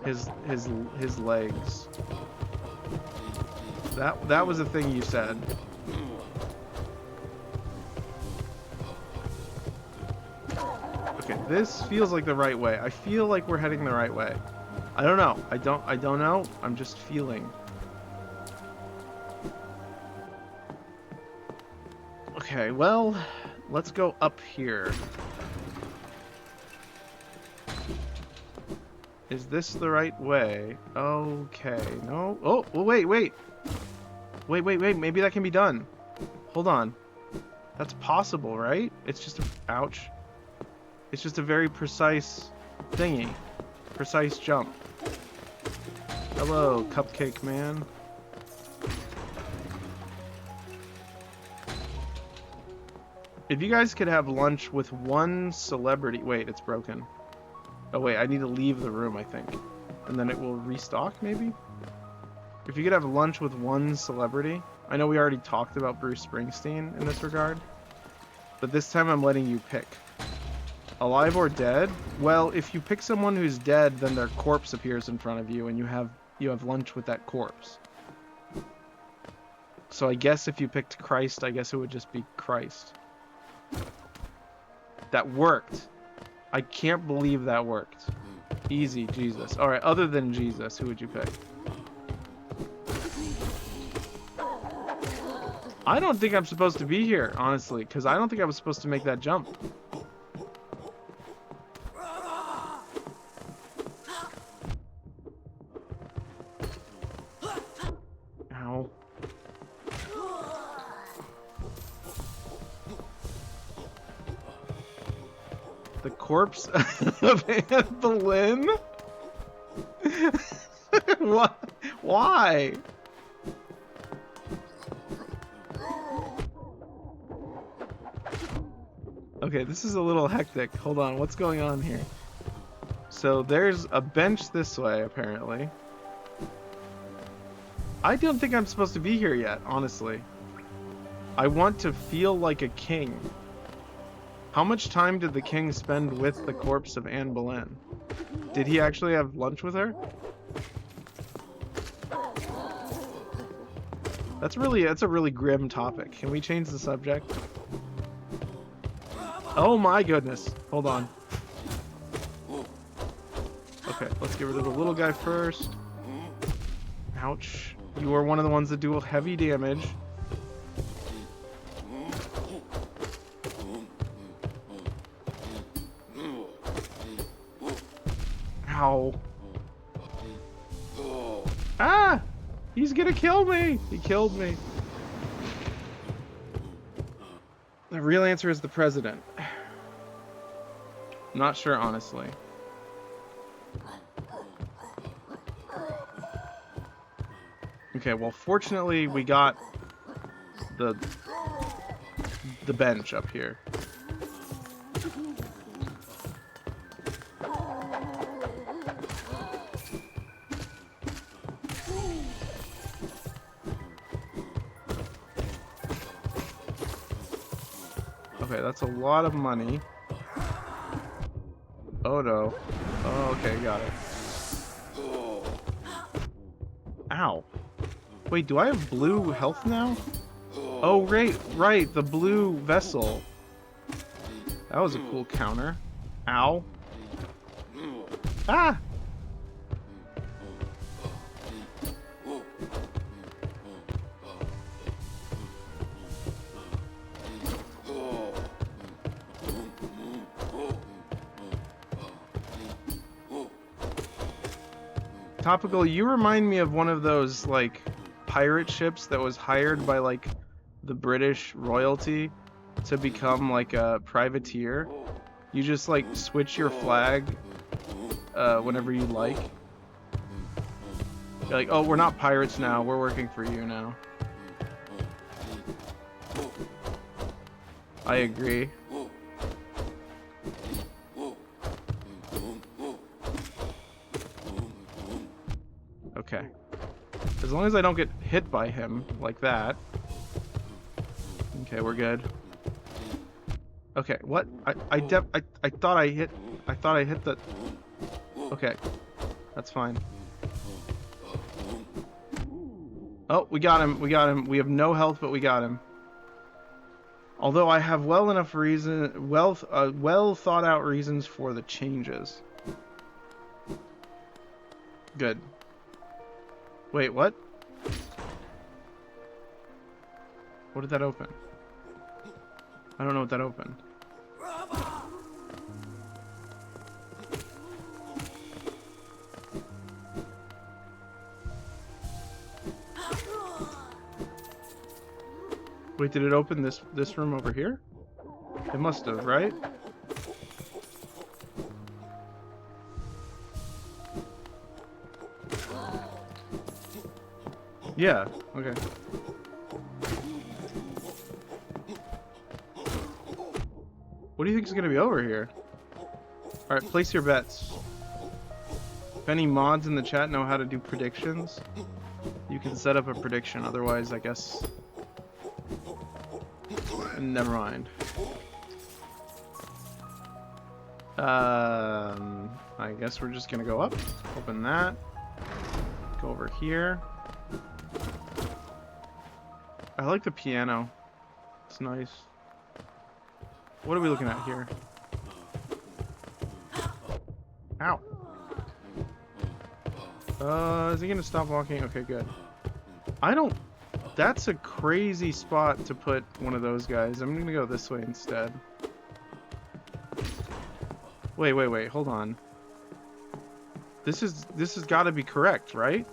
his legs. That was a thing you said. Okay, this feels like the right way. I feel like we're heading the right way. I don't know. I don't know. I'm just feeling. Okay, well, let's go up here. Is this the right way? Okay, no. Oh, wait. Wait. Maybe that can be done. Hold on. That's possible, right? It's just a... Ouch. It's just a very precise thingy. Precise jump. Hello, Cupcake Man. If you guys could have lunch with one celebrity... Wait, it's broken. Oh wait, I need to leave the room, I think. And then it will restock, maybe? If you could have lunch with one celebrity... I know we already talked about Bruce Springsteen in this regard. But this time I'm letting you pick. Alive or dead? Well, if you pick someone who's dead, then their corpse appears in front of you, and you have lunch with that corpse. So I guess if you picked Christ, I guess it would just be Christ. That worked. I can't believe that worked. Easy, Jesus. Alright, other than Jesus, who would you pick? I don't think I'm supposed to be here, honestly, because I don't think I was supposed to make that jump. Ow. The corpse of Anne Boleyn? What? Why? Okay, this is a little hectic. Hold on, what's going on here? So there's a bench this way, apparently. I don't think I'm supposed to be here yet, honestly. I want to feel like a king. How much time did the king spend with the corpse of Anne Boleyn? Did he actually have lunch with her? That's a really grim topic. Can we change the subject? Oh my goodness. Hold on. Okay, let's get rid of the little guy first. Ouch. You are one of the ones that do heavy damage. Ow. Ah! He's gonna kill me! He killed me. The real answer is the president. I'm not sure, honestly. Okay, well, fortunately, we got the bench up here. Okay, that's a lot of money. Oh no. Oh, okay, got it. Ow. Wait, do I have blue health now? Oh, right, the blue vessel. That was a cool counter. Ow. Ah! Topical, you remind me of one of those, like, pirate ships that was hired by, like, the British royalty to become, like, a privateer. You just, like, switch your flag whenever you like. You're like, oh, we're not pirates now, we're working for you now. I agree. Okay. As long as I don't get hit by him like that. Okay, we're good. Okay, what? I thought I hit the. Okay. That's fine. Oh, we got him. We got him. We have no health, but we got him. Although I have well thought out reasons for the changes. Good. Wait, what? What did that open? I don't know what that opened. Wait, did it open this room over here? It must have, right? Yeah, okay. What do you think is gonna be over here? Alright, place your bets. If any mods in the chat know how to do predictions, you can set up a prediction, otherwise I guess... Never mind. I guess we're just gonna go up. Open that. Go over here. I like the piano. It's nice. What are we looking at here? Ow. Is he gonna stop walking? Okay, good. I don't... That's a crazy spot to put one of those guys. I'm gonna go this way instead. Wait, hold on. This has gotta be correct, right?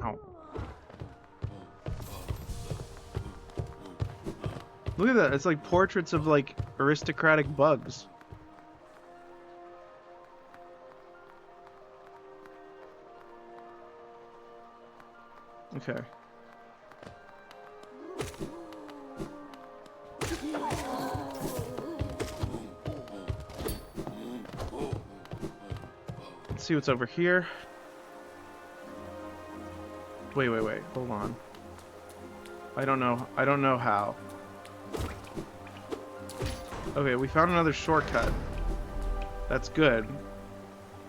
Ow. Look at that, it's like portraits of like aristocratic bugs. Okay. Let's see what's over here. Wait, hold on. I don't know how. Okay, we found another shortcut. That's good.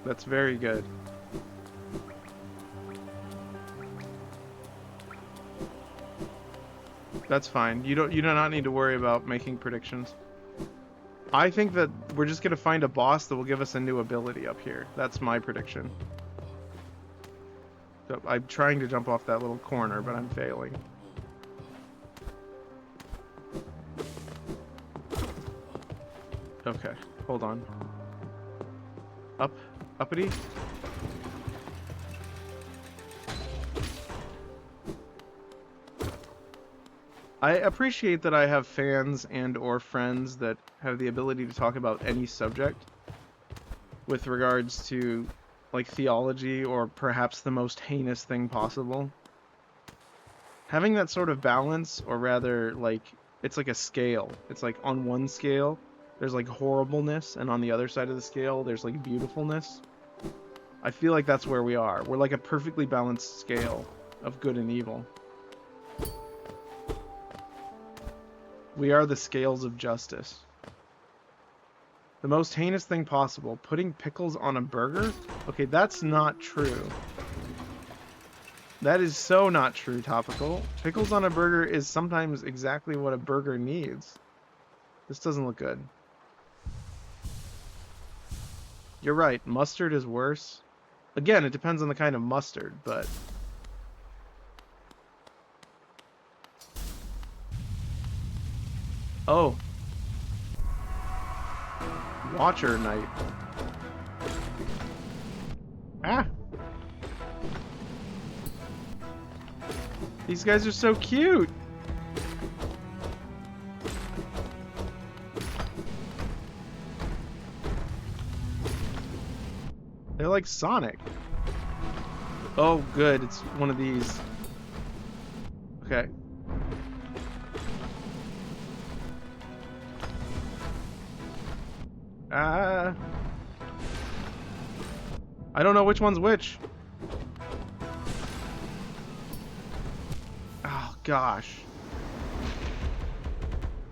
That's very good. That's fine. You do not need to worry about making predictions. I think that we're just gonna find a boss that will give us a new ability up here. That's my prediction. So I'm trying to jump off that little corner, but I'm failing. Okay, hold on. Up, uppity. I appreciate that I have fans and or friends that have the ability to talk about any subject with regards to like theology or perhaps the most heinous thing possible. Having that sort of balance, or rather like it's like a scale. It's like on one scale there's like horribleness, and on the other side of the scale there's like beautifulness. I feel like that's where we are. We're like a perfectly balanced scale of good and evil. We are the scales of justice. The most heinous thing possible. Putting pickles on a burger? Okay, that's not true. That is so not true, Topical. Pickles on a burger is sometimes exactly what a burger needs. This doesn't look good. You're right, mustard is worse. Again, it depends on the kind of mustard, but... Oh. Watcher Knight. Ah! These guys are so cute! They're like Sonic. Oh, good. It's one of these. Okay. I don't know which one's which. Oh, gosh.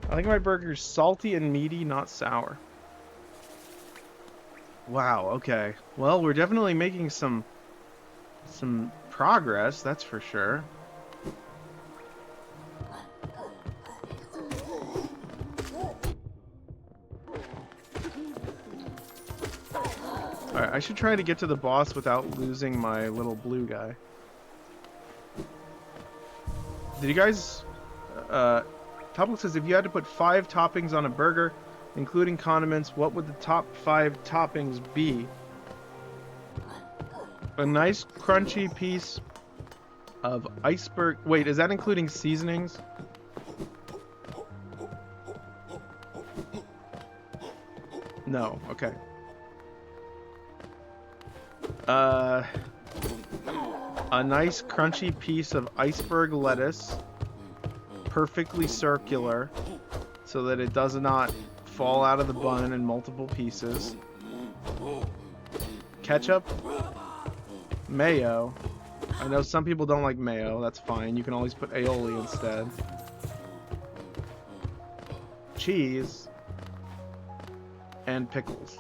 I think my burger's salty and meaty, not sour. Wow, okay. Well, we're definitely making some progress, that's for sure. Alright, I should try to get to the boss without losing my little blue guy. Did you guys... Topical says, if you had to put 5 toppings on a burger, including condiments, what would the top 5 toppings be? A nice crunchy piece of iceberg... Wait, is that including seasonings? No, okay. A nice crunchy piece of iceberg lettuce, perfectly circular, so that it does not fall out of the bun in multiple pieces. Ketchup, mayo. I know some people don't like mayo, that's fine. You can always put aioli instead. Cheese, and pickles.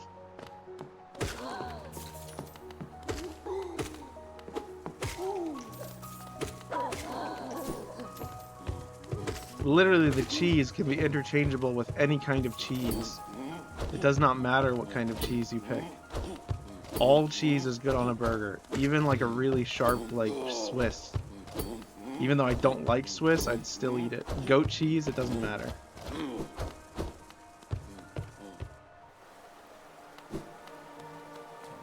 Literally, the cheese can be interchangeable with any kind of cheese. It does not matter what kind of cheese you pick. All cheese is good on a burger, even like a really sharp, like Swiss. Even though I don't like Swiss, I'd still eat it. Goat cheese, it doesn't matter.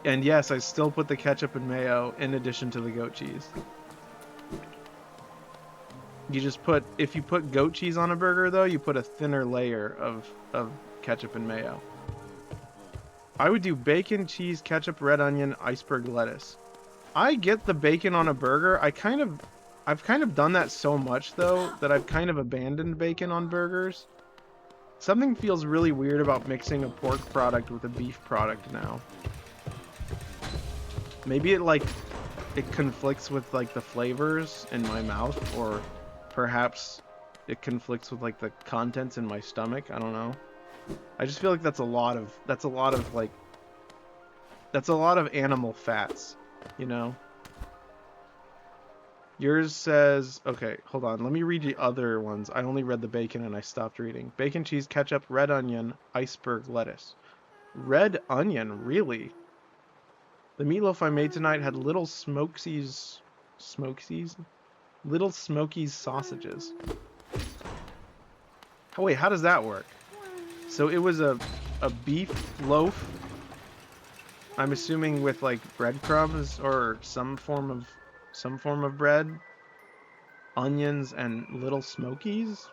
And yes, I still put the ketchup and mayo in addition to the goat cheese. You just put, if you put goat cheese on a burger though, you put a thinner layer of ketchup and mayo. I would do bacon, cheese, ketchup, red onion, iceberg lettuce. I get the bacon on a burger. I've kind of done that so much though that I've kind of abandoned bacon on burgers. Something feels really weird about mixing a pork product with a beef product now. Maybe it conflicts with like the flavors in my mouth, or perhaps it conflicts with like the contents in my stomach. I don't know. I just feel like that's a lot of animal fats, you know? Yours says, okay, hold on. Let me read the other ones. I only read the bacon and I stopped reading. Bacon, cheese, ketchup, red onion, iceberg lettuce. Red onion, really? The meatloaf I made tonight had little Smokesies? Little Smokies sausages. Oh wait, how does that work? So it was a beef loaf, I'm assuming with like breadcrumbs or some form of bread, onions and little Smokies?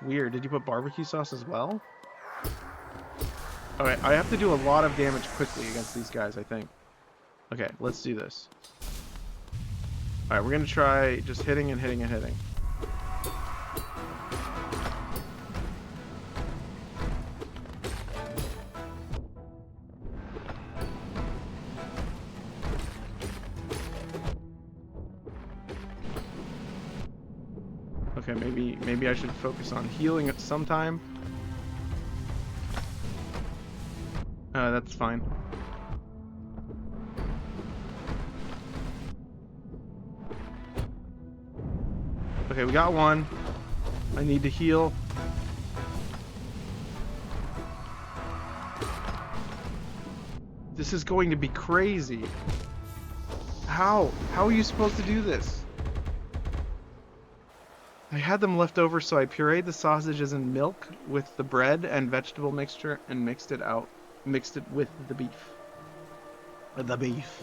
Weird. Did you put barbecue sauce as well? Okay, I have to do a lot of damage quickly against these guys, I think. Okay, let's do this. Alright, we're gonna try just hitting and hitting and hitting. Okay, maybe I should focus on healing at some time. That's fine. Okay, we got one. I need to heal. This is going to be crazy. How? How are you supposed to do this? I had them left over, so I pureed the sausages in milk with the bread and vegetable mixture and mixed it with the beef. The beef.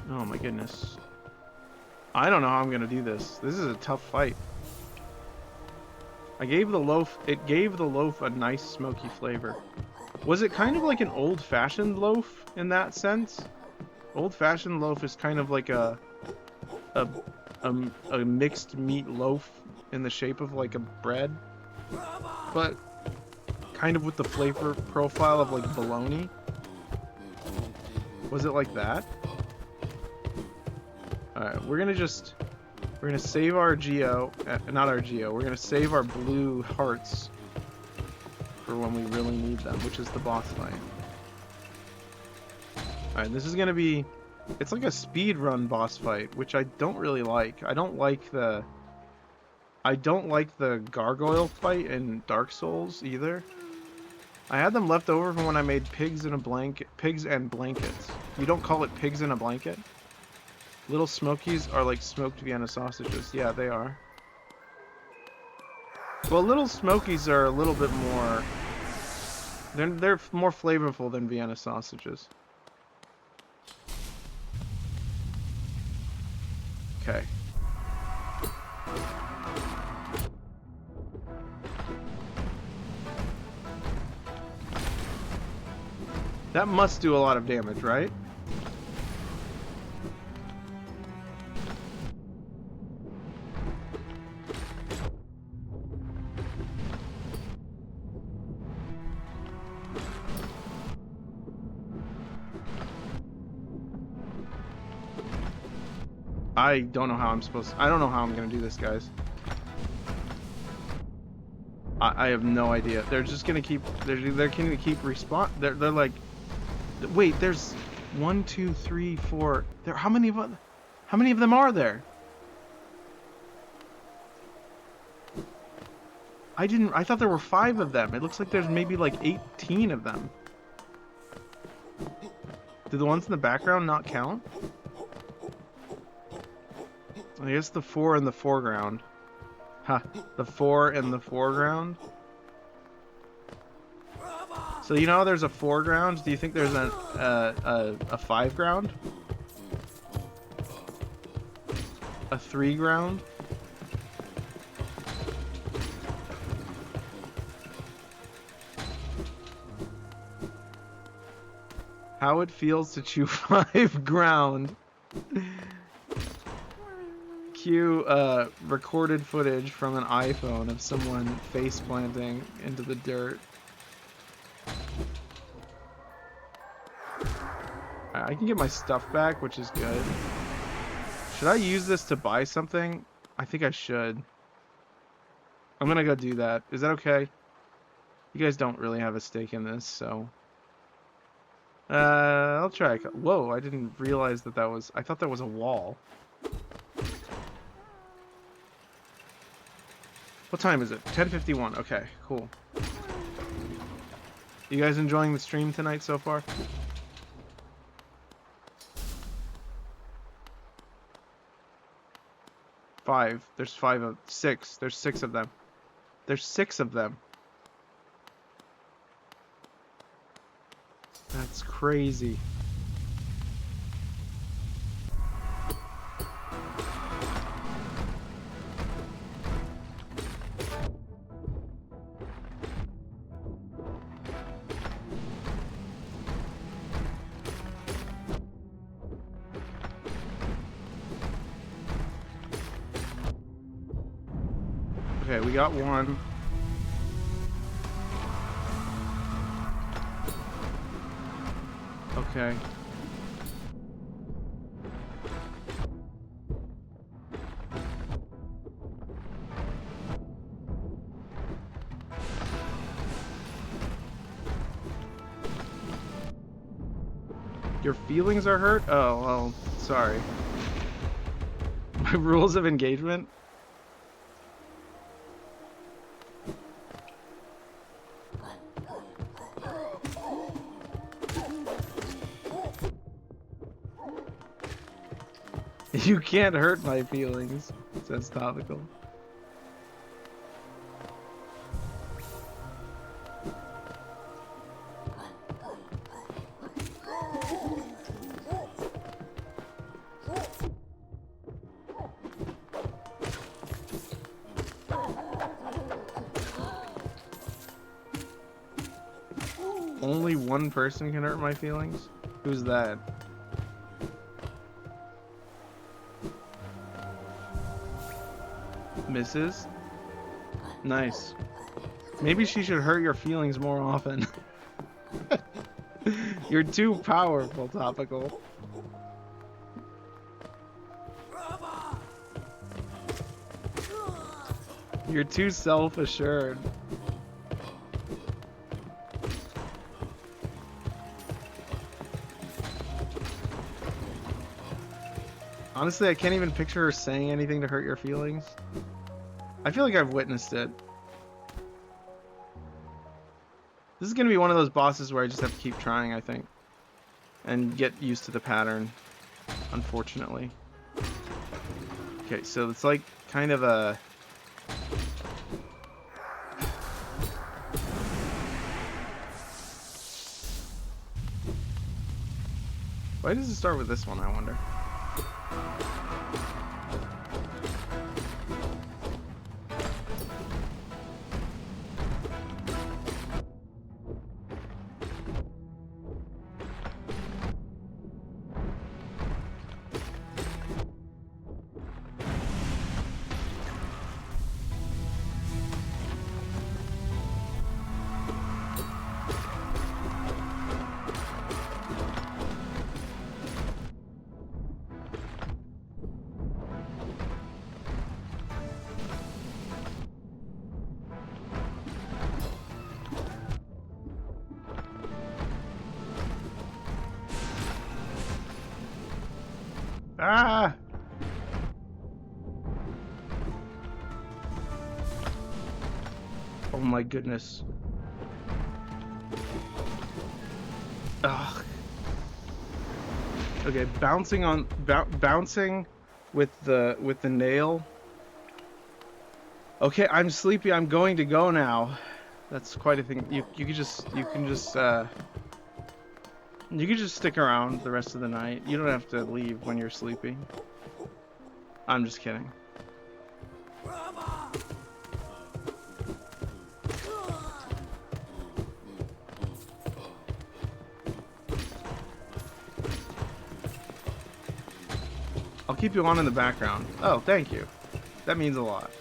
Oh my goodness. I don't know how I'm gonna do this. This is a tough fight. It gave the loaf a nice smoky flavor. Was it kind of like an old-fashioned loaf in that sense? Old-fashioned loaf is kind of like a mixed meat loaf in the shape of like a bread, but kind of with the flavor profile of like bologna. Was it like that? Alright, we're gonna save our Geo, not our Geo, we're gonna save our blue hearts for when we really need them, which is the boss fight. Alright, this is gonna be, it's like a speed run boss fight, which I don't really like. I don't like the gargoyle fight in Dark Souls either. I had them left over from when I made pigs and blankets. You don't call it pigs in a blanket? Little Smokies are like smoked Vienna sausages. Yeah, they are. Well, Little Smokies are a little bit more... They're more flavorful than Vienna sausages. Okay. That must do a lot of damage, right? I don't know how I'm supposed to... I don't know how I'm gonna do this, guys. I have no idea. They're just gonna keep... They're gonna keep respawn... They're like... Wait, there's 1, 2, 3, 4... There... How many of them are there? I thought there were 5 of them. It looks like there's maybe like 18 of them. Do the ones in the background not count? I guess the 4 in the foreground. Ha, the 4 in the foreground. So you know there's a foreground. Do you think there's a 5 ground? A 3 ground? How it feels to chew 5 ground. Cue recorded footage from an iPhone of someone face planting into the dirt. I can get my stuff back, which is good. Should I use this to buy something? I think I should. I'm gonna go do that. Is that okay? You guys don't really have a stake in this, so I'll try. Whoa, I didn't realize that was. I thought that was a wall. What time is it? 10:51. Okay, cool. You guys enjoying the stream tonight so far? Five. There's six. There's six of them. There's six of them. That's crazy. Okay, we got one. Okay. Your feelings are hurt? Oh, well, sorry. My rules of engagement? You can't hurt my feelings, says Topical. Only one person can hurt my feelings? Who's that? Mrs.? Nice. Maybe she should hurt your feelings more often. You're too powerful, Topical. You're too self-assured. Honestly, I can't even picture her saying anything to hurt your feelings. I feel like I've witnessed it. This is going to be one of those bosses where I just have to keep trying, I think. And get used to the pattern, unfortunately. Okay, so it's like kind of a... Why does it start with this one, I wonder? Ah! Oh my goodness. Ugh. Okay, bouncing with the nail. Okay, I'm sleepy. I'm going to go now. That's quite a thing. You can just stick around the rest of the night. You don't have to leave when you're sleepy. I'm just kidding. I'll keep you on in the background. Oh, thank you. That means a lot.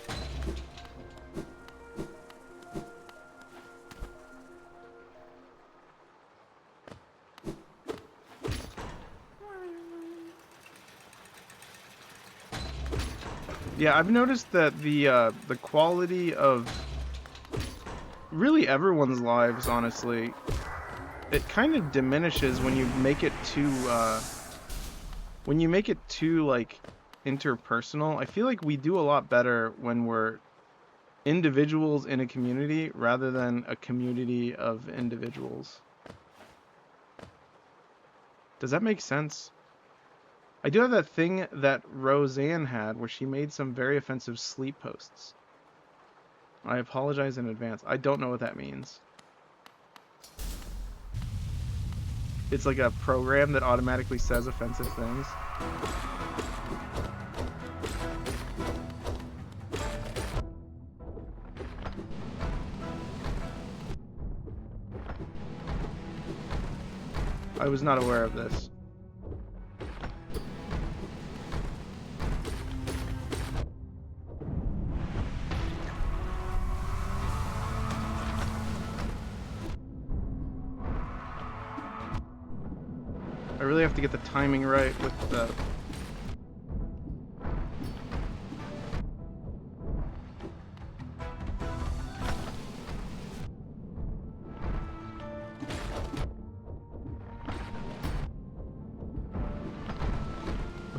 Yeah, I've noticed that the quality of really everyone's lives, honestly. It kind of diminishes when you make it too, like, interpersonal. I feel like we do a lot better when we're individuals in a community rather than a community of individuals. Does that make sense? I do have that thing that Roseanne had where she made some very offensive sleep posts. I apologize in advance. I don't know what that means. It's like a program that automatically says offensive things. I was not aware of this. I really have to get the timing right with the...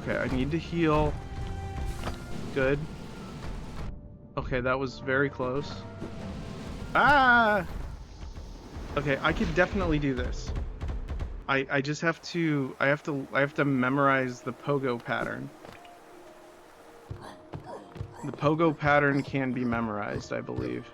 Okay, I need to heal. Good. Okay, that was very close. Ah! Okay, I could definitely do this. I just have to I have to memorize the pogo pattern. The pogo pattern can be memorized, I believe.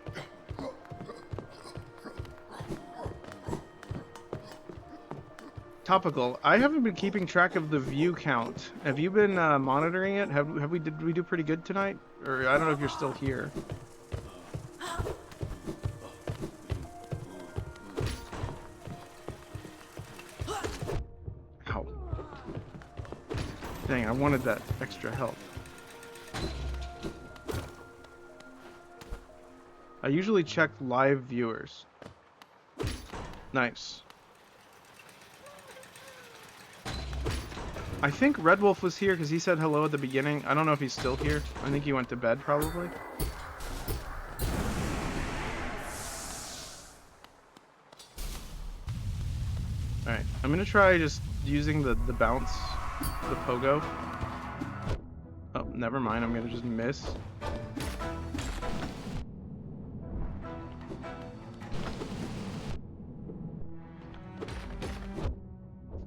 Topical. I haven't been keeping track of the view count. Have you been monitoring it? Did we do pretty good tonight? Or I don't know if you're still here. Ow. Dang, I wanted that extra help. I usually check live viewers. Nice. I think Red Wolf was here because he said hello at the beginning. I don't know if he's still here. I think he went to bed probably. Alright, I'm gonna try just using the bounce, the pogo. Oh, never mind, I'm gonna just miss.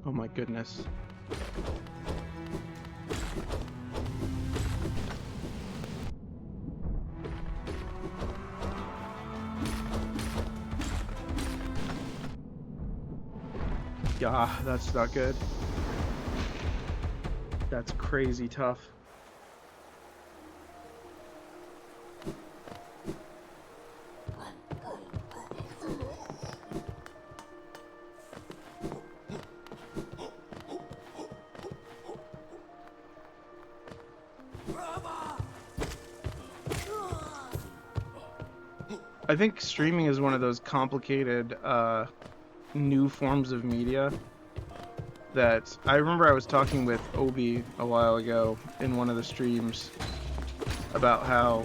Oh my goodness. Yeah, that's not good. That's crazy tough. I think streaming is one of those complicated new forms of media that I remember I was talking with Obi a while ago in one of the streams about how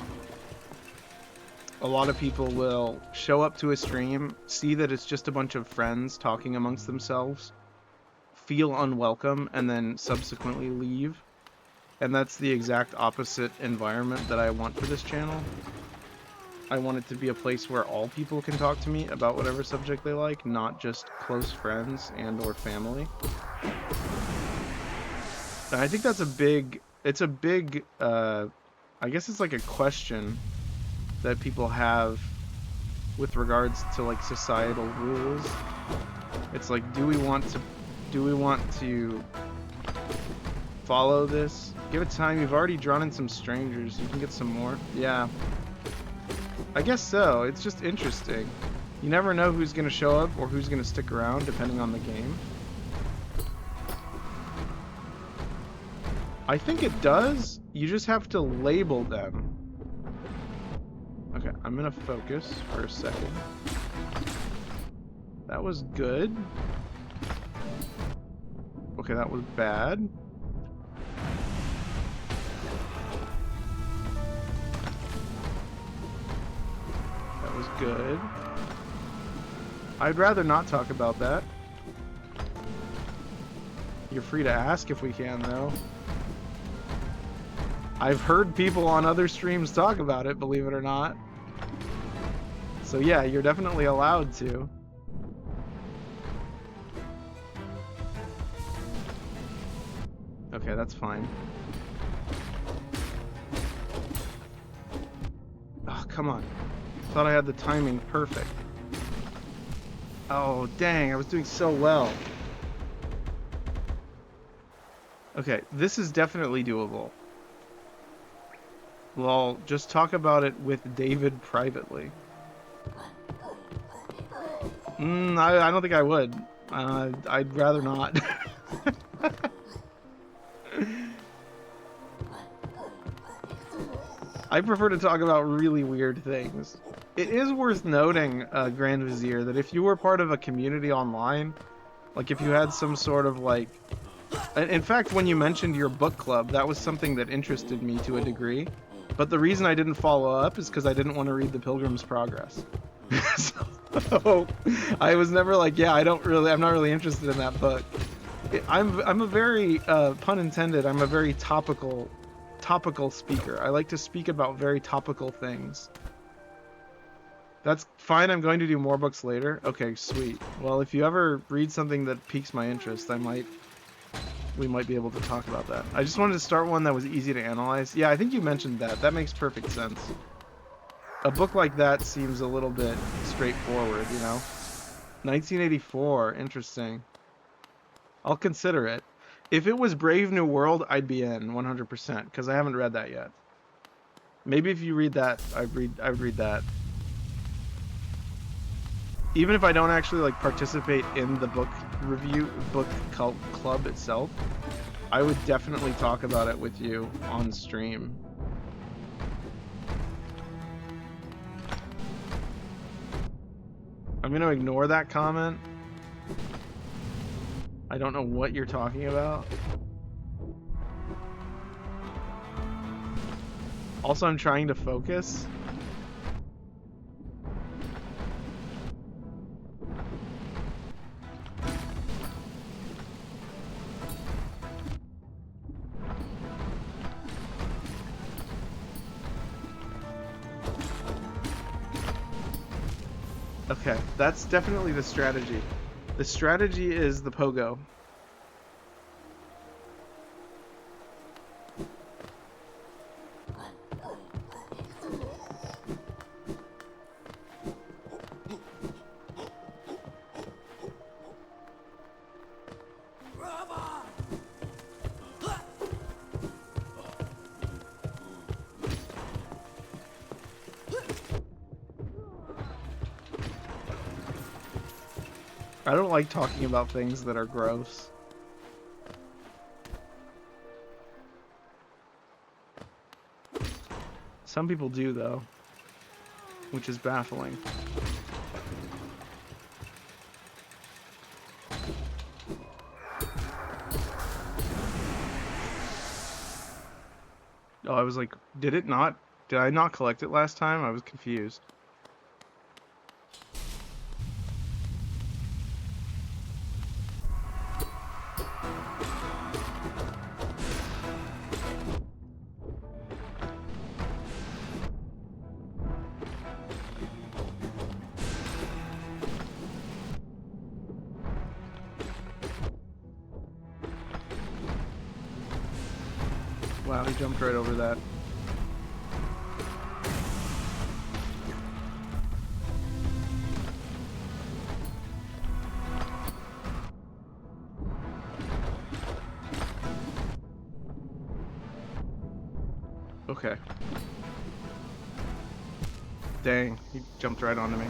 a lot of people will show up to a stream, see that it's just a bunch of friends talking amongst themselves, feel unwelcome, and then subsequently leave. And that's the exact opposite environment that I want for this channel. I want it to be a place where all people can talk to me about whatever subject they like, not just close friends and or family. And I think that's a big, I guess it's like a question that people have with regards to like societal rules. It's like, do we want to follow this? Give it time. You've already drawn in some strangers. You can get some more. Yeah. I guess so. It's just interesting. You never know who's going to show up or who's going to stick around depending on the game. I think it does. You just have to label them. Okay, I'm going to focus for a second. That was good. Okay, that was bad. That was good. I'd rather not talk about that. You're free to ask if we can, though. I've heard people on other streams talk about it, believe it or not. So yeah, you're definitely allowed to. Okay, that's fine. Oh, come on. Thought I had the timing perfect. Oh, dang, I was doing so well. Okay, this is definitely doable. Well, just talk about it with David privately. I don't think I would. I'd rather not. I prefer to talk about really weird things. It is worth noting, Grand Vizier, that if you were part of a community online, like if you had some sort of like... In fact, when you mentioned your book club, that was something that interested me to a degree. But the reason I didn't follow up is because I didn't want to read The Pilgrim's Progress. So I was never like, yeah, I'm not really interested in that book. I'm a very, pun intended, I'm a very topical speaker. I like to speak about very topical things. That's fine, I'm going to do more books later. Okay, sweet. Well, if you ever read something that piques my interest, we might be able to talk about that. I just wanted to start one that was easy to analyze. Yeah, I think you mentioned that. That makes perfect sense. A book like that seems a little bit straightforward, you know? 1984, interesting. I'll consider it. If it was Brave New World, I'd be in 100%, because I haven't read that yet. Maybe if you read that, I would read that. Even if I don't actually like participate in the book club itself, I would definitely talk about it with you on stream. I'm gonna ignore that comment. I don't know what you're talking about. Also, I'm trying to focus. Okay, that's definitely the strategy. The strategy is the pogo. I don't like talking about things that are gross. Some people do, though, which is baffling. Oh, I was like, did I not collect it last time? I was confused. Wow, he jumped right over that. Okay. Dang, he jumped right onto me.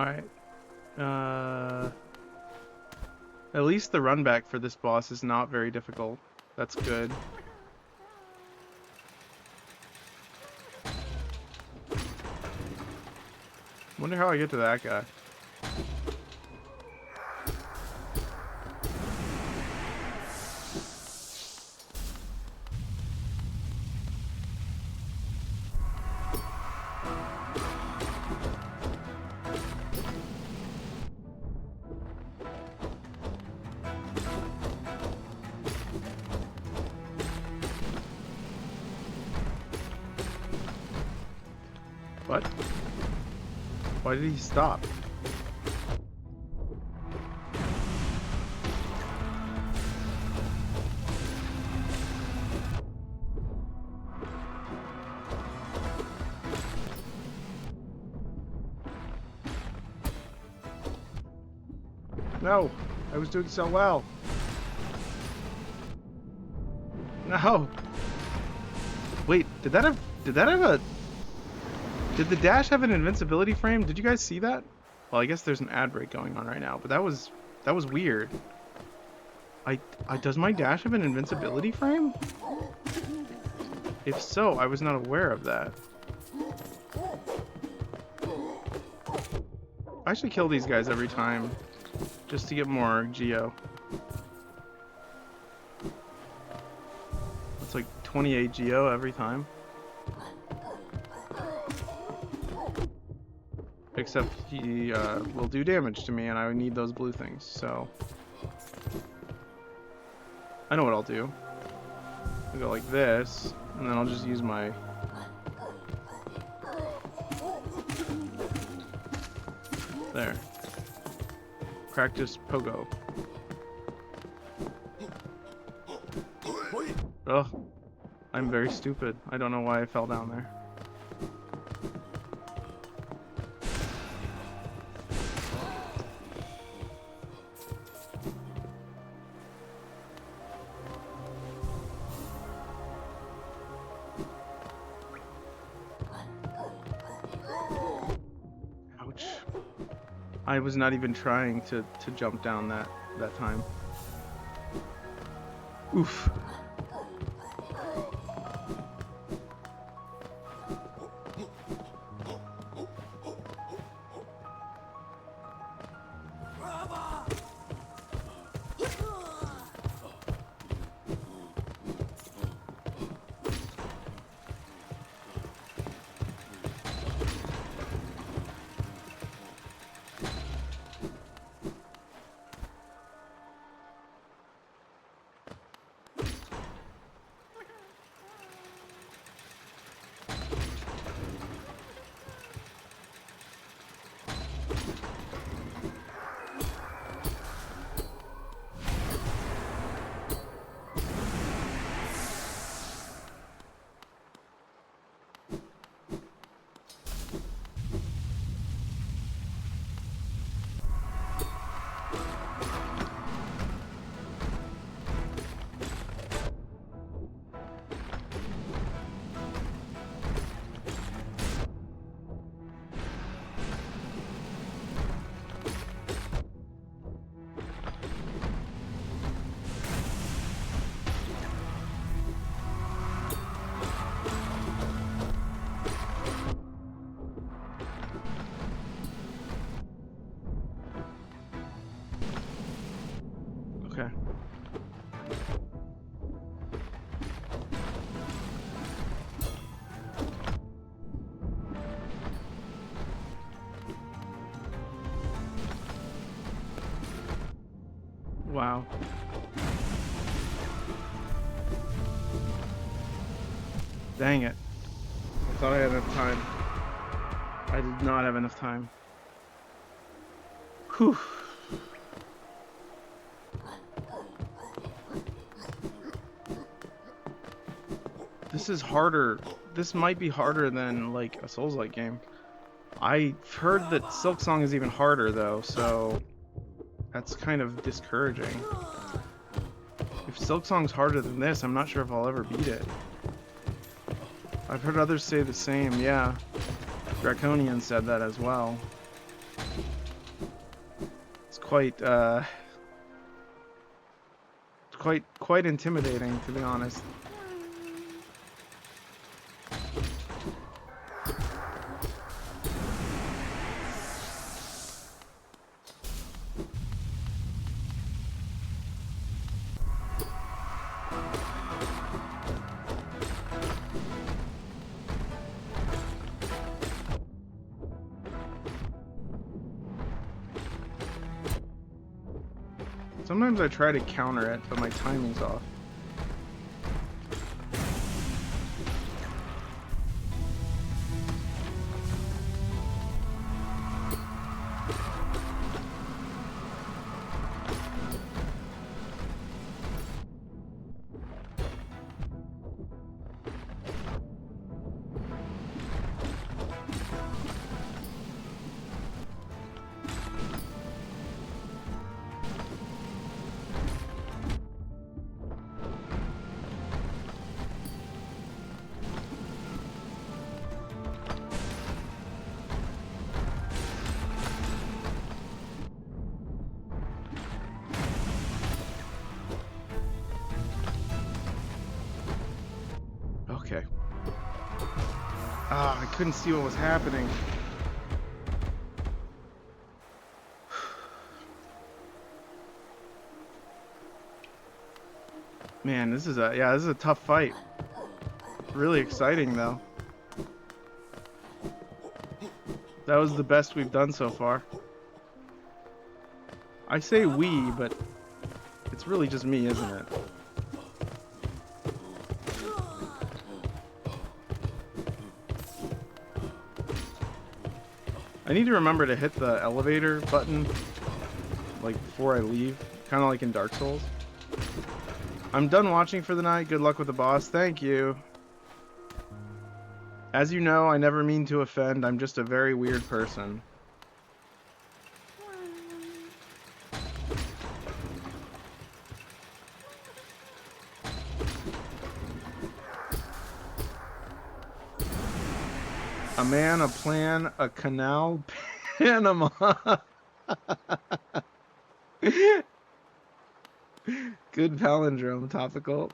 Alright. At least the run back for this boss is not very difficult. That's good. Wonder how I get to that guy. What? Why did he stop? No, I was doing so well. No. Wait, did that have a did the dash have an invincibility frame? Did you guys see that? Well, I guess there's an ad break going on right now, but that was weird. Does my dash have an invincibility frame? If so, I was not aware of that. I should kill these guys every time, just to get more Geo. It's like 28 Geo every time. Except he will do damage to me, and I would need those blue things, so... I know what I'll do. I'll go like this, and then I'll just use my... There. Practice pogo. Ugh. I'm very stupid. I don't know why I fell down there. Ouch. I was not even trying to jump down that time. Oof. Okay. Wow. Dang it. I thought I had enough time. I did not have enough time. Whew. This is harder. This might be harder than like a Souls-like game. I've heard that Silksong is even harder though, so that's kind of discouraging. If Silksong's harder than this, I'm not sure if I'll ever beat it. I've heard others say the same, yeah. Draconian said that as well. It's quite intimidating, to be honest. Sometimes I try to counter it, but my timing's off. Okay. Ah, I couldn't see what was happening. Man, this is a tough fight. Really exciting though. That was the best we've done so far. I say we, but it's really just me, isn't it? I need to remember to hit the elevator button like before I leave, kind of like in Dark Souls. I'm done watching for the night. Good luck with the boss. Thank you. As you know, I never mean to offend. I'm just a very weird person. A man, a plan, a canal, Panama. Good palindrome, topical.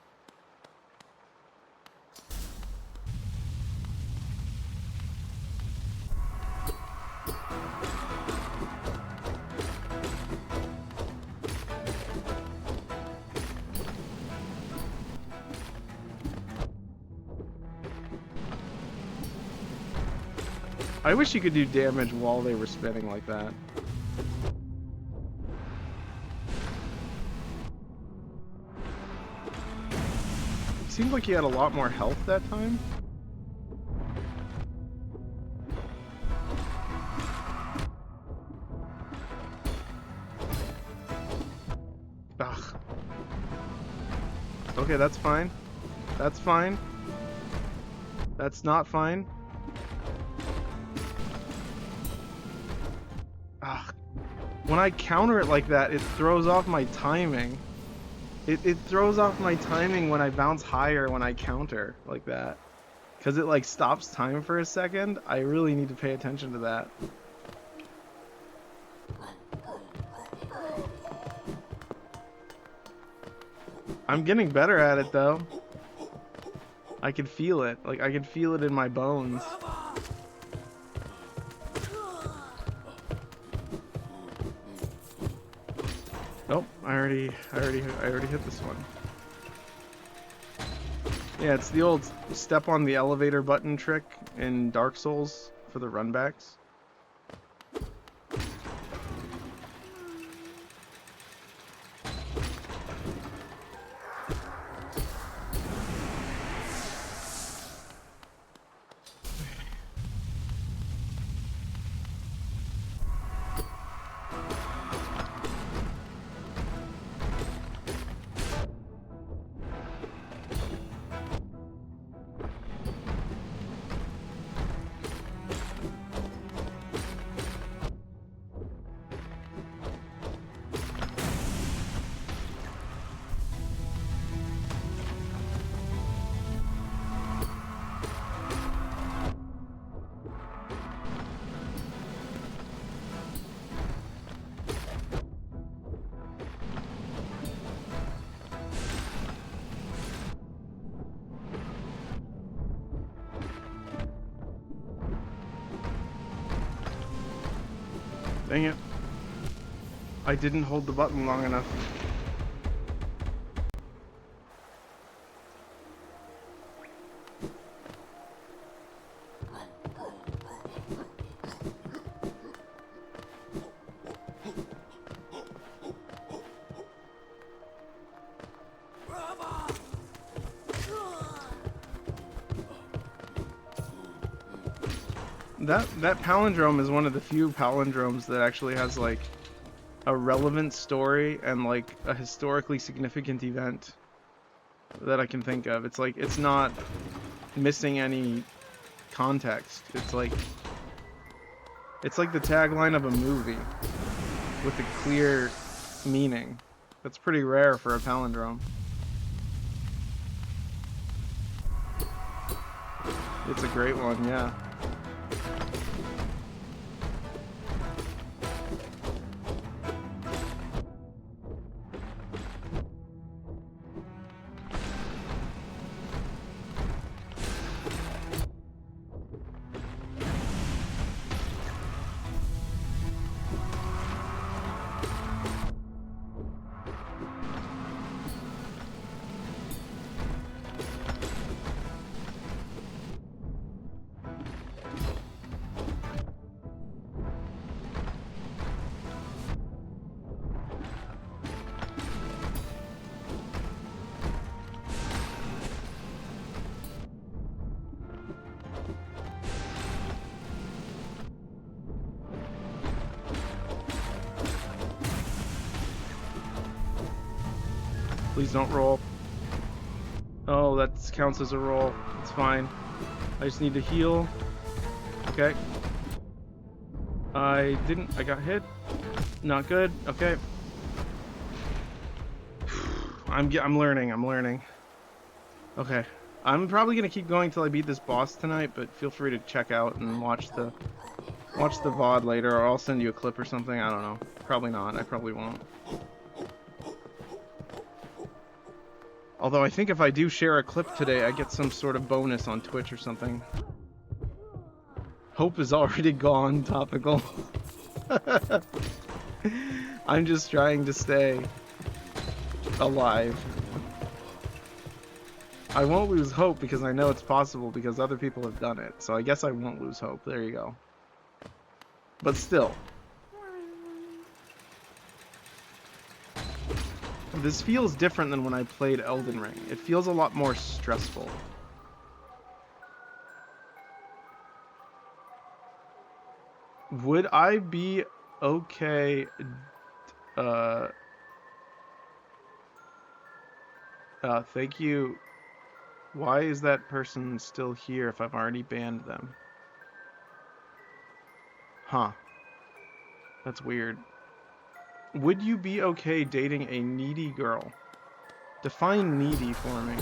I wish you could do damage while they were spinning like that. It seemed like he had a lot more health that time. Ugh. Okay, that's fine. That's fine. That's not fine. Ugh. When I counter it like that, it throws off my timing. It throws off my timing when I bounce higher when I counter like that. Because it like stops time for a second. I really need to pay attention to that. I'm getting better at it though. I can feel it. Like I can feel it in my bones. Nope, I already hit this one. Yeah, it's the old step on the elevator button trick in Dark Souls for the runbacks. Dang it. I didn't hold the button long enough. That palindrome is one of the few palindromes that actually has like a relevant story and like a historically significant event that I can think of. It's like it's not missing any context. It's like the tagline of a movie with a clear meaning. That's pretty rare for a palindrome. It's a great one, yeah. Please don't roll. Oh, that counts as a roll. It's fine. I just need to heal. Okay. I got hit. Not good. Okay. I'm learning. Okay. I'm probably gonna keep going till I beat this boss tonight, but feel free to check out and watch the VOD later, or I'll send you a clip or something. I don't know. Probably not. I probably won't. Although I think if I do share a clip today, I get some sort of bonus on Twitch or something. Hope is already gone, topical. I'm just trying to stay alive. I won't lose hope because I know it's possible because other people have done it. So I guess I won't lose hope. There you go. But still. This feels different than when I played Elden Ring. It feels a lot more stressful. Would I be okay thank you. Why is that person still here if I've already banned them? Huh. That's weird. Would you be okay dating a needy girl? Define needy for me.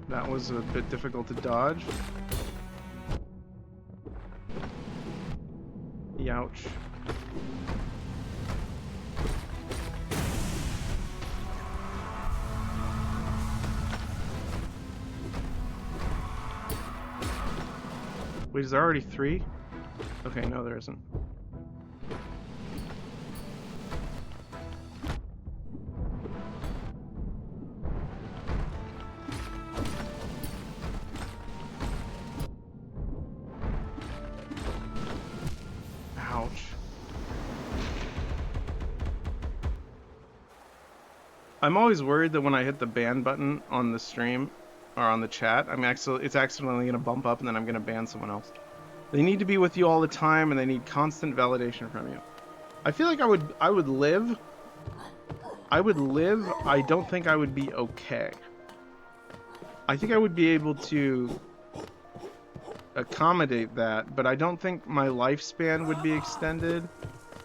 That was a bit difficult to dodge. Ouch. Wait, is there already 3? Okay, no there isn't. I'm always worried that when I hit the ban button on the stream or on the chat, it's accidentally gonna bump up and then I'm gonna ban someone else. They need to be with you all the time and they need constant validation from you. I feel like I would live. I don't think I would be okay. I think I would be able to accommodate that, but I don't think my lifespan would be extended,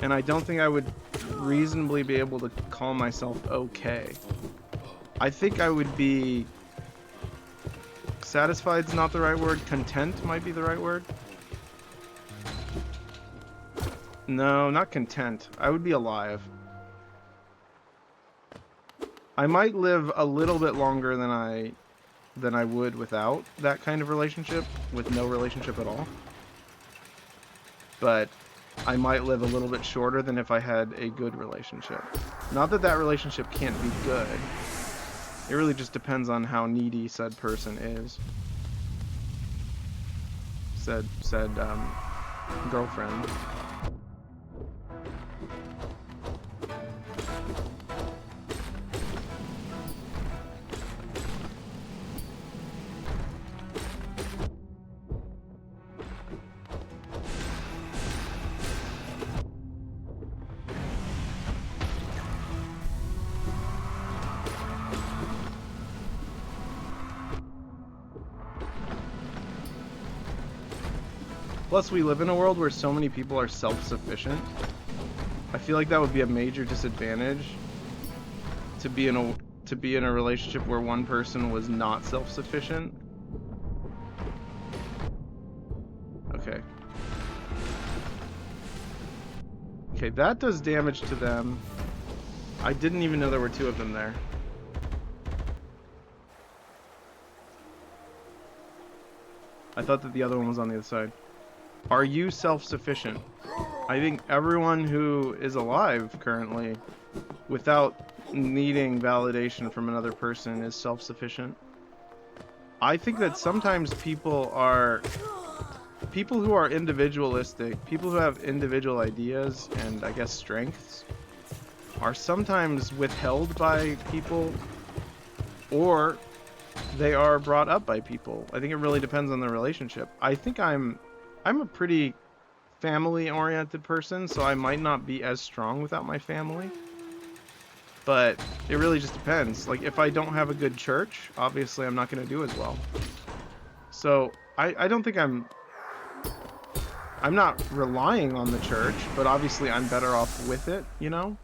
and I don't think I would reasonably be able to call myself okay. I think I would be Satisfied's not the right word. Content might be the right word. No, not content. I would be alive. I might live a little bit longer than I would without that kind of relationship, with no relationship at all. But I might live a little bit shorter than if I had a good relationship. Not that that relationship can't be good. It really just depends on how needy said person is. Said girlfriend. Plus, we live in a world where so many people are self-sufficient. I feel like that would be a major disadvantage to be in a relationship where one person was not self-sufficient. Okay. Okay, that does damage to them. I didn't even know there were two of them there. I thought that the other one was on the other side. Are you self-sufficient? I think everyone who is alive currently, without needing validation from another person, is self-sufficient. I think that sometimes people who are individualistic, people who have individual ideas and I guess strengths, are sometimes withheld by people, or they are brought up by people. I think it really depends on the relationship. I think I'm a pretty family-oriented person, so I might not be as strong without my family. But it really just depends. Like, if I don't have a good church, obviously I'm not going to do as well. So, I don't think I'm not relying on the church, but obviously I'm better off with it, you know?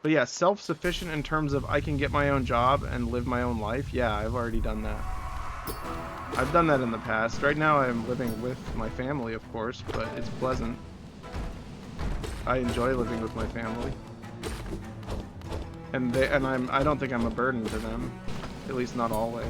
But yeah, self-sufficient in terms of I can get my own job and live my own life. Yeah, I've already done that. I've done that in the past. Right now I'm living with my family, of course, but it's pleasant. I enjoy living with my family. And I don't think I'm a burden to them. At least not always.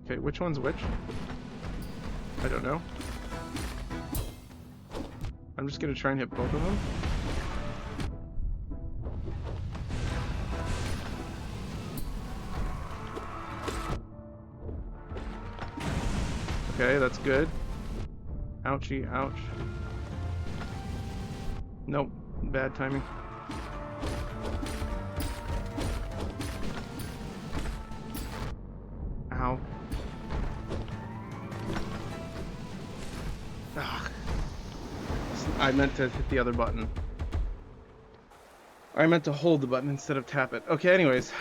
Okay, which one's which? I don't know. I'm just gonna try and hit both of them. Okay, that's good. Ouchie, ouch. Nope, bad timing. Ow. Ugh. I meant to hit the other button. I meant to hold the button instead of tap it. Okay, anyways,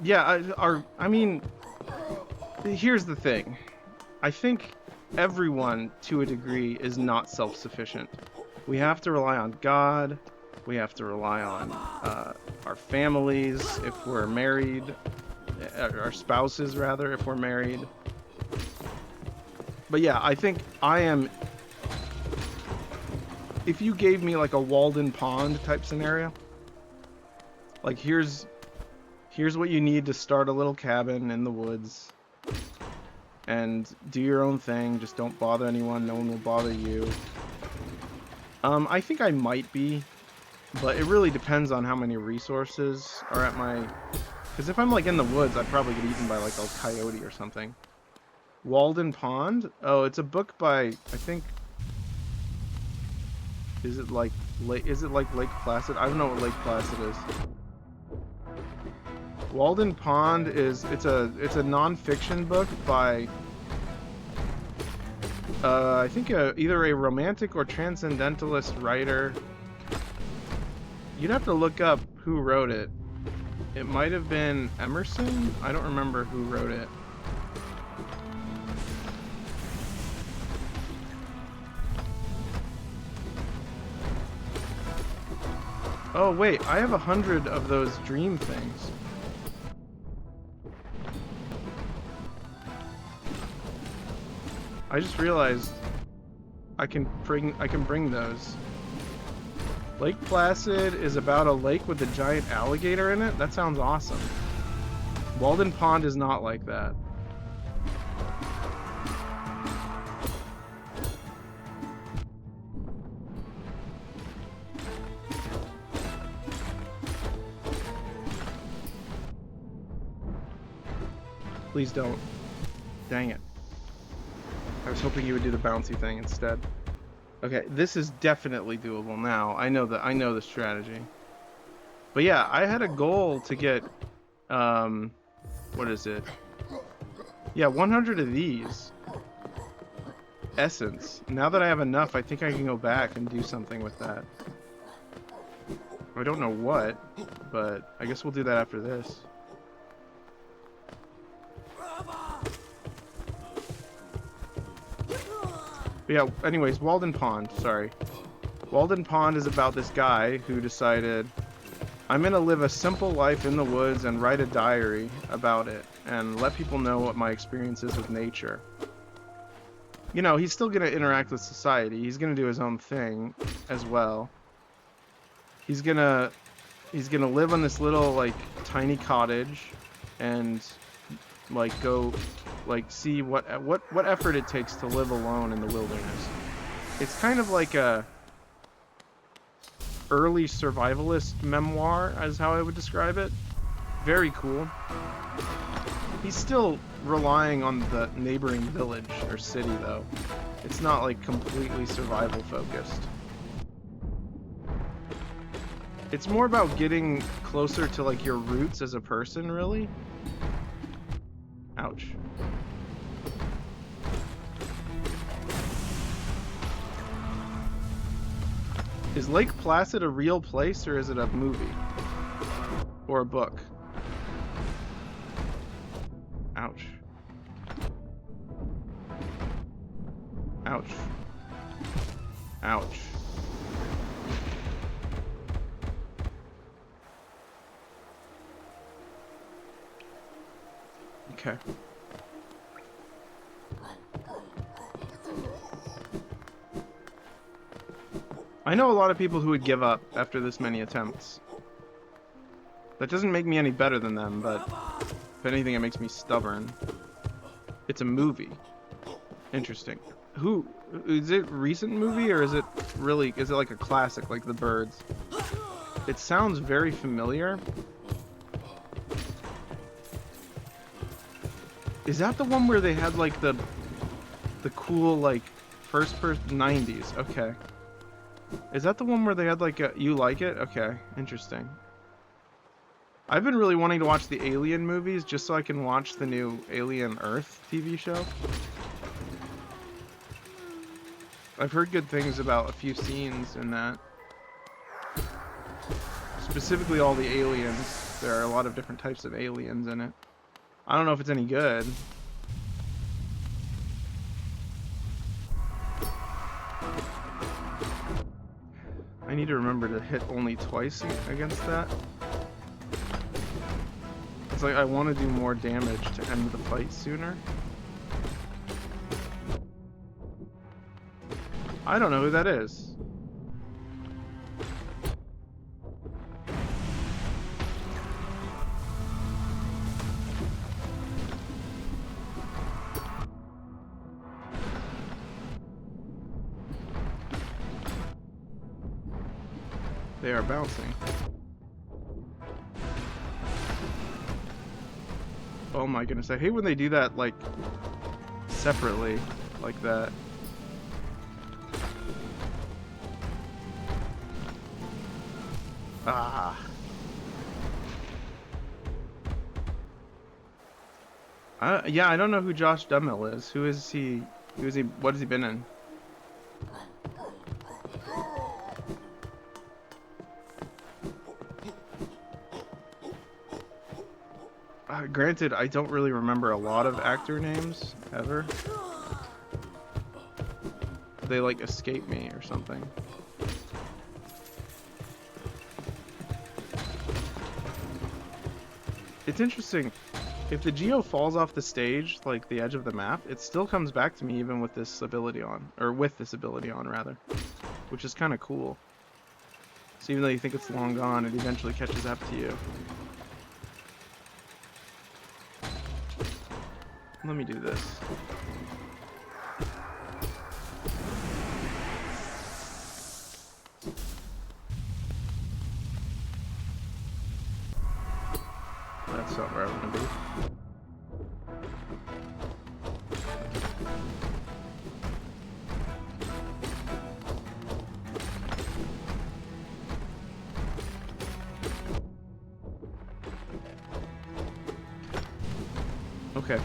yeah, I mean, here's the thing. I think everyone, to a degree, is not self-sufficient. We have to rely on God. We have to rely on our families if we're married, our spouses rather if we're married. But yeah, I think I am. If you gave me like a Walden Pond type scenario, like here's what you need to start a little cabin in the woods. And do your own thing. Just don't bother anyone. No one will bother you. I think I might be, but it really depends on how many resources are at my. Because if I'm like in the woods, I'd probably get eaten by like a coyote or something. Walden Pond? Oh, it's a book by I think. Is it like Lake Placid? I don't know what Lake Placid is. Walden Pond is it's a non-fiction book by I think either a romantic or transcendentalist writer. You'd have to look up who wrote it. It might have been Emerson. I don't remember who wrote it. Oh wait, I have 100 of those dream things. I just realized I can bring those. Lake Placid is about a lake with a giant alligator in it? That sounds awesome. Walden Pond is not like that. Please don't. Dang it. I was hoping you would do the bouncy thing instead. Okay, this is definitely doable now. I know the strategy. But yeah, I had a goal to get what is it? Yeah, 100 of these. Essence. Now that I have enough, I think I can go back and do something with that. I don't know what, but I guess we'll do that after this. But yeah, anyways, Walden Pond, sorry. Walden Pond is about this guy who decided, I'm gonna live a simple life in the woods and write a diary about it and let people know what my experience is with nature. You know, he's still gonna interact with society. He's gonna do his own thing as well. He's gonna live on this little like tiny cottage and like go like see what effort it takes to live alone in the wilderness. It's kind of like a early survivalist memoir, as how I would describe it. Very cool. He's still relying on the neighboring village or city though. It's not like completely survival focused. It's more about getting closer to like your roots as a person, really. Ouch. Is Lake Placid a real place or is it a movie? Or a book? Ouch. Ouch. Ouch. Okay. I know a lot of people who would give up after this many attempts. That doesn't make me any better than them, but if anything, it makes me stubborn. It's a movie. Interesting. Who is it? Recent movie or is it really? Is it like a classic, like The Birds? It sounds very familiar. Is that the one where they had like the cool like first person 90s? Okay. Is that the one where they had like a you like it? Okay, interesting. I've been really wanting to watch the Alien movies just so I can watch the new Alien Earth TV show. I've heard good things about a few scenes in that. Specifically all the aliens. There are a lot of different types of aliens in it. I don't know if it's any good. I need to remember to hit only twice against that. It's like I want to do more damage to end the fight sooner. I don't know who that is. They are bouncing. Oh my goodness, I hate when they do that, like, separately, like that. Ah. Yeah, I don't know who Josh Duhamel is. Who is he? What has he been in? Granted, I don't really remember a lot of actor names, ever. They, like, escape me or something. It's interesting. If the Geo falls off the stage, like the edge of the map, it still comes back to me even with this ability on. Or with this ability on, rather. Which is kind of cool. So even though you think it's long gone, it eventually catches up to you. Let me do this. That's not where I want to be. Okay.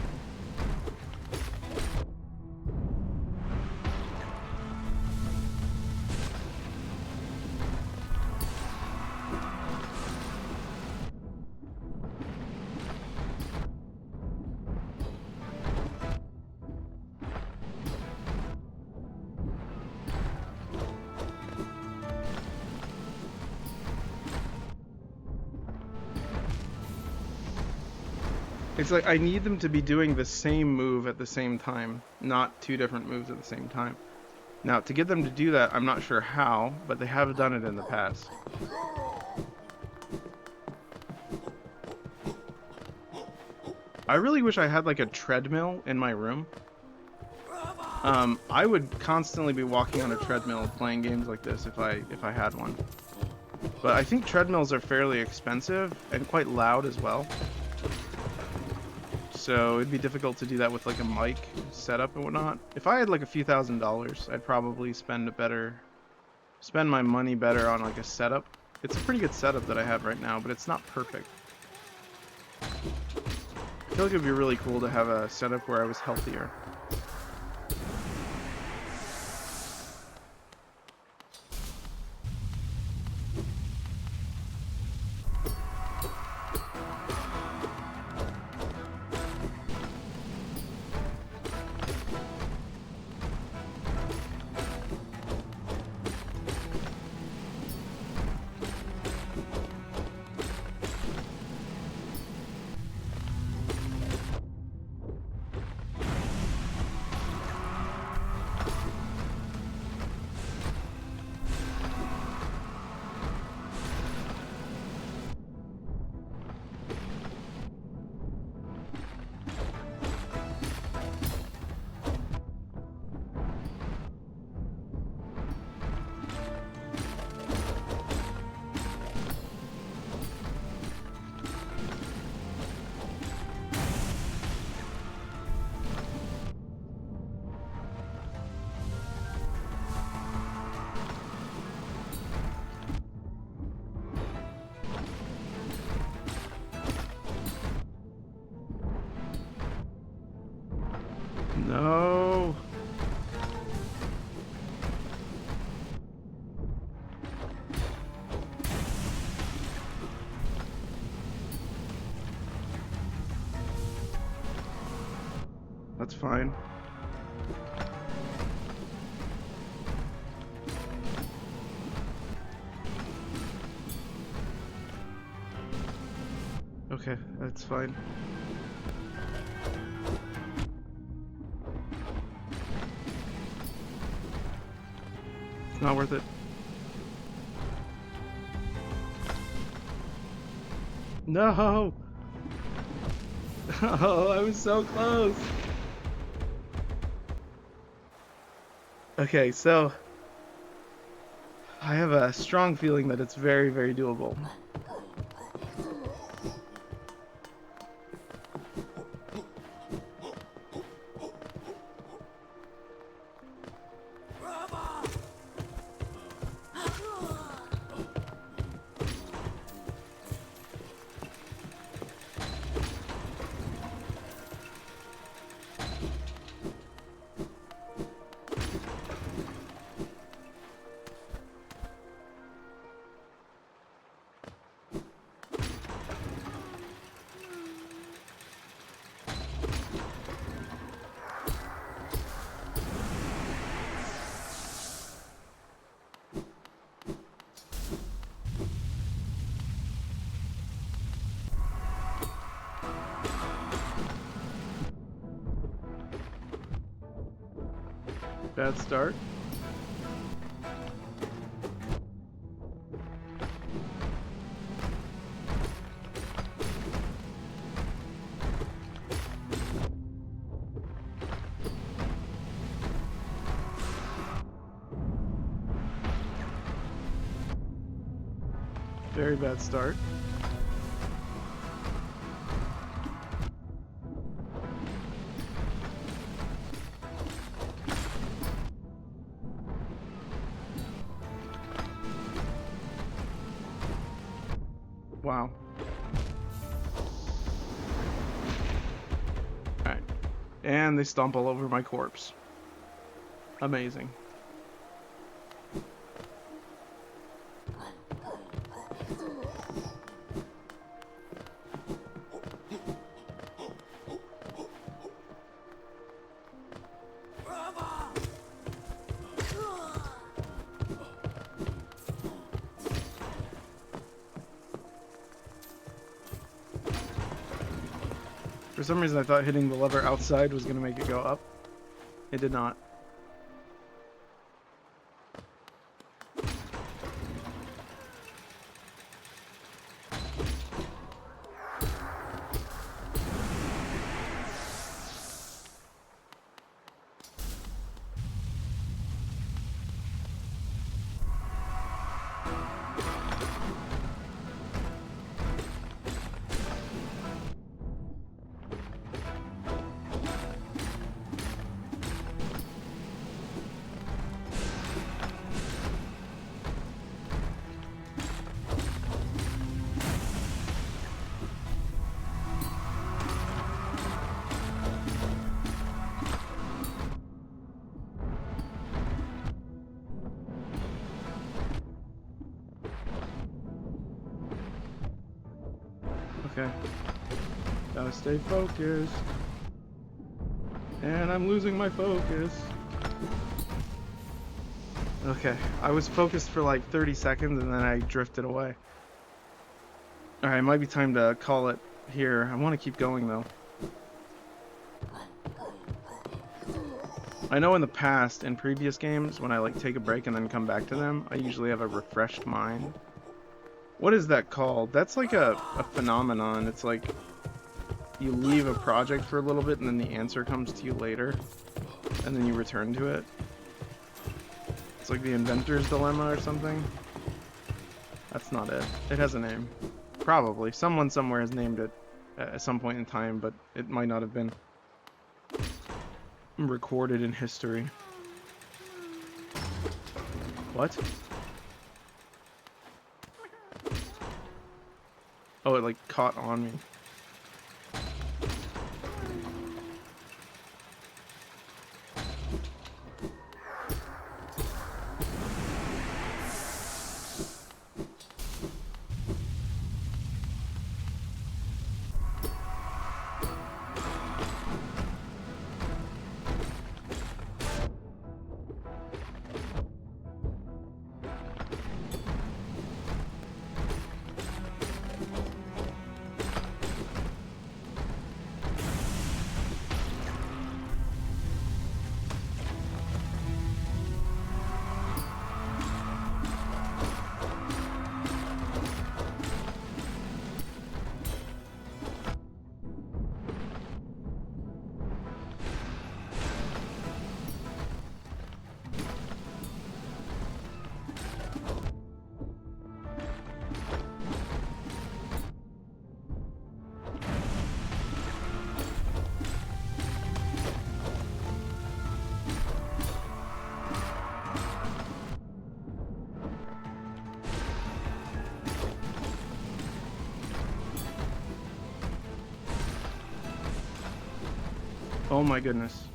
It's like I need them to be doing the same move at the same time, not two different moves at the same time. Now, to get them to do that, I'm not sure how, but they have done it in the past. I really wish I had like a treadmill in my room. I would constantly be walking on a treadmill playing games like this if I had one. But I think treadmills are fairly expensive and quite loud as well. So it'd be difficult to do that with like a mic setup and whatnot. If I had like a few $1,000s, I'd probably spend my money better on like a setup. It's a pretty good setup that I have right now, but it's not perfect. I feel like it'd be really cool to have a setup where I was healthier. No. That's fine. Okay, that's fine. It's not worth it. No! Oh, I was so close! Okay, so I have a strong feeling that it's very, very doable. Bad start. Very bad start. Wow. Alright. And they stomp all over my corpse. Amazing. For some reason I thought hitting the lever outside was going to make it go up. It did not. Okay. Gotta stay focused. And I'm losing my focus. Okay, I was focused for like 30 seconds and then I drifted away. Alright, it might be time to call it here. I want to keep going though. I know in the past, in previous games, when I like take a break and then come back to them, I usually have a refreshed mind. What is that called? That's like a phenomenon. It's like you leave a project for a little bit and then the answer comes to you later and then you return to it. It's like the inventor's dilemma or something. That's not it. It has a name. Probably. Someone somewhere has named it at some point in time, but it might not have been recorded in history. What? Oh, it like caught on me. Oh my goodness.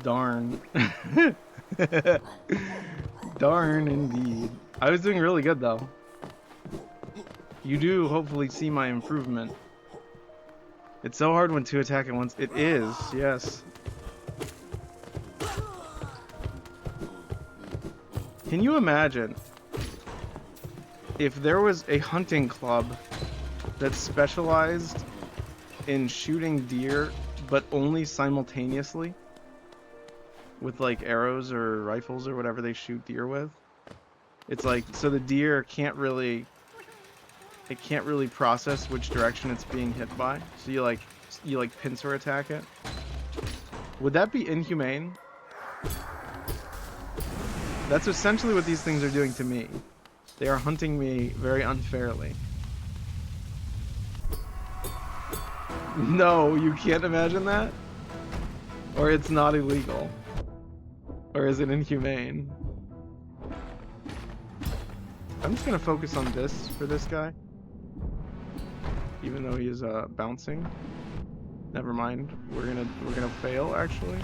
Darn. Darn indeed. I was doing really good though. You do hopefully see my improvement. It's so hard when two attack at once. It is, yes. Can you imagine if there was a hunting club that specialized in shooting deer, but only simultaneously with like arrows or rifles or whatever they shoot deer with. It's like, so the deer can't really process which direction it's being hit by. So you like pincer attack it. Would that be inhumane? That's essentially what these things are doing to me. They are hunting me very unfairly. No, you can't imagine that? Or it's not illegal? Or is it inhumane? I'm just gonna focus on this for this guy. Even though he is bouncing. Never mind. We're gonna fail actually.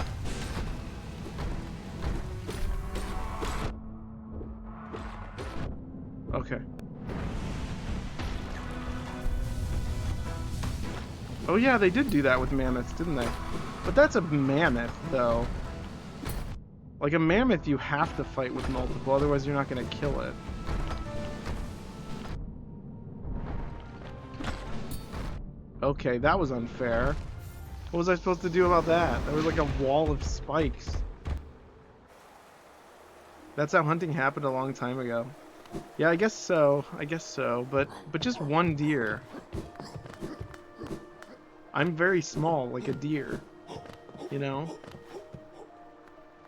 Okay. Oh yeah, they did do that with mammoths, didn't they? But that's a mammoth, though. Like a mammoth, you have to fight with multiple, otherwise you're not gonna kill it. Okay, that was unfair. What was I supposed to do about that? There was like a wall of spikes. That's how hunting happened a long time ago. Yeah, I guess so. But just one deer. I'm very small, like a deer. You know?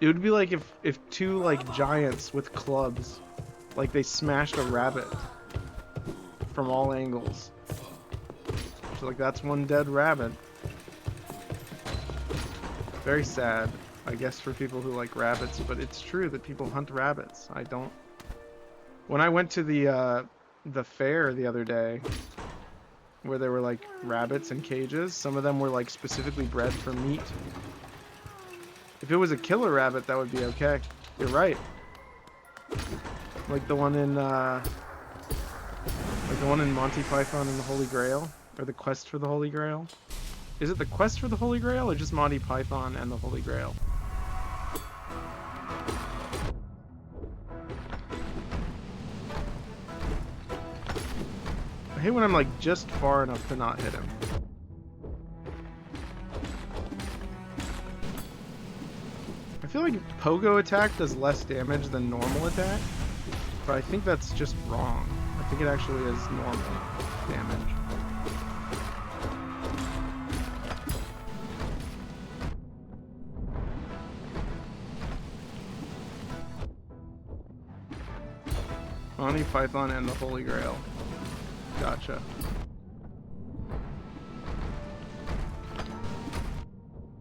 It would be like if two like giants with clubs, like they smashed a rabbit from all angles. So like that's one dead rabbit. Very sad, I guess, for people who like rabbits, but it's true that people hunt rabbits. I don't. When I went to the fair the other day, where there were like rabbits in cages, some of them were like specifically bred for meat. If it was a killer rabbit, that would be okay. You're right. Like the one in Monty Python and the Holy Grail, or the Quest for the Holy Grail. Is it the Quest for the Holy Grail, or just Monty Python and the Holy Grail? I hate when I'm like just far enough to not hit him. I feel like pogo attack does less damage than normal attack, but I think that's just wrong. I think it actually is normal damage. Monty Python and the Holy Grail. Gotcha.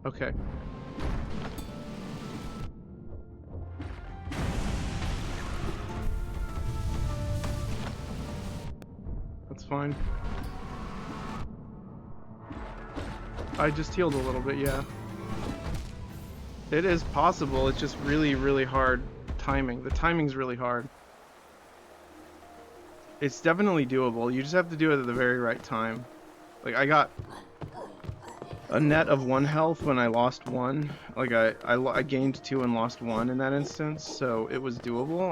Okay. That's fine. I just healed a little bit, yeah. It is possible, it's just really, really hard timing. The timing's really hard. It's definitely doable. You just have to do it at the very right time. Like, I got a net of 1 health when I lost 1. Like, I gained 2 and lost 1 in that instance, so it was doable.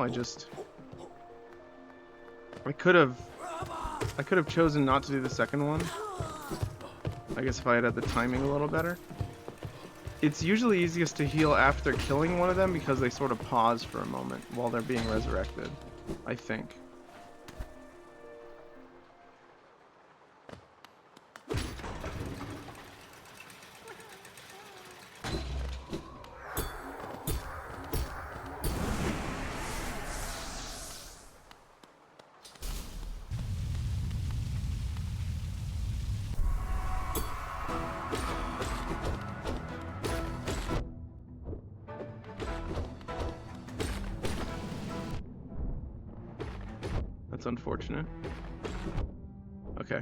I could have chosen not to do the second one. I guess if I had the timing a little better. It's usually easiest to heal after killing one of them because they sort of pause for a moment while they're being resurrected, I think. That's unfortunate. Okay.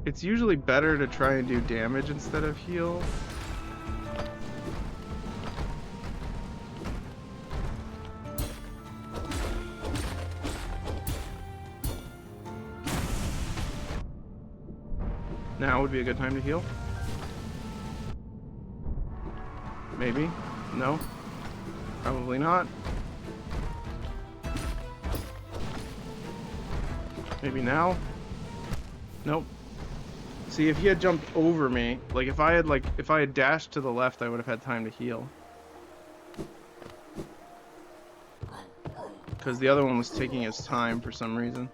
It's usually better to try and do damage instead of heal. Now would be a good time to heal. Maybe. No. Probably not. Maybe now. Nope. See, if he had jumped over me, like if I had dashed to the left, I would have had time to heal. Because the other one was taking his time for some reason.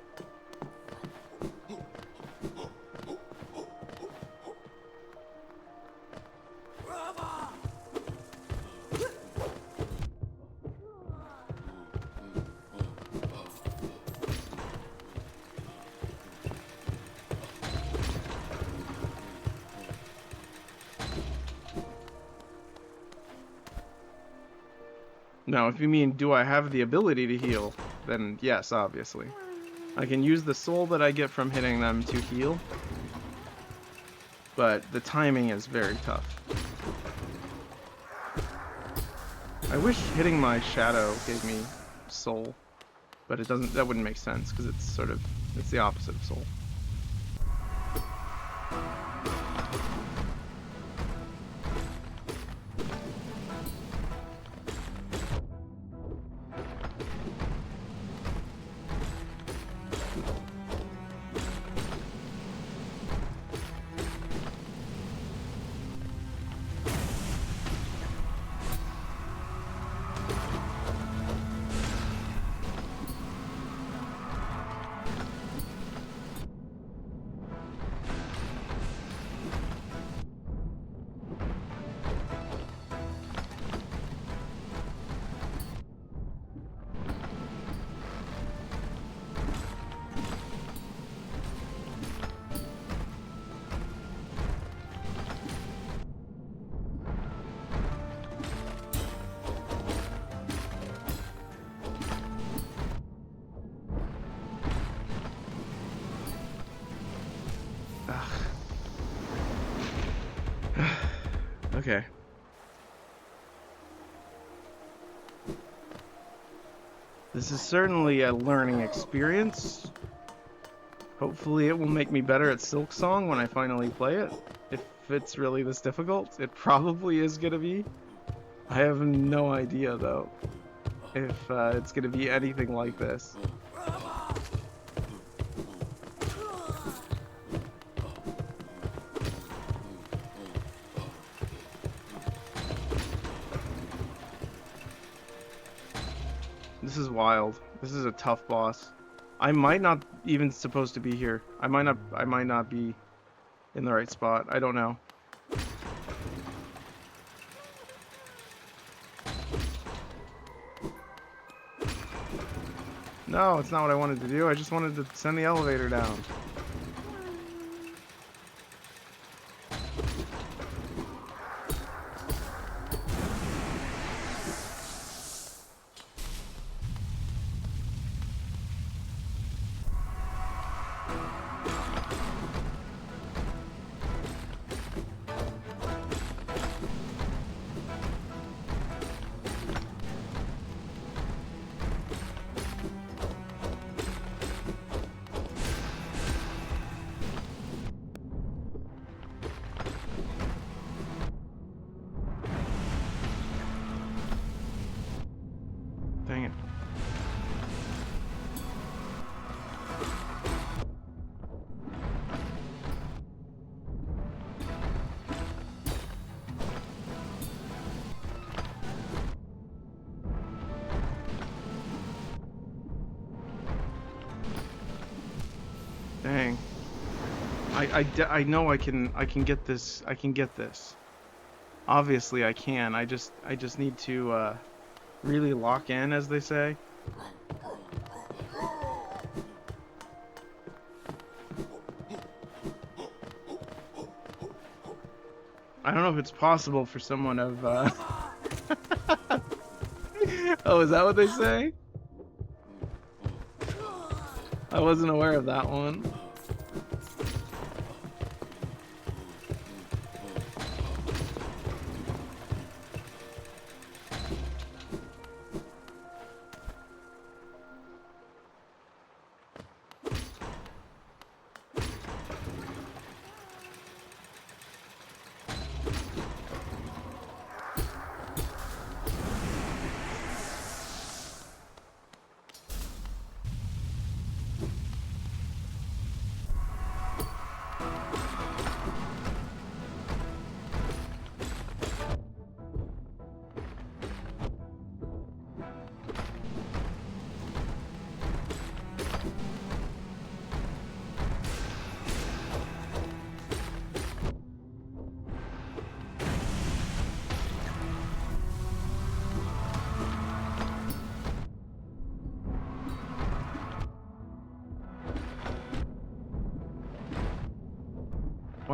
Now, if you mean, do I have the ability to heal? Then yes, obviously. I can use the soul that I get from hitting them to heal. But the timing is very tough. I wish hitting my shadow gave me soul. But it doesn't, that wouldn't make sense, because it's the opposite of soul. Okay. This is certainly a learning experience. Hopefully it will make me better at Silksong when I finally play it. If it's really this difficult, it probably is gonna be. I have no idea though if it's gonna be anything like this. This is wild. This is a tough boss. I might not even supposed to be here. I might not be in the right spot. I don't know. No, it's not what I wanted to do. I just wanted to send the elevator down. Dang it. Dang. I know I can get this. I can get this. Obviously I can. I just need to really lock in, as they say. I don't know if it's possible for someone of Oh, is that what they say? I wasn't aware of that one.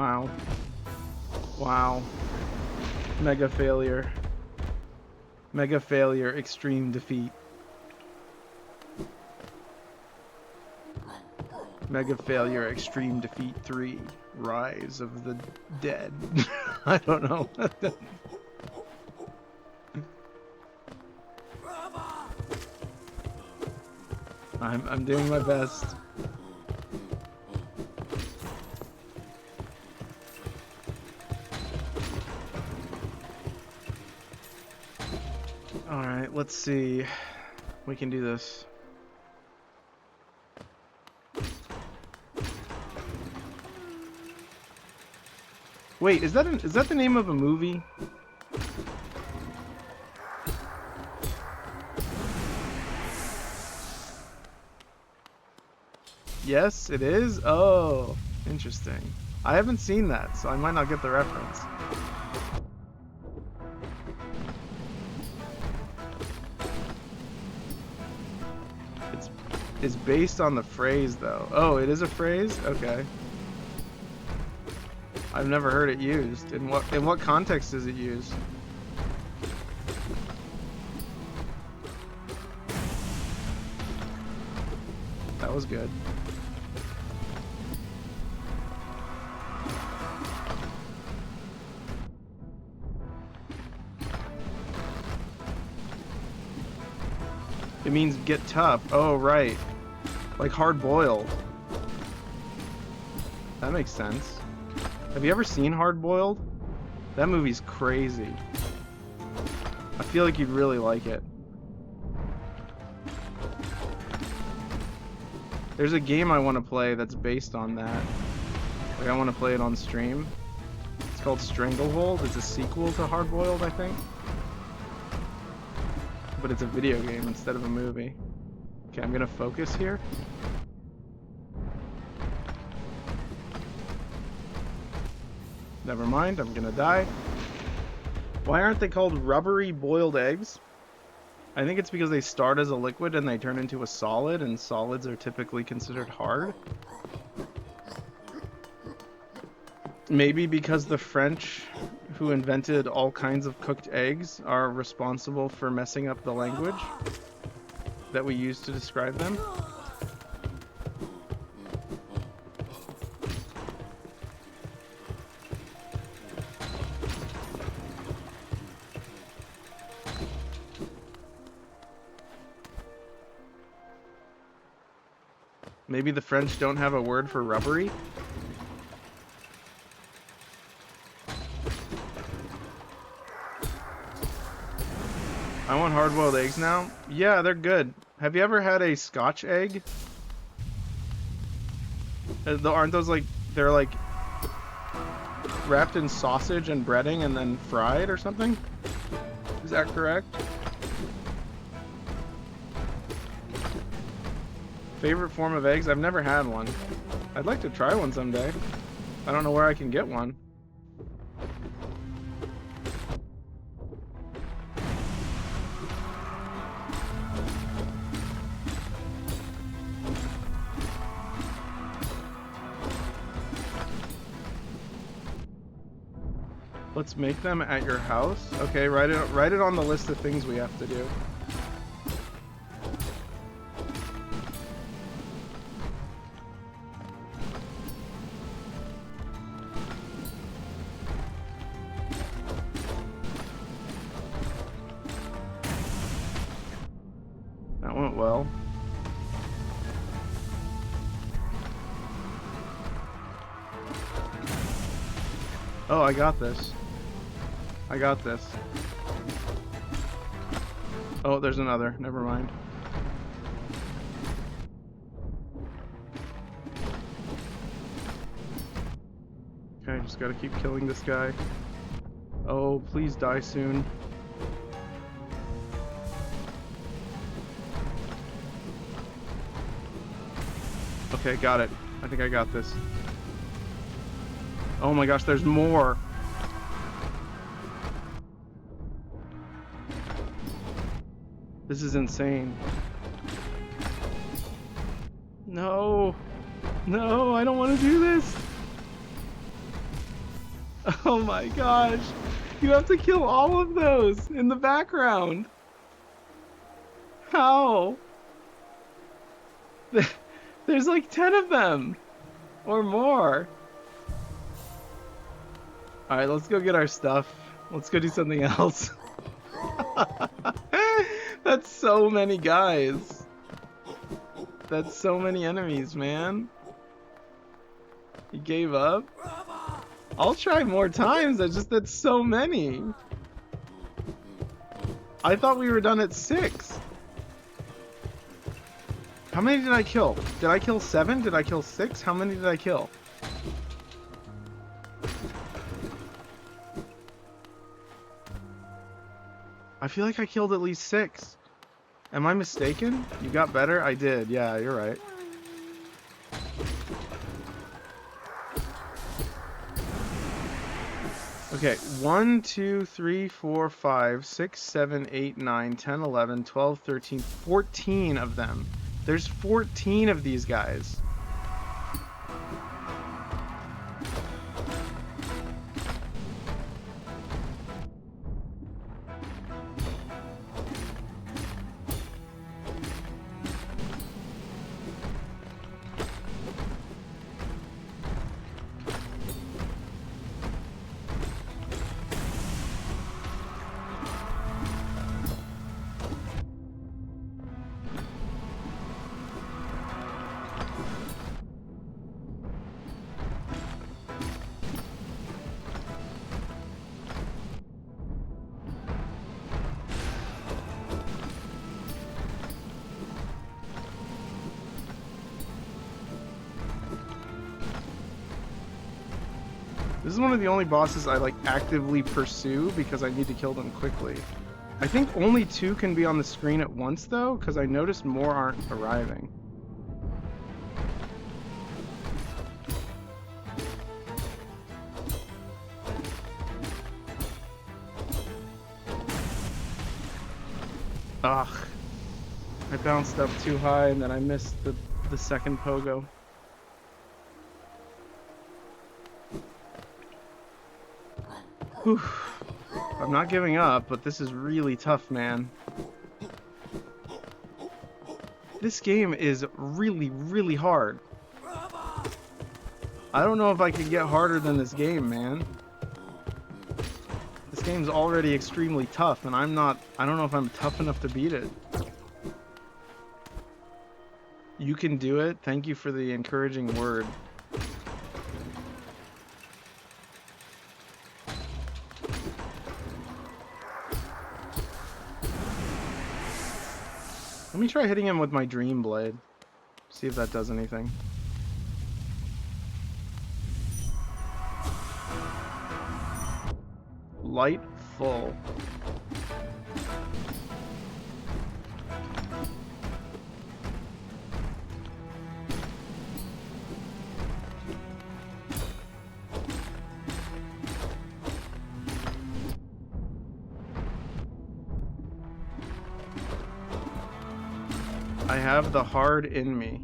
Wow. Wow. Mega failure. Mega failure, extreme defeat. Mega failure, extreme defeat 3. Rise of the dead. I don't know. I'm doing my best. Alright, let's see. We can do this. Wait, is that the name of a movie? Yes, it is? Oh, interesting. I haven't seen that, so I might not get the reference. It's based on the phrase, though. Oh, it is a phrase? Okay. I've never heard it used. In what context is it used? That was good. It means get tough. Oh, right. Like hard boiled. That makes sense. Have you ever seen Hard Boiled? That movie's crazy. I feel like you'd really like it. There's a game I want to play that's based on that. Like, I want to play it on stream. It's called Stranglehold. It's a sequel to Hard Boiled, I think. But it's a video game instead of a movie. Okay, I'm gonna focus here. Never mind, I'm gonna die. Why aren't they called rubbery boiled eggs? I think it's because they start as a liquid and they turn into a solid, and solids are typically considered hard. Maybe because the French, who invented all kinds of cooked eggs, are responsible for messing up the language that we use to describe them. Maybe the French don't have a word for rubbery? I want hard-boiled eggs now? Yeah, they're good. Have you ever had a Scotch egg? Aren't those like, they're like wrapped in sausage and breading and then fried or something? Is that correct? Favorite form of eggs? I've never had one. I'd like to try one someday. I don't know where I can get one. Let's make them at your house. Okay, write it on the list of things we have to do. That went well. Oh, I got this. I got this. Oh, there's another. Never mind. Okay, just gotta keep killing this guy. Oh, please die soon. Okay, got it. I think I got this. Oh my gosh, there's more. This is insane. No. No, I don't want to do this. Oh my gosh. You have to kill all of those in the background. How? There's like 10 of them or more. All right, let's go get our stuff. Let's go do something else. That's so many guys. That's so many enemies, man. You gave up? I'll try more times. That's so many. I thought we were done at 6. How many did I kill? Did I kill 7? Did I kill 6? How many did I kill? I feel like I killed at least 6. Am I mistaken? You got better? I did. Yeah, you're right. Okay, 1, 2, 3, 4, 5, 6, 7, 8, 9, 10, 11, 12, 13, 14 of them. There's 14 of these guys. This is one of the only bosses I like actively pursue because I need to kill them quickly. I think only 2 can be on the screen at once though, because I noticed more aren't arriving. Ugh. I bounced up too high and then I missed the second pogo. Whew. I'm not giving up, but this is really tough, man. This game is really, really hard. I don't know if I can get harder than this game, man. This game's already extremely tough, and I don't know if I'm tough enough to beat it. You can do it. Thank you for the encouraging word. Let me try hitting him with my Dream Blade. See if that does anything. Light full. I have the hard in me.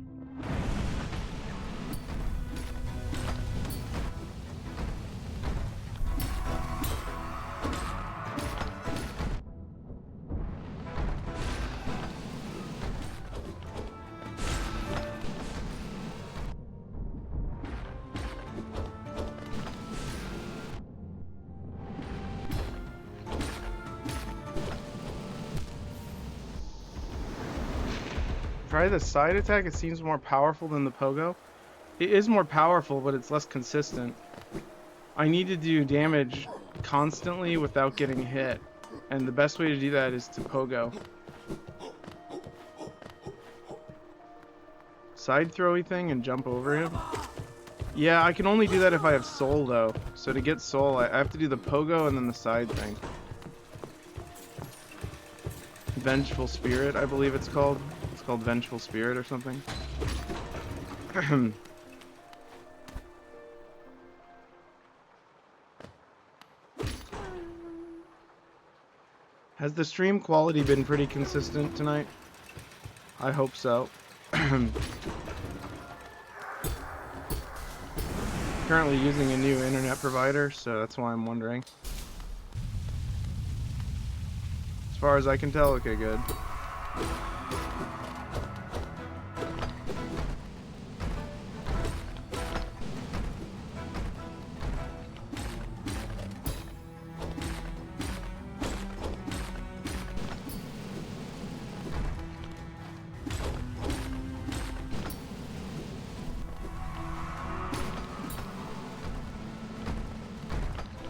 Try the side attack, it seems more powerful than the pogo. It is more powerful, but it's less consistent. I need to do damage constantly without getting hit. And the best way to do that is to pogo. Side throwy thing and jump over him. Yeah, I can only do that if I have soul though. So to get soul, I have to do the pogo and then the side thing. Vengeful Spirit, I believe it's called. It's called Vengeful Spirit or something. Has the stream quality been pretty consistent tonight? I hope so. currently using a new internet provider, so that's why I'm wondering. As far as I can tell, okay, good.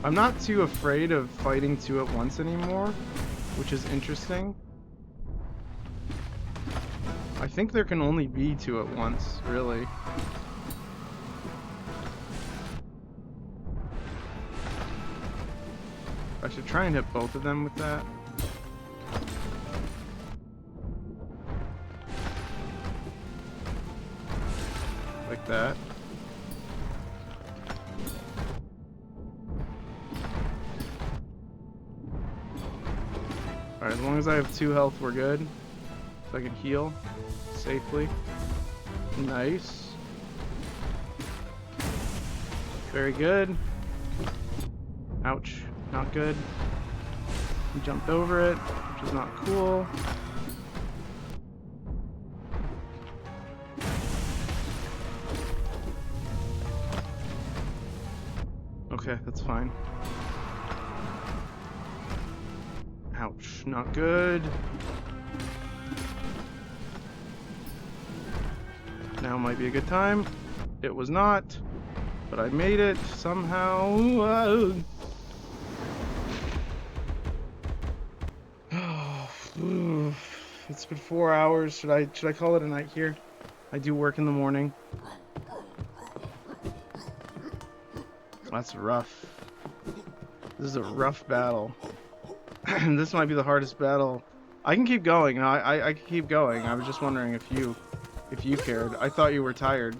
I'm not too afraid of fighting two at once anymore, which is interesting. I think there can only be two at once, really. I should try and hit both of them with that. Like that. Alright, as long as I have 2 health, we're good. So I can heal safely. Nice. Very good. Ouch. Not good. He jumped over it, which is not cool. Okay, that's fine. Ouch, not good. Now might be a good time. It was not, but I made it somehow. It's been 4 hours. Should I call it a night here? I do work in the morning. That's rough. This is a rough battle. This might be the hardest battle. I can keep going. I can keep going. I was just wondering if you cared. I thought you were tired.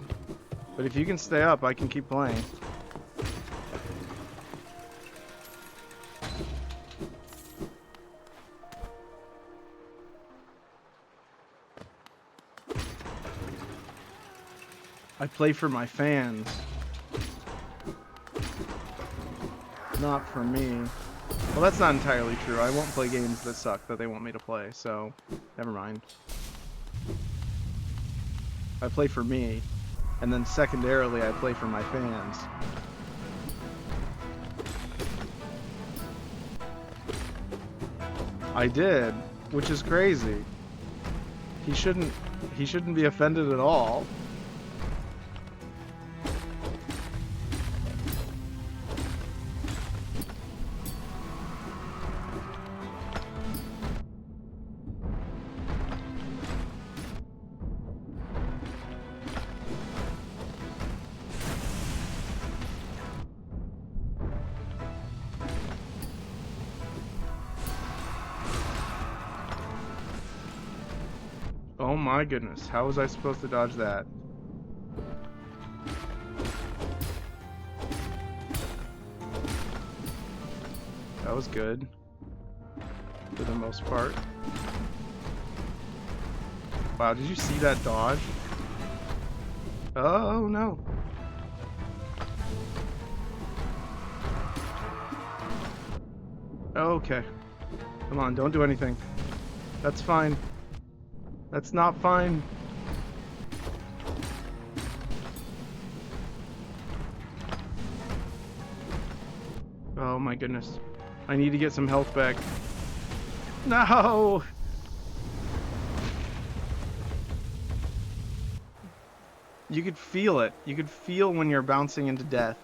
But if you can stay up, I can keep playing. I play for my fans. Not for me. Well, that's not entirely true. I won't play games that suck that they want me to play, so never mind. I play for me, and then secondarily I play for my fans. I did, which is crazy. He shouldn't be offended at all. Oh my goodness, how was I supposed to dodge that? That was good. For the most part. Wow, did you see that dodge? Oh no. Okay. Come on, don't do anything. That's fine. That's not fine. Oh my goodness. I need to get some health back. No! You could feel it. You could feel when you're bouncing into death.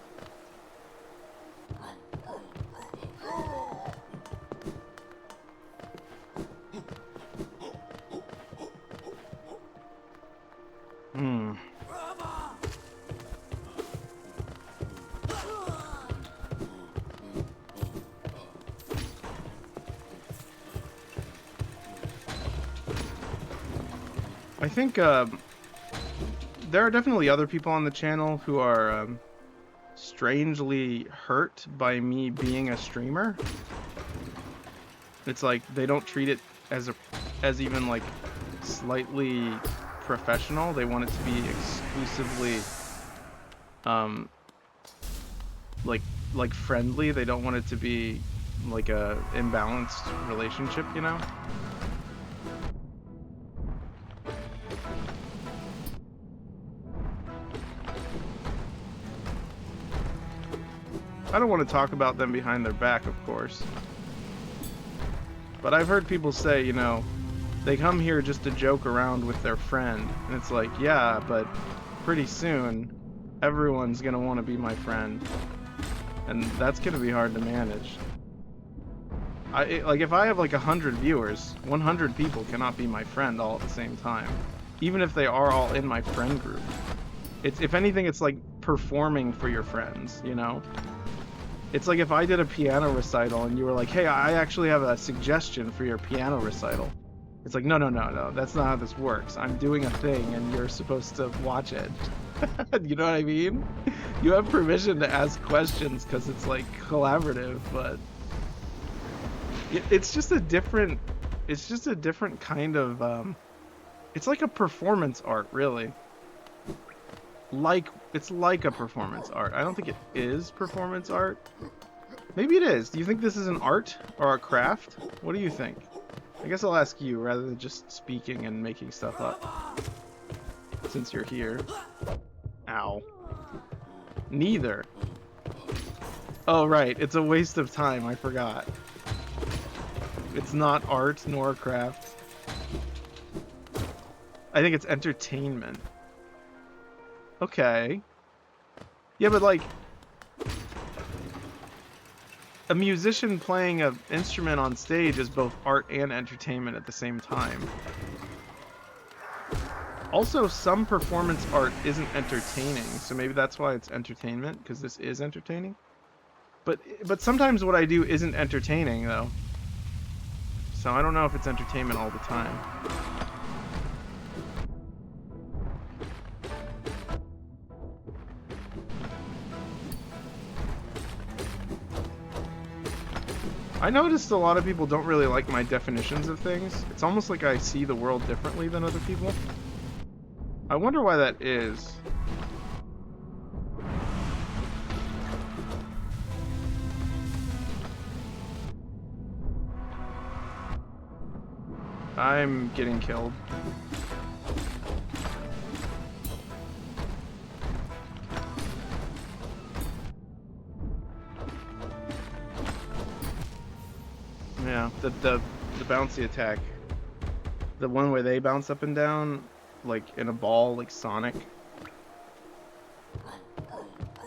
I think there are definitely other people on the channel who are strangely hurt by me being a streamer. It's like they don't treat it as even like slightly professional. They want it to be exclusively like friendly. They don't want it to be like a imbalanced relationship, you know? I don't want to talk about them behind their back, of course. But I've heard people say, you know, they come here just to joke around with their friend. And it's like, yeah, but pretty soon, everyone's going to want to be my friend. And that's going to be hard to manage. Like, if I have like 100 viewers, 100 people cannot be my friend all at the same time. Even if they are all in my friend group. If anything, it's like performing for your friends, you know? It's like if I did a piano recital and you were like, hey, I actually have a suggestion for your piano recital. It's like, no, that's not how this works. I'm doing a thing and you're supposed to watch it. You know what I mean? You have permission to ask questions because it's like collaborative, but it's just a different kind of, it's like a performance art, really. It's like a performance art. I don't think it is performance art. Maybe it is. Do you think this is an art or a craft? What do you think? I guess I'll ask you rather than just speaking and making stuff up. Since you're here. Ow. Neither. Oh, right. It's a waste of time. I forgot. It's not art nor a craft. I think it's entertainment. Okay. Yeah, but like a musician playing an instrument on stage is both art and entertainment at the same time. Also, some performance art isn't entertaining, so maybe that's why it's entertainment, because this is entertaining. But sometimes what I do isn't entertaining, though. So I don't know if it's entertainment all the time. I noticed a lot of people don't really like my definitions of things. It's almost like I see the world differently than other people. I wonder why that is. I'm getting killed. Yeah, the bouncy attack. The one where they bounce up and down, like in a ball, like Sonic.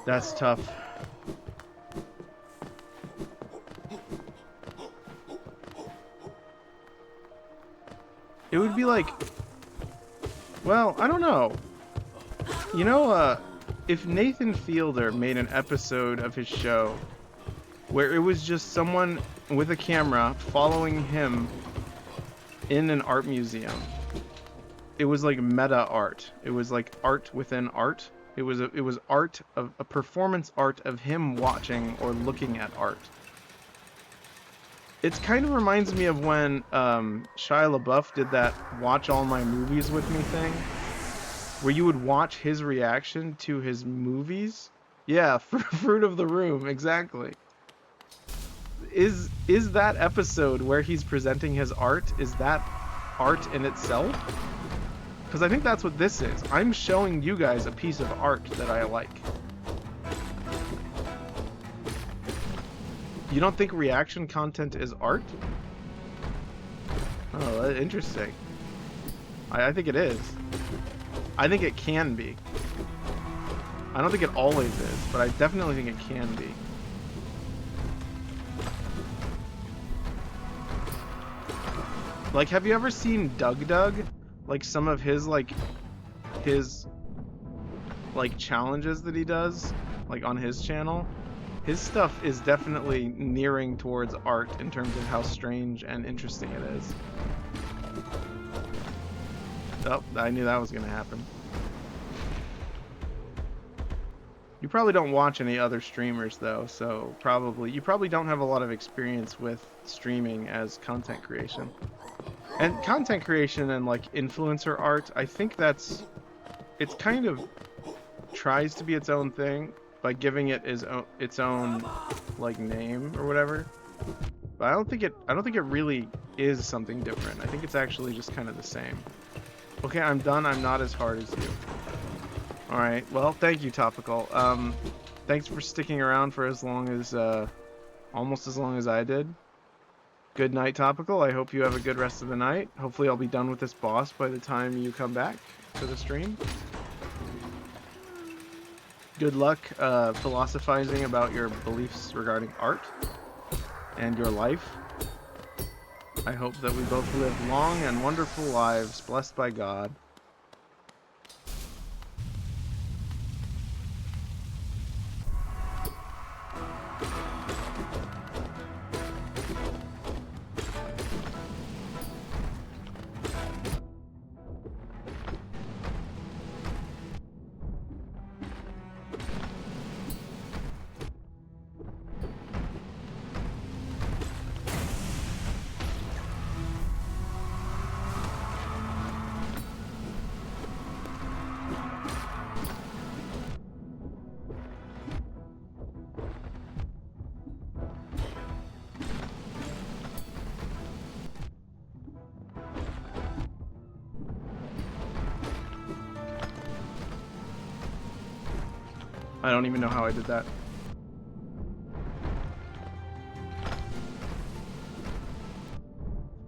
That's tough. It would be like... Well, I don't know. You know, if Nathan Fielder made an episode of his show where it was just someone with a camera following him in an art museum. It was like meta art. It was like art within art. It was art of a performance art of him watching or looking at art. It kind of reminds me of when Shia LaBeouf did that watch all my movies with me thing, where you would watch his reaction to his movies. Yeah, Fruit of the Room, exactly. Is that episode where he's presenting his art, is that art in itself? Because I think that's what this is. I'm showing you guys a piece of art that I like. You don't think reaction content is art? Oh, that's interesting. I think it is. I think it can be. I don't think it always is, but I definitely think it can be. Like, have you ever seen Doug Doug? Like, some of his, his challenges that he does, like, on his channel? His stuff is definitely nearing towards art in terms of how strange and interesting it is. Oh, I knew that was gonna happen. You probably don't watch any other streamers, though, so you probably don't have a lot of experience with streaming as content creation. And content creation and, like, influencer art, I think it's kind of tries to be its own thing. by giving it its own like name or whatever. But I don't think it really is something different. I think it's actually just kind of the same. Okay, I'm done. I'm not as hard as you. All right. Well, thank you, Topical. Thanks for sticking around for as long as almost as long as I did. Good night, Topical. I hope you have a good rest of the night. Hopefully I'll be done with this boss by the time you come back to the stream. Good luck philosophizing about your beliefs regarding art and your life. I hope that we both live long and wonderful lives, blessed by God. I don't even know how I did that.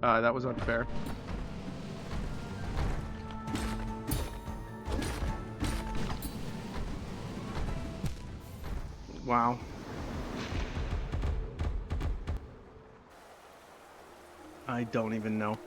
That was unfair. Wow. I don't even know.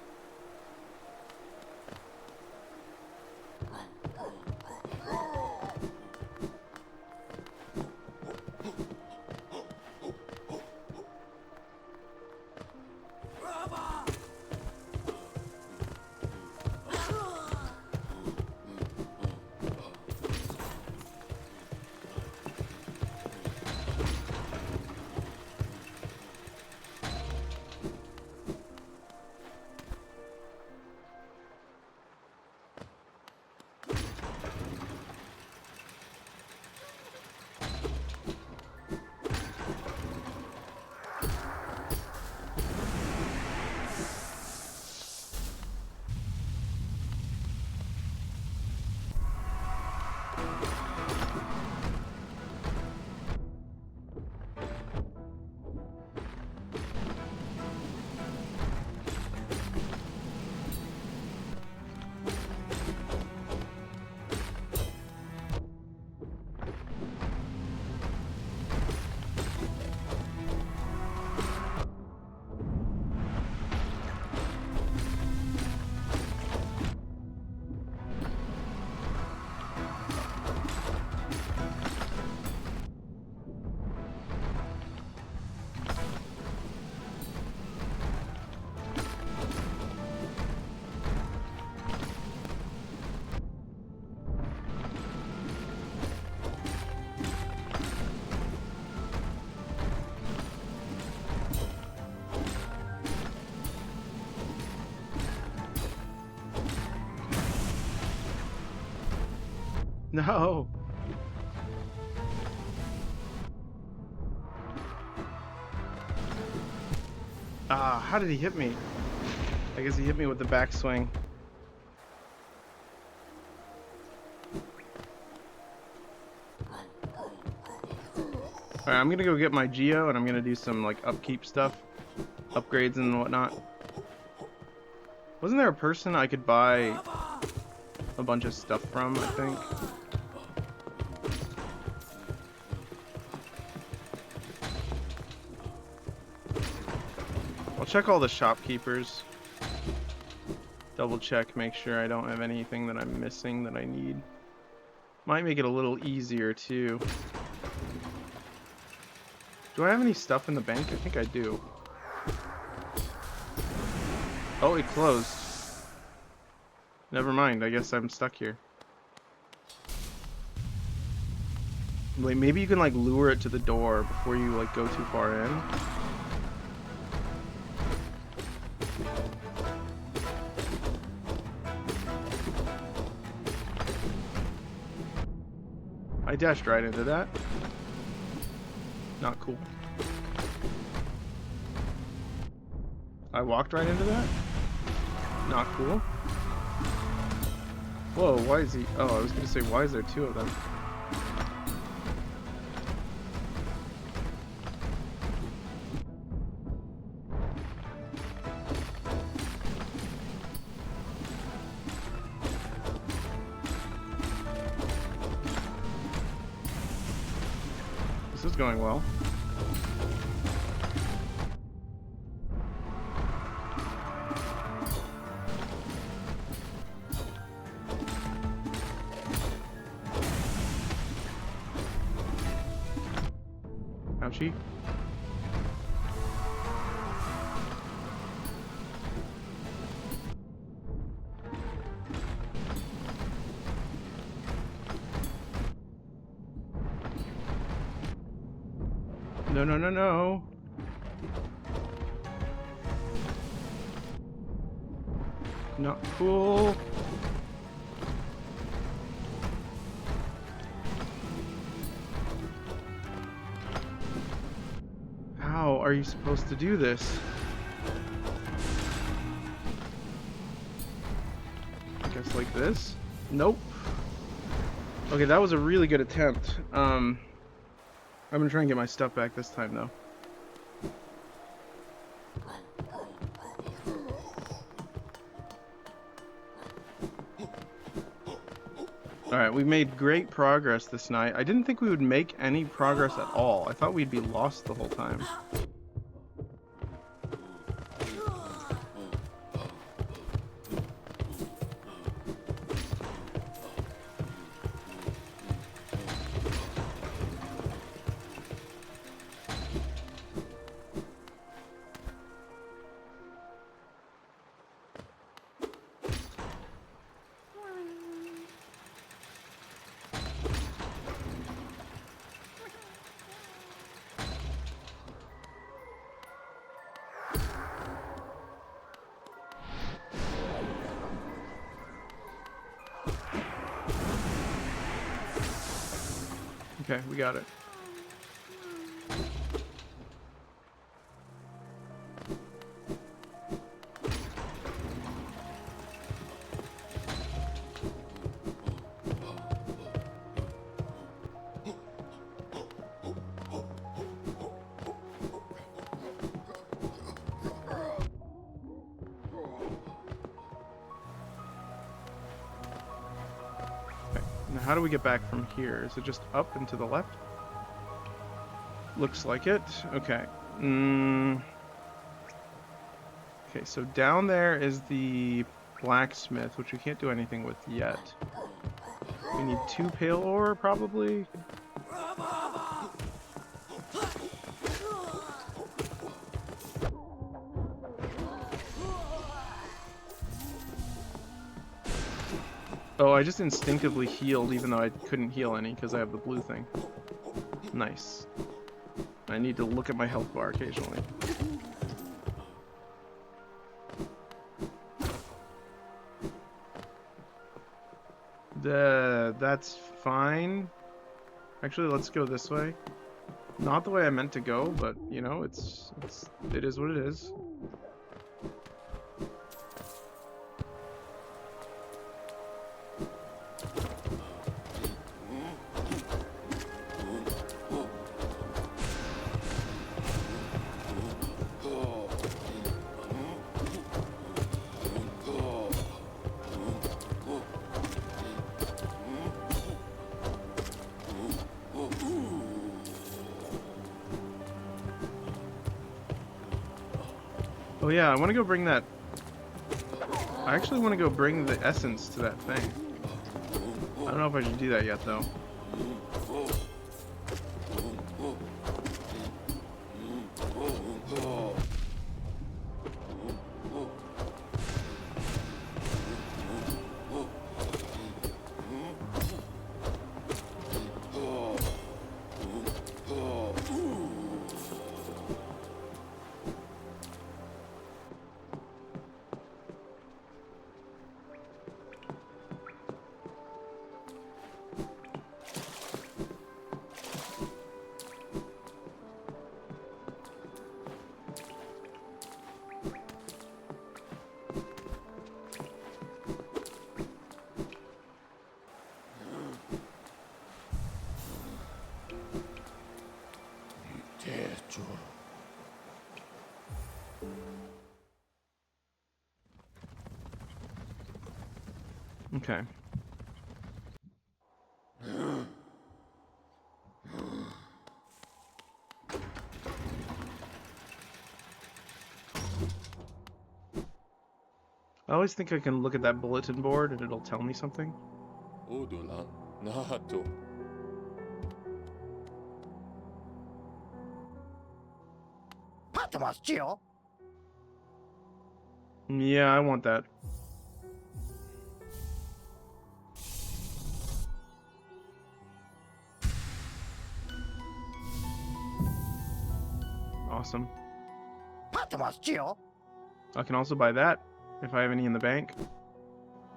No. Ah, how did he hit me? I guess he hit me with the backswing. Alright, I'm gonna go get my Geo and I'm gonna do some like upkeep stuff. Upgrades and whatnot. Wasn't there a person I could buy a bunch of stuff from, I think? I'll check all the shopkeepers. Double check, make sure I don't have anything that I'm missing that I need. Might make it a little easier too. Do I have any stuff in the bank? I think I do. Oh, it closed. Never mind, I guess I'm stuck here. Like, maybe you can like lure it to the door before you like go too far in. I dashed right into that. Not cool. I walked right into that. Not cool. Whoa, why is he... Oh, I was gonna say, why is there two of them? This is going well. Ouchie. No, no, no, no. Not cool. How are you supposed to do this? I guess like this? Nope. Okay, that was a really good attempt. I'm gonna try and get my stuff back this time, though. Alright, we made great progress this night. I didn't think we would make any progress at all. I thought we'd be lost the whole time. Okay, we got it. Now how do we get back from here? Is it just up and to the left? Looks like it. Okay. Okay, so down there is the blacksmith, which we can't do anything with yet. We need 2 pale ore, probably. Oh, I just instinctively healed even though I couldn't heal any because I have the blue thing. Nice. I need to look at my health bar occasionally. That's fine. Actually, let's go this way. Not the way I meant to go, but you know, it is what it is. Oh yeah, I want to go bring that... I actually want to go bring the essence to that thing. I don't know if I should do that yet, though. Okay. I always think I can look at that bulletin board and it'll tell me something. オードラナート Patmos, Gio. Yeah, I want that. Awesome. Patmos, Gio. I can also buy that if I have any in the bank.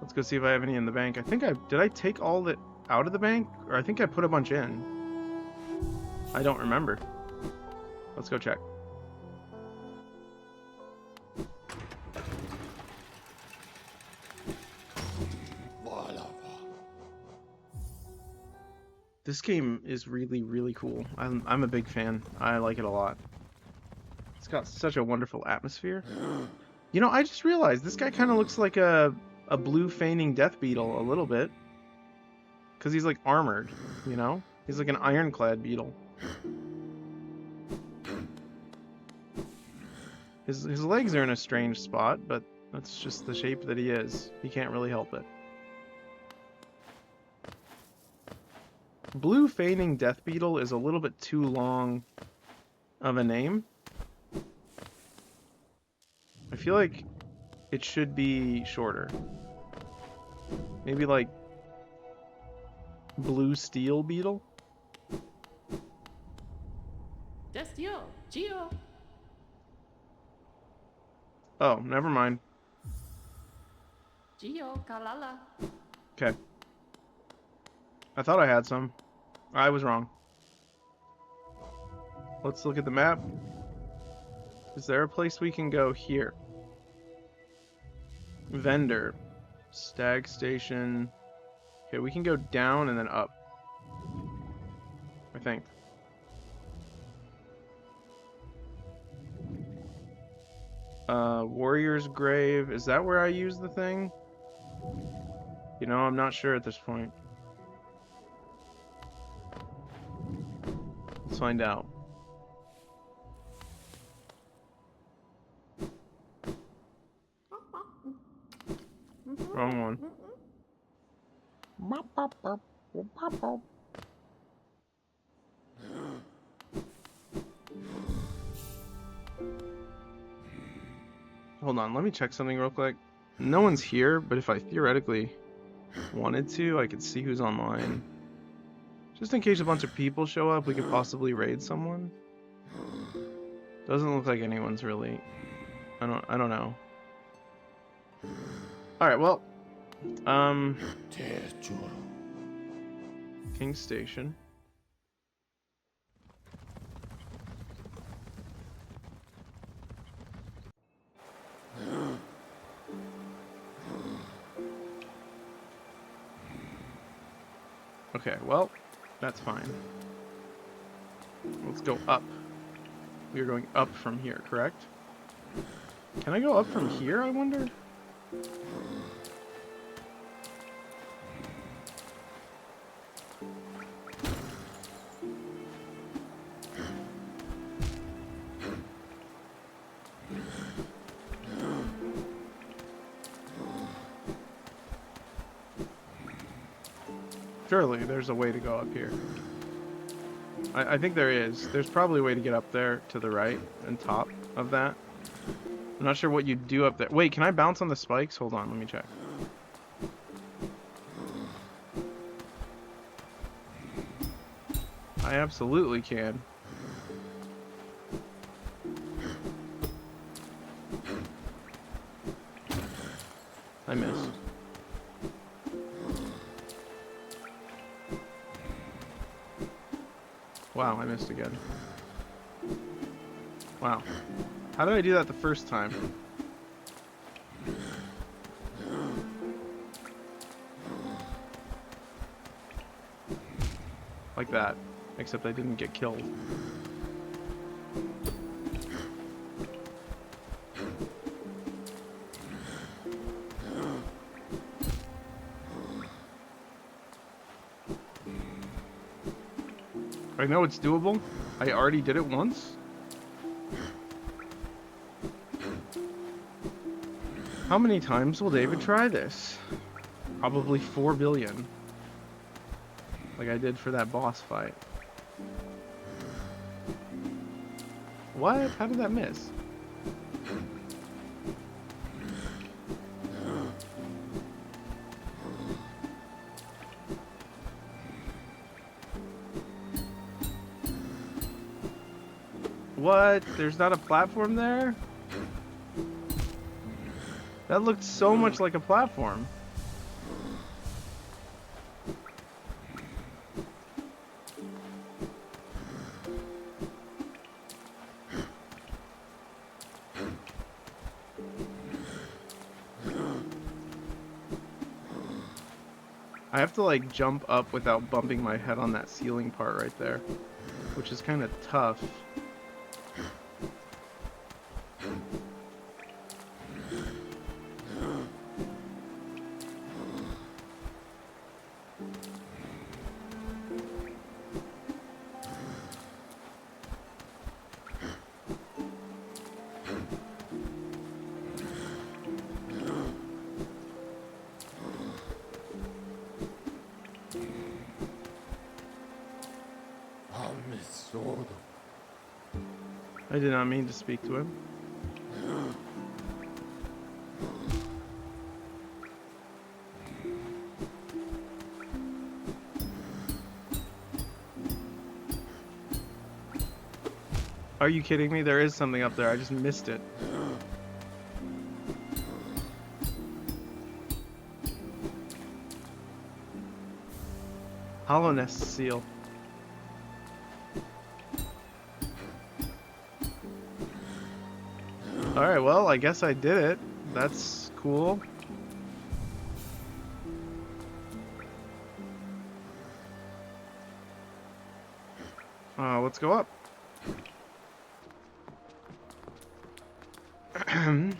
Let's go see if I have any in the bank. I think did I take all that out of the bank? Or I think I put a bunch in. I don't remember. Let's go check. This game is really, really cool. I'm a big fan. I like it a lot. It's got such a wonderful atmosphere. You know, I just realized this guy kind of looks like a blue feigning death beetle a little bit. Because he's like armored, you know? He's like an ironclad beetle. His legs are in a strange spot, but that's just the shape that he is. He can't really help it. Blue feigning death beetle is a little bit too long of a name. I feel like it should be shorter. Maybe like blue steel beetle? Destio, Gio. Oh, never mind. Gio, Kalala. Okay. I thought I had some. I was wrong. Let's look at the map. Is there a place we can go here? Vendor. Stag station. Okay, we can go down and then up. I think. Warrior's Grave. Is that where I use the thing? You know, I'm not sure at this point. Let's find out. Wrong one. Hold on, let me check something real quick. No one's here, but if I theoretically wanted to, I could see who's online. Just in case a bunch of people show up, we could possibly raid someone. Doesn't look like anyone's really. I don't know. Alright, well. King Station. Okay, well, that's fine. Let's go up. We are going up from here, correct? Can I go up from here, I wonder? Surely there's a way to go up here. I think there is. There's probably a way to get up there to the right and top of that. I'm not sure what you do up there. Wait, can I bounce on the spikes? Hold on, let me check. I absolutely can. I missed. Wow, I missed again. Wow. How did I do that the first time? Like that. Except I didn't get killed. I know it's doable. I already did it once. How many times will David try this? Probably 4 billion. Like I did for that boss fight. What? How did that miss? What? There's not a platform there? That looked so much like a platform. I have to like jump up without bumping my head on that ceiling part right there, which is kind of tough. I did not mean to speak to him. Are you kidding me? There is something up there. I just missed it. Hollowness seal. Alright, well, I guess I did it. That's cool. Let's go up. I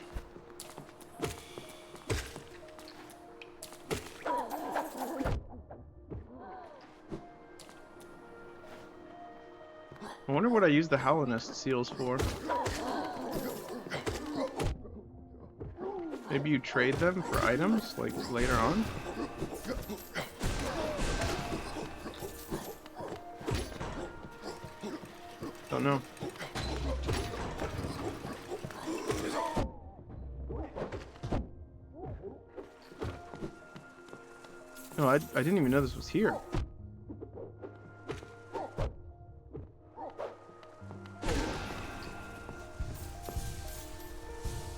wonder what I use the Hollowness seals for. Maybe you trade them for items, like, later on? Don't know. No, I didn't even know this was here.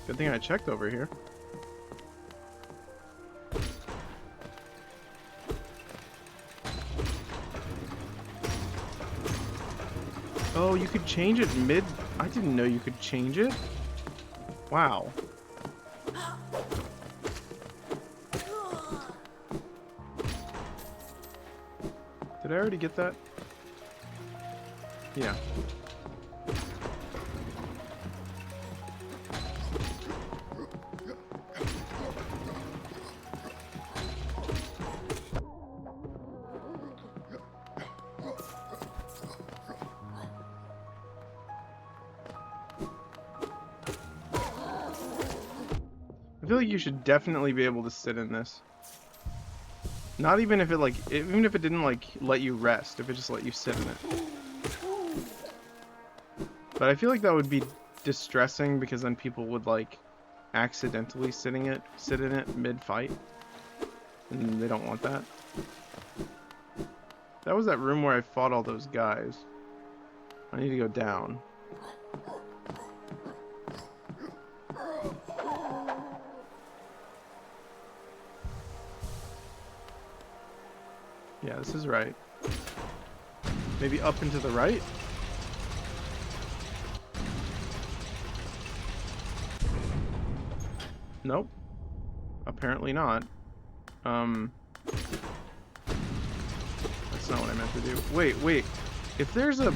Good thing I checked over here. Oh, you could change it mid... I didn't know you could change it. Wow. Did I already get that? Yeah. I feel like you should definitely be able to sit in this. Not even if it like, even if it didn't like let you rest, if it just let you sit in it. But I feel like that would be distressing because then people would like accidentally sit in it mid-fight. And they don't want that. That was that room where I fought all those guys. I need to go down. Yeah, this is right. Maybe up and to the right? Nope. Apparently not. That's not what I meant to do. Wait. If there's a...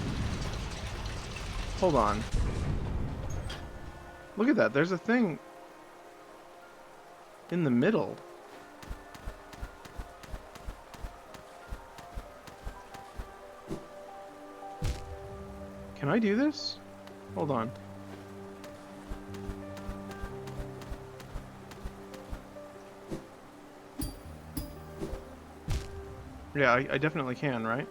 Hold on. Look at that. There's a thing in the middle. Can I do this? Hold on. Yeah, I definitely can, right?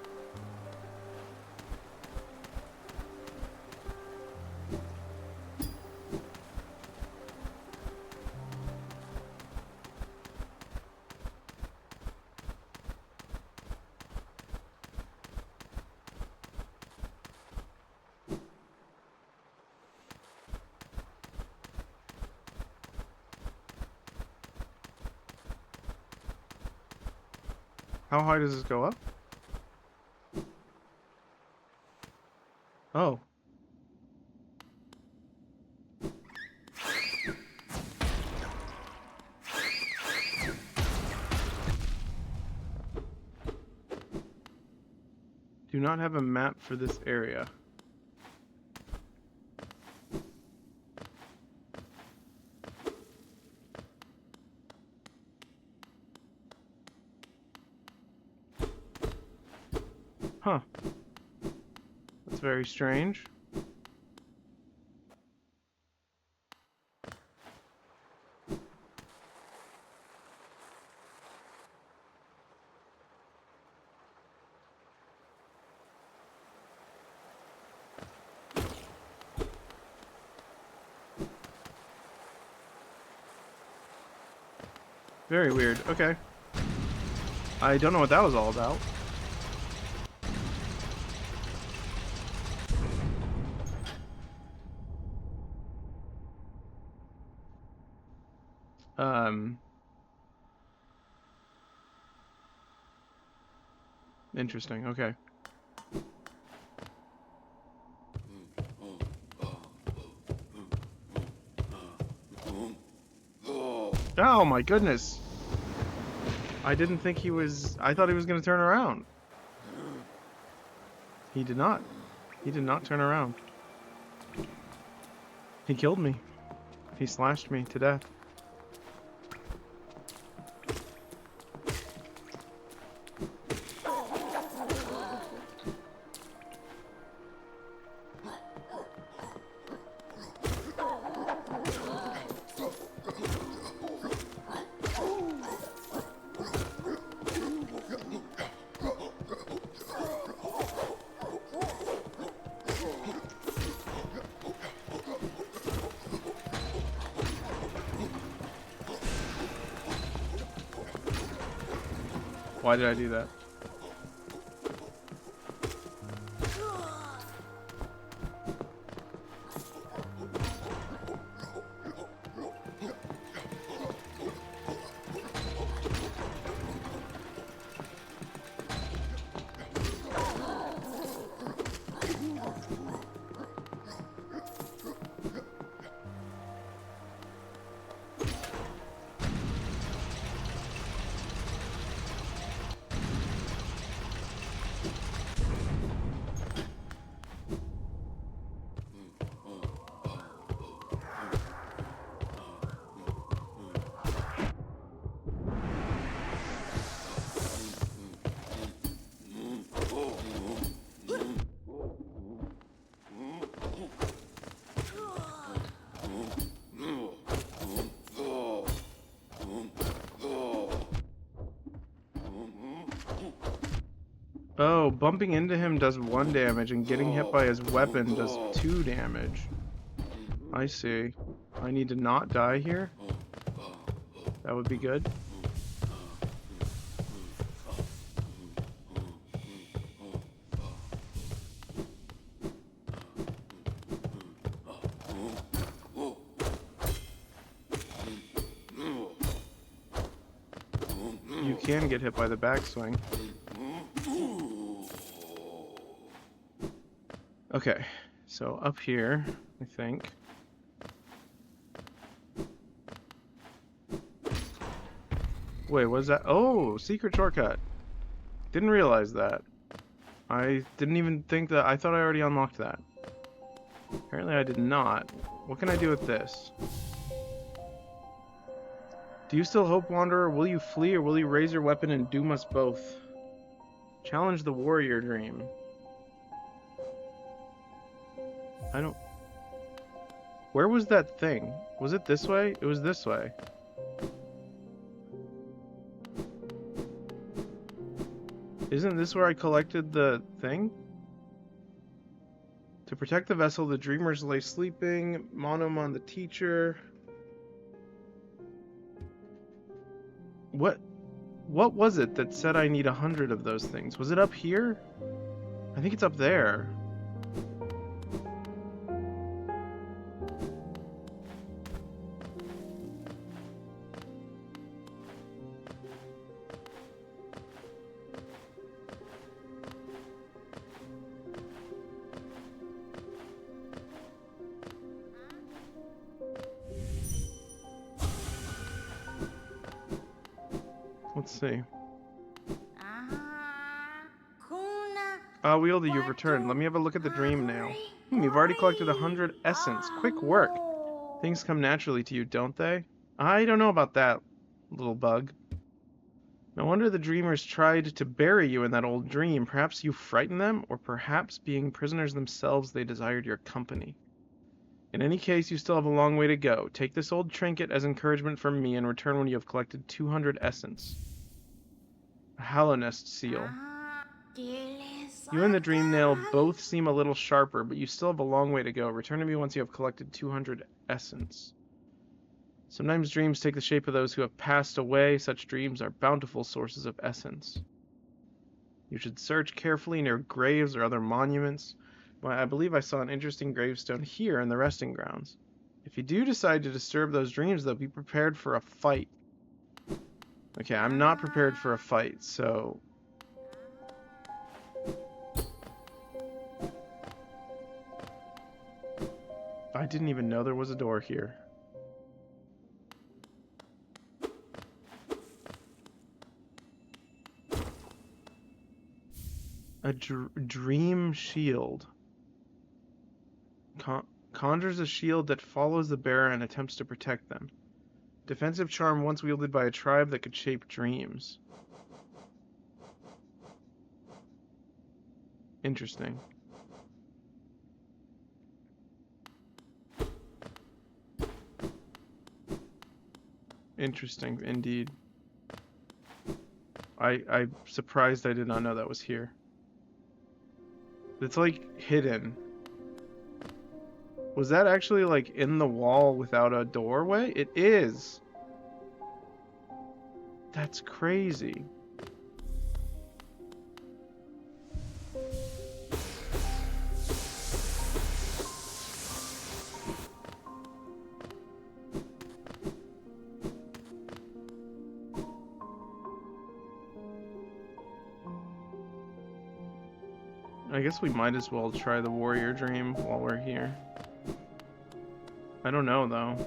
How high does this go up? Oh. Do not have a map for this area. Huh. That's very strange. Very weird. Okay. I don't know what that was all about. Interesting. Okay. Oh my goodness. I didn't think he was... I thought he was going to turn around. He did not. He did not turn around. He killed me. He slashed me to death. Why did I do that? Oh, bumping into him does 1 damage, and getting hit by his weapon does 2 damage. I see. I need to not die here? That would be good. You can get hit by the backswing. Okay, so up here, I think. Wait, what is that? Oh, secret shortcut. Didn't realize that. I didn't even think that. I thought I already unlocked that. Apparently I did not. What can I do with this? Do you still hope, Wanderer? Will you flee or will you raise your weapon and doom us both? Challenge the warrior dream. I don't... Where was that thing? Was it this way? It was this way. Isn't this where I collected the thing? To protect the vessel, the dreamers lay sleeping. Monomon the teacher. What was it that said I need 100 of those things? Was it up here? I think it's up there. Let's see. Ah, Wielder, you've returned. Let me have a look at the dream now. You've already collected 100 essence. Quick work. Things come naturally to you, don't they? I don't know about that, little bug. No wonder the dreamers tried to bury you in that old dream. Perhaps you frightened them, or perhaps being prisoners themselves they desired your company. In any case, you still have a long way to go. Take this old trinket as encouragement from me and return when you have collected 200 essence. A Hallownest seal. You and the Dream Nail both seem a little sharper, but you still have a long way to go. Return to me once you have collected 200 essence. Sometimes dreams take the shape of those who have passed away. Such dreams are bountiful sources of essence. You should search carefully near graves or other monuments. Well, I believe I saw an interesting gravestone here in the resting grounds. If you do decide to disturb those dreams, though, be prepared for a fight. Okay, I'm not prepared for a fight, so... I didn't even know there was a door here. A dream shield. Conjures a shield that follows the bearer and attempts to protect them. Defensive charm once wielded by a tribe that could shape dreams. Interesting. Interesting, indeed. I'm surprised I did not know that was here. It's like hidden. Was that actually like in the wall without a doorway? It is. That's crazy. I guess we might as well try the warrior dream while we're here. I don't know though.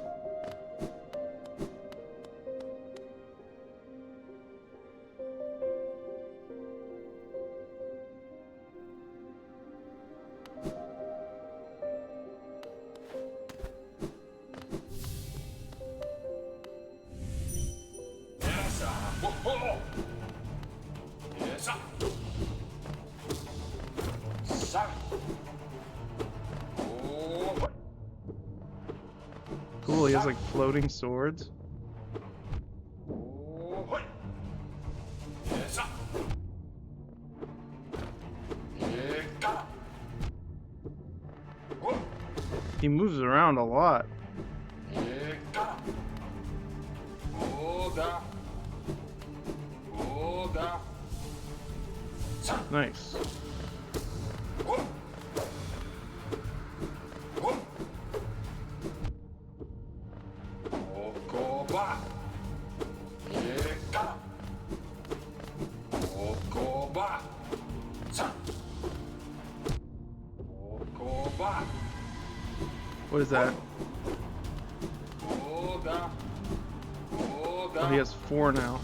Cool, he has like floating swords. He moves around a lot. Nice. What is that? Oh, he has 4 now.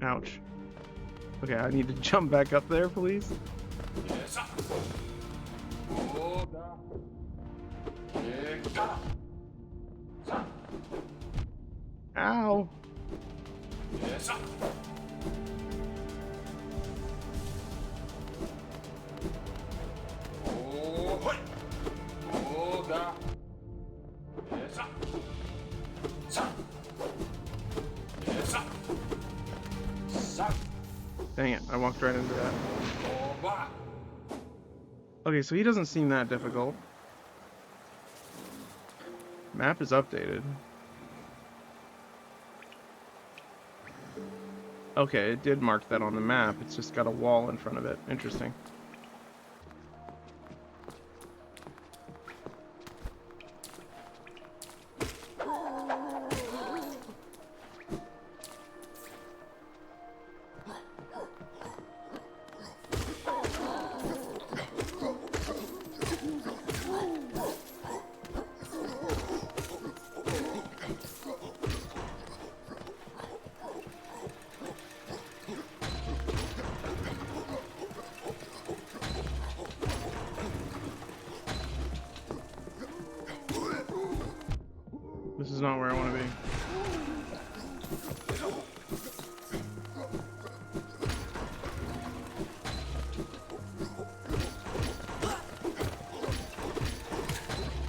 Ouch. Okay, I need to jump back up there, please. Ow! Dang it, I walked right into that. Okay, so he doesn't seem that difficult. Map is updated. Okay, it did mark that on the map. It's just got a wall in front of it. Interesting. This is not where I want to be.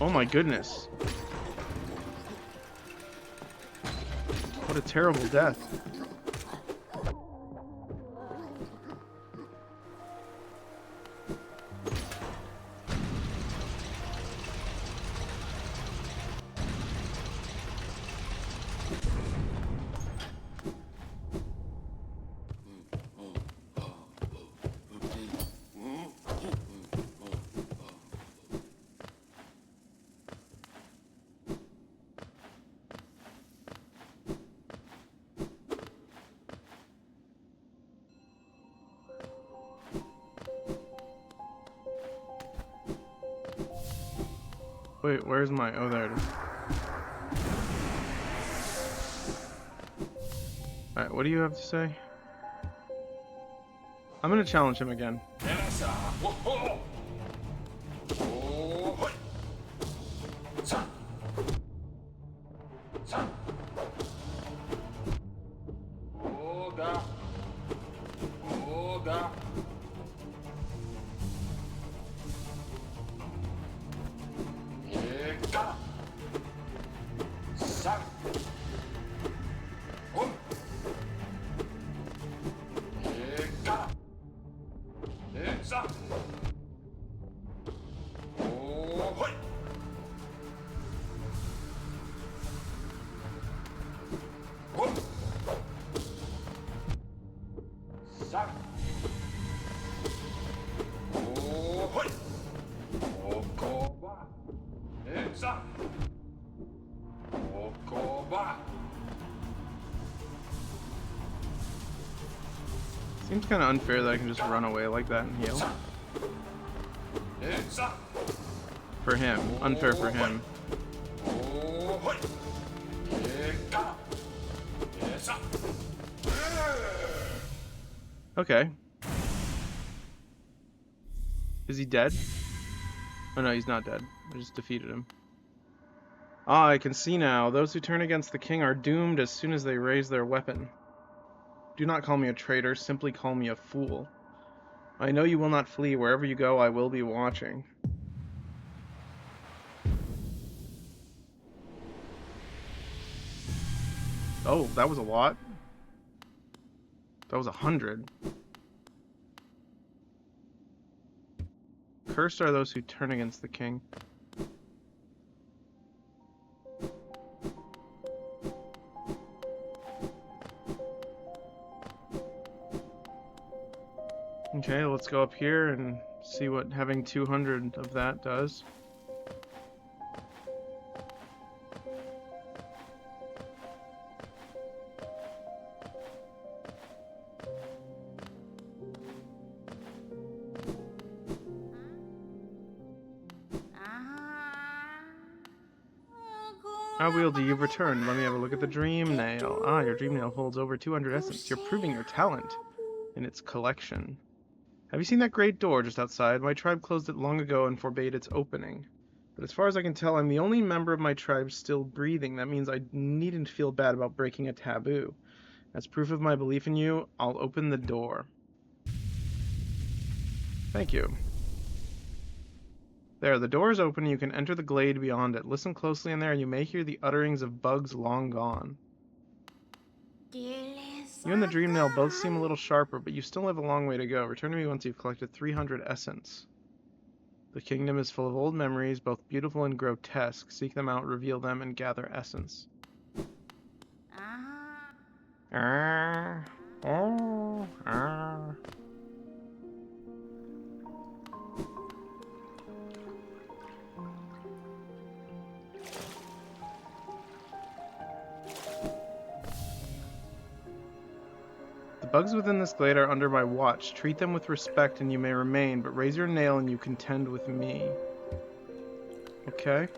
Oh my goodness. What a terrible death. Wait, where's my... Oh, there it is. Alright, what do you have to say? I'm gonna challenge him again. Seems kind of unfair that I can just run away like that and heal. For him. Unfair for him. Okay. Is he dead? Oh no, he's not dead. I just defeated him. Ah, I can see now. Those who turn against the king are doomed as soon as they raise their weapon. Do not call me a traitor, simply call me a fool. I know you will not flee. Wherever you go, I will be watching. Oh, that was a lot. That was 100. Cursed are those who turn against the king. Okay, let's go up here and see what having 200 of that does. Wieldy, you've returned. Let me have a look at the dream nail. Ah, your dream nail holds over 200 essence. You're proving your talent in its collection. Have you seen that great door just outside? My tribe closed it long ago and forbade its opening. But as far as I can tell, I'm the only member of my tribe still breathing. That means I needn't feel bad about breaking a taboo. As proof of my belief in you, I'll open the door. Thank you. There, the door is open. You can enter the glade beyond it. Listen closely in there, and you may hear the utterings of bugs long gone. You and the Dreamnail both seem a little sharper, but you still have a long way to go. Return to me once you've collected 300 essence. The kingdom is full of old memories, both beautiful and grotesque. Seek them out, reveal them, and gather essence. The bugs within this glade are under my watch. Treat them with respect and you may remain, but raise your nail and you contend with me. Okay.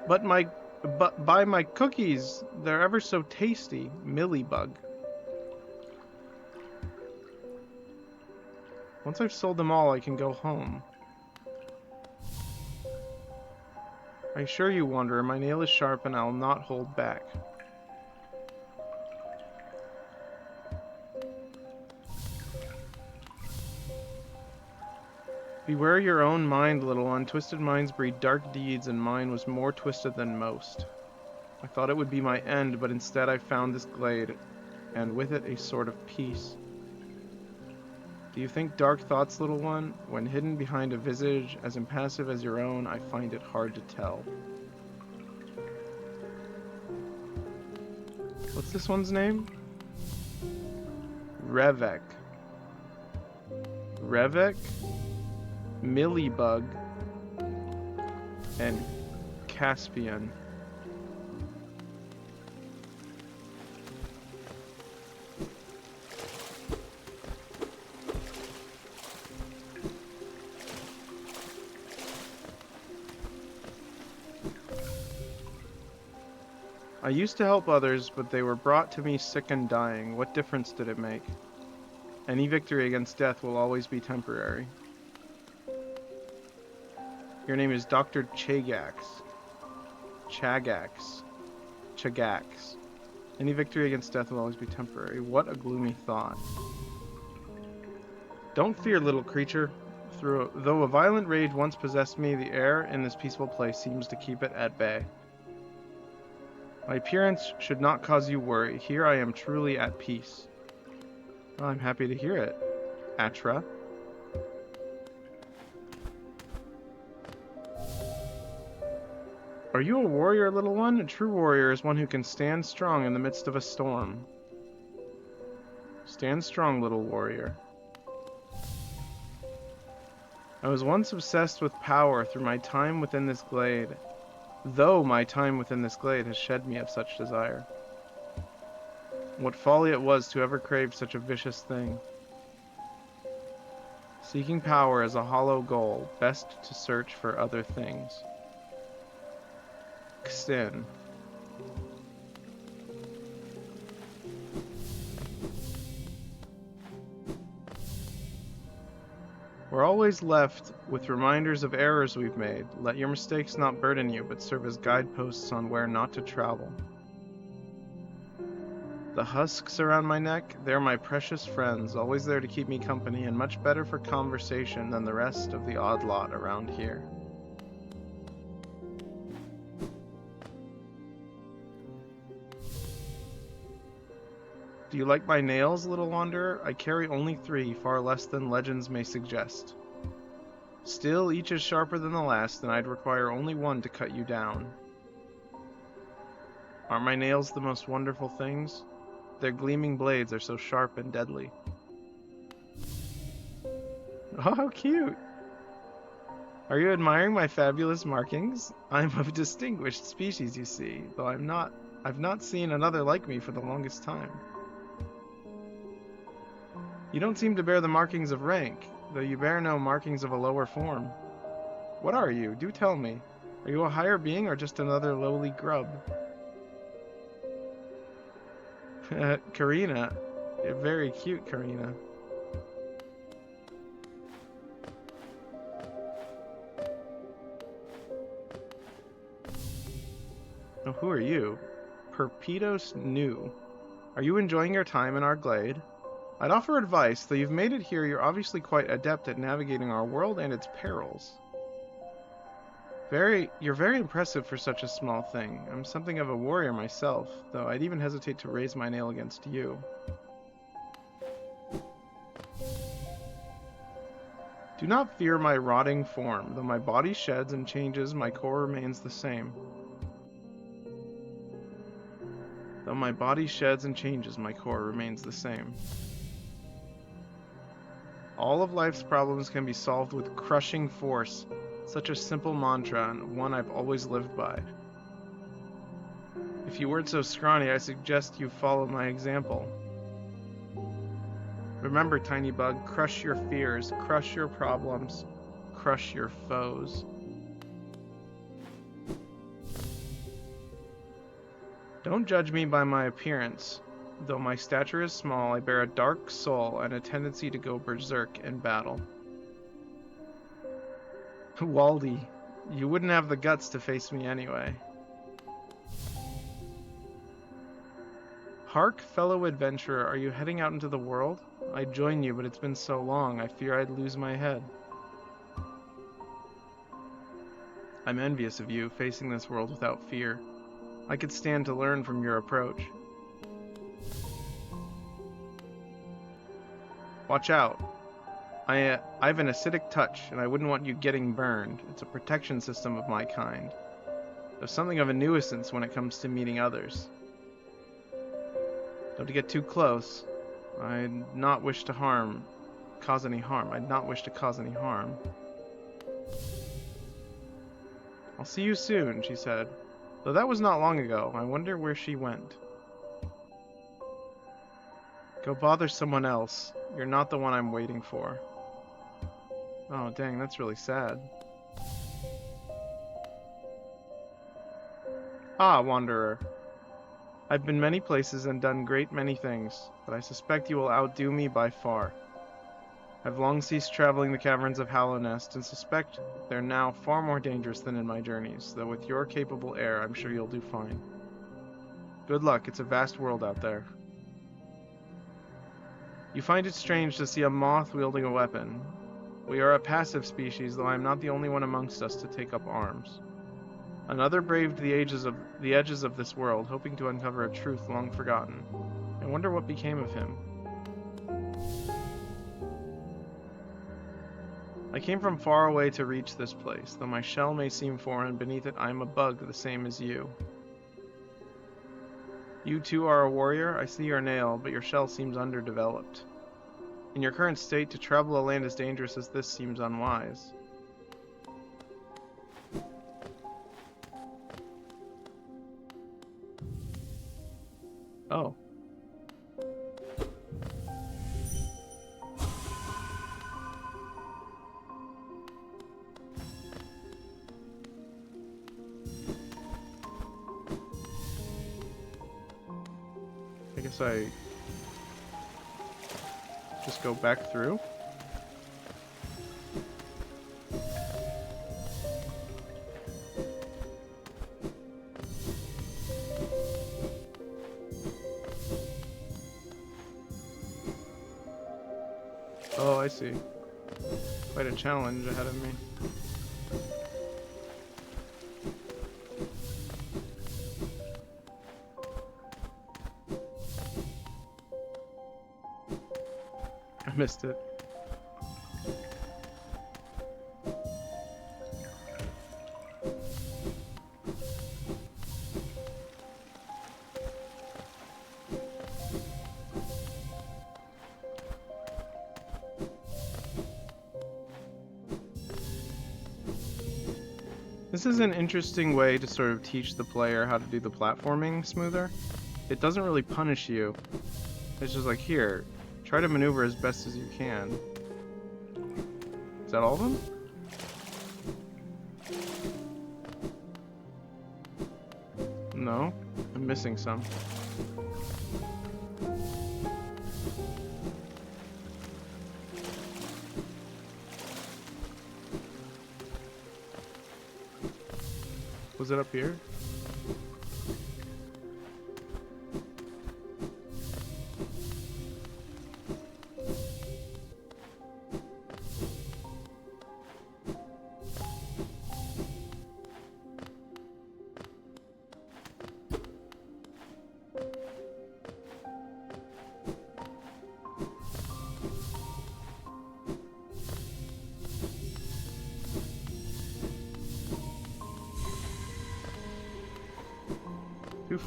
But buy my cookies. They're ever so tasty. Millibug. Once I've sold them all, I can go home. I assure you, Wanderer, my nail is sharp and I'll not hold back. Beware your own mind, little one. Twisted minds breed dark deeds, and mine was more twisted than most. I thought it would be my end, but instead I found this glade, and with it a sort of peace. Do you think dark thoughts, little one? When hidden behind a visage as impassive as your own, I find it hard to tell. What's this one's name? Revek. Revek? Millibug, and Caspian. I used to help others, but they were brought to me sick and dying. What difference did it make? Any victory against death will always be temporary. Your name is Dr. Chagax. Chagax. Any victory against death will always be temporary. What a gloomy thought. Don't fear, little creature. Though a violent rage once possessed me, the air in this peaceful place seems to keep it at bay. My appearance should not cause you worry. Here I am truly at peace. Well, I'm happy to hear it, Atra. Are you a warrior, little one? A true warrior is one who can stand strong in the midst of a storm. Stand strong, little warrior. I was once obsessed with power through my time within this glade, though my time within this glade has shed me of such desire. What folly it was to ever crave such a vicious thing. Seeking power is a hollow goal, best to search for other things. Xin. We're always left with reminders of errors we've made. Let your mistakes not burden you, but serve as guideposts on where not to travel. The husks around my neck, they're my precious friends, always there to keep me company and much better for conversation than the rest of the odd lot around here. Do you like my nails, little wanderer? I carry only 3, far less than legends may suggest. Still, each is sharper than the last, and I'd require only 1 to cut you down. Aren't my nails the most wonderful things? Their gleaming blades are so sharp and deadly. Oh, how cute! Are you admiring my fabulous markings? I'm of a distinguished species, you see, though I've not seen another like me for the longest time. You don't seem to bear the markings of rank, though you bear no markings of a lower form. What are you? Do tell me. Are you a higher being or just another lowly grub? Karina. You're very cute, Karina. So who are you? Perpetos New. Are you enjoying your time in our glade? I'd offer advice, though you've made it here, you're obviously quite adept at navigating our world and its perils. You're very impressive for such a small thing. I'm something of a warrior myself, though I'd even hesitate to raise my nail against you. Do not fear my rotting form. Though my body sheds and changes, my core remains the same. Though my body sheds and changes, my core remains the same. All of life's problems can be solved with crushing force. Such a simple mantra, and one I've always lived by. If you weren't so scrawny, I suggest you follow my example. Remember, Tiny Bug, crush your fears, crush your problems, crush your foes. Don't judge me by my appearance. Though my stature is small, I bear a dark soul and a tendency to go berserk in battle. Waldy, you wouldn't have the guts to face me anyway. Hark, fellow adventurer, are you heading out into the world? I'd join you, but it's been so long, I fear I'd lose my head. I'm envious of you, facing this world without fear. I could stand to learn from your approach. Watch out. I have an acidic touch, and I wouldn't want you getting burned. It's a protection system of my kind. There's something of a nuisance when it comes to meeting others. Don't get too close. I'd not wish to cause any harm. I'd not wish to cause any harm. I'll see you soon, she said. Though that was not long ago, I wonder where she went. Go bother someone else. You're not the one I'm waiting for. Oh, dang, that's really sad. Ah, Wanderer. I've been many places and done great many things, but I suspect you will outdo me by far. I've long ceased traveling the caverns of Hallownest and suspect they're now far more dangerous than in my journeys, though with your capable air, I'm sure you'll do fine. Good luck, it's a vast world out there. You find it strange to see a moth wielding a weapon. We are a passive species, though I am not the only one amongst us to take up arms. Another braved the edges of this world, hoping to uncover a truth long forgotten. I wonder what became of him. I came from far away to reach this place. Though my shell may seem foreign, beneath it I am a bug the same as you. You too are a warrior? I see your nail, but your shell seems underdeveloped. In your current state, to travel a land as dangerous as this seems unwise. Oh. I guess I just go back through. Oh, I see. Quite a challenge ahead of me. I missed it. This is an interesting way to sort of teach the player how to do the platforming smoother. It doesn't really punish you. It's just like, here, try to maneuver as best as you can. Is that all of them? No, I'm missing some. Was it up here?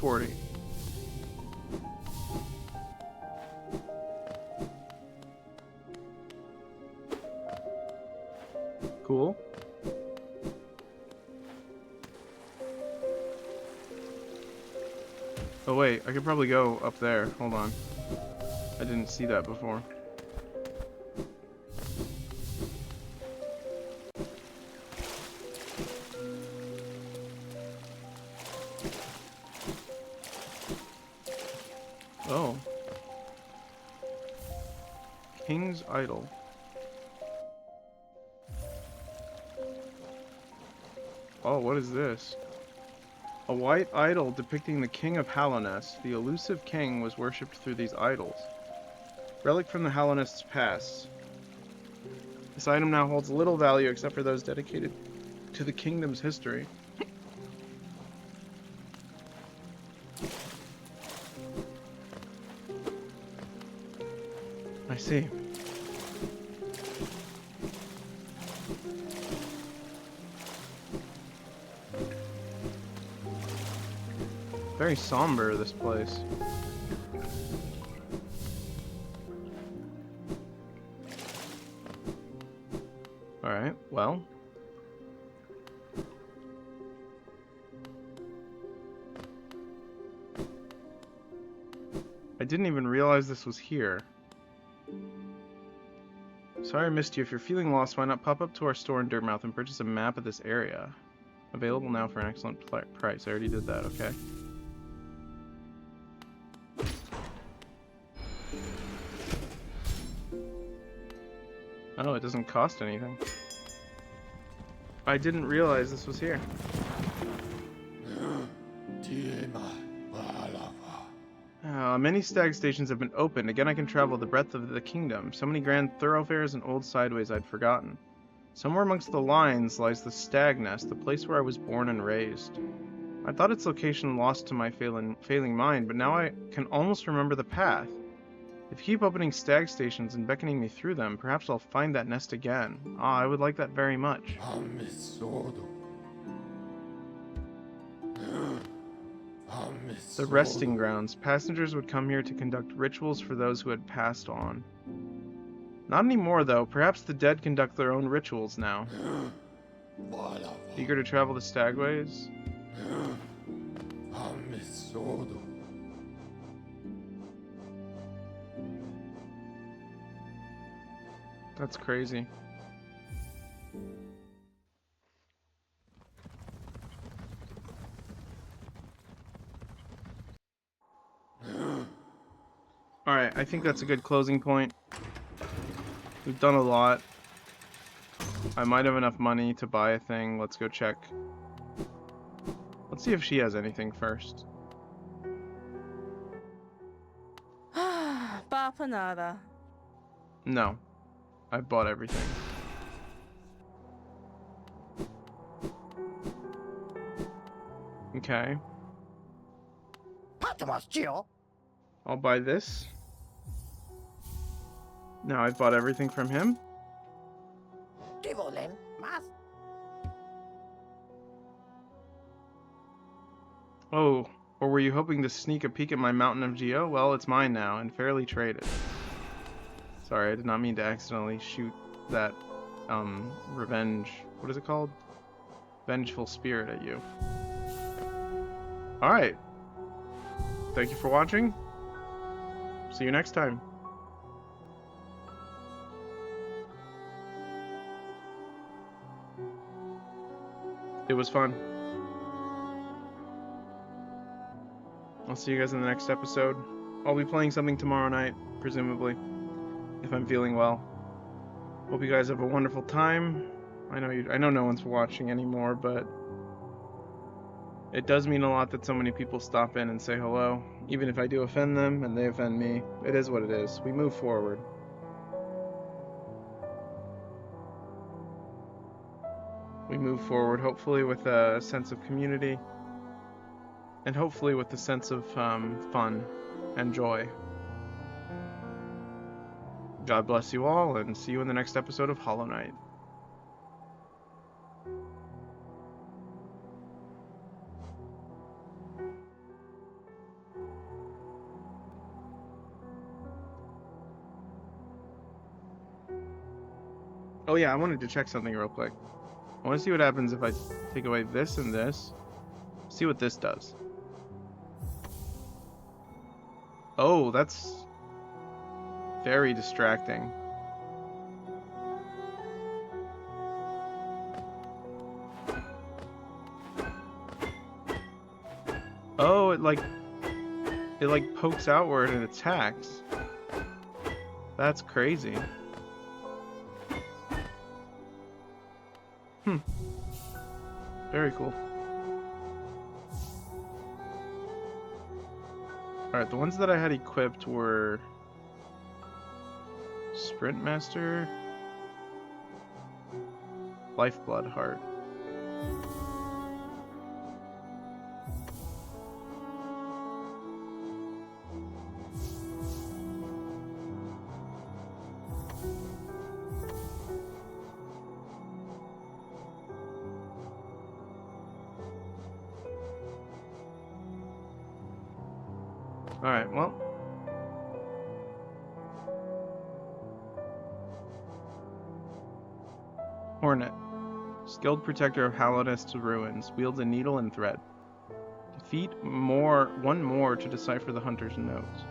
240. Cool. Oh wait, I could probably go up there. Hold on. I didn't see that before. Oh. King's Idol. Oh, what is this? A white idol depicting the king of Hallownest. The elusive king was worshipped through these idols. Relic from the Hallownest's past. This item now holds little value except for those dedicated to the kingdom's history. I see. Very somber, this place. Alright, well. I didn't even realize this was here. Sorry I missed you. If you're feeling lost, why not pop up to our store in Dirtmouth and purchase a map of this area? Available now for an excellent price. I already did that, okay. Oh, it doesn't cost anything. I didn't realize this was here. Many stag stations have been opened. Again, I can travel the breadth of the kingdom. So many grand thoroughfares and old sideways I'd forgotten. Somewhere amongst the lines lies the Stag Nest, the place where I was born and raised. I thought its location lost to my failing mind, but now I can almost remember the path. If you keep opening stag stations and beckoning me through them, perhaps I'll find that nest again. Ah, I would like that very much. The resting grounds. Passengers would come here to conduct rituals for those who had passed on. Not anymore, though. Perhaps the dead conduct their own rituals now. Eager to travel the stagways? That's crazy. Alright, I think that's a good closing point. We've done a lot. I might have enough money to buy a thing. Let's go check. Let's see if she has anything first. Bapanada. No. I bought everything. Okay. I'll buy this. Now I've bought everything from him. Oh, or were you hoping to sneak a peek at my Mountain of Geo? Well, it's mine now, and fairly traded. Sorry, I did not mean to accidentally shoot that, revenge... What is it called? Vengeful spirit at you. Alright. Thank you for watching. See you next time. It was fun. I'll see you guys in the next episode. I'll be playing something tomorrow night, presumably, if I'm feeling well. Hope you guys have a wonderful time. I know no one's watching anymore, but it does mean a lot that so many people stop in and say hello. Even if I do offend them and they offend me, it is what it is. We move forward. We move forward, hopefully with a sense of community, and hopefully with a sense of fun and joy. God bless you all, and see you in the next episode of Hollow Knight. Oh yeah, I wanted to check something real quick. I want to see what happens if I take away this and this. See what this does. Oh, that's very distracting. Oh, it like pokes outward and attacks. That's crazy. Hmm. Very cool. Alright, the ones that I had equipped were Sprint Master, Lifeblood Heart. Alright, well. Hornet. Skilled protector of Hallownest's ruins. Wields a needle and thread. Defeat one more to decipher the hunter's notes.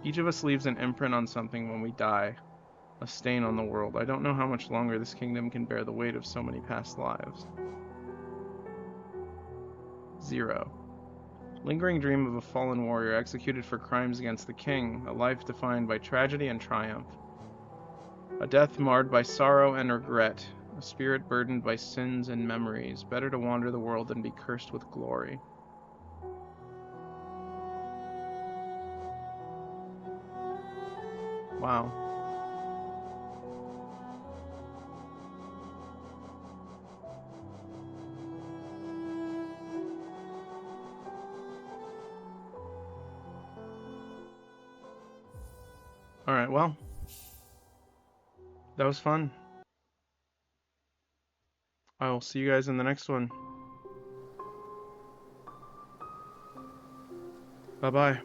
Each of us leaves an imprint on something when we die. A stain on the world. I don't know how much longer this kingdom can bear the weight of so many past lives. 0. Lingering dream of a fallen warrior executed for crimes against the king, a life defined by tragedy and triumph. A death marred by sorrow and regret, a spirit burdened by sins and memories. Better to wander the world than be cursed with glory. Wow. Alright, well. That was fun. I will see you guys in the next one. Bye-bye.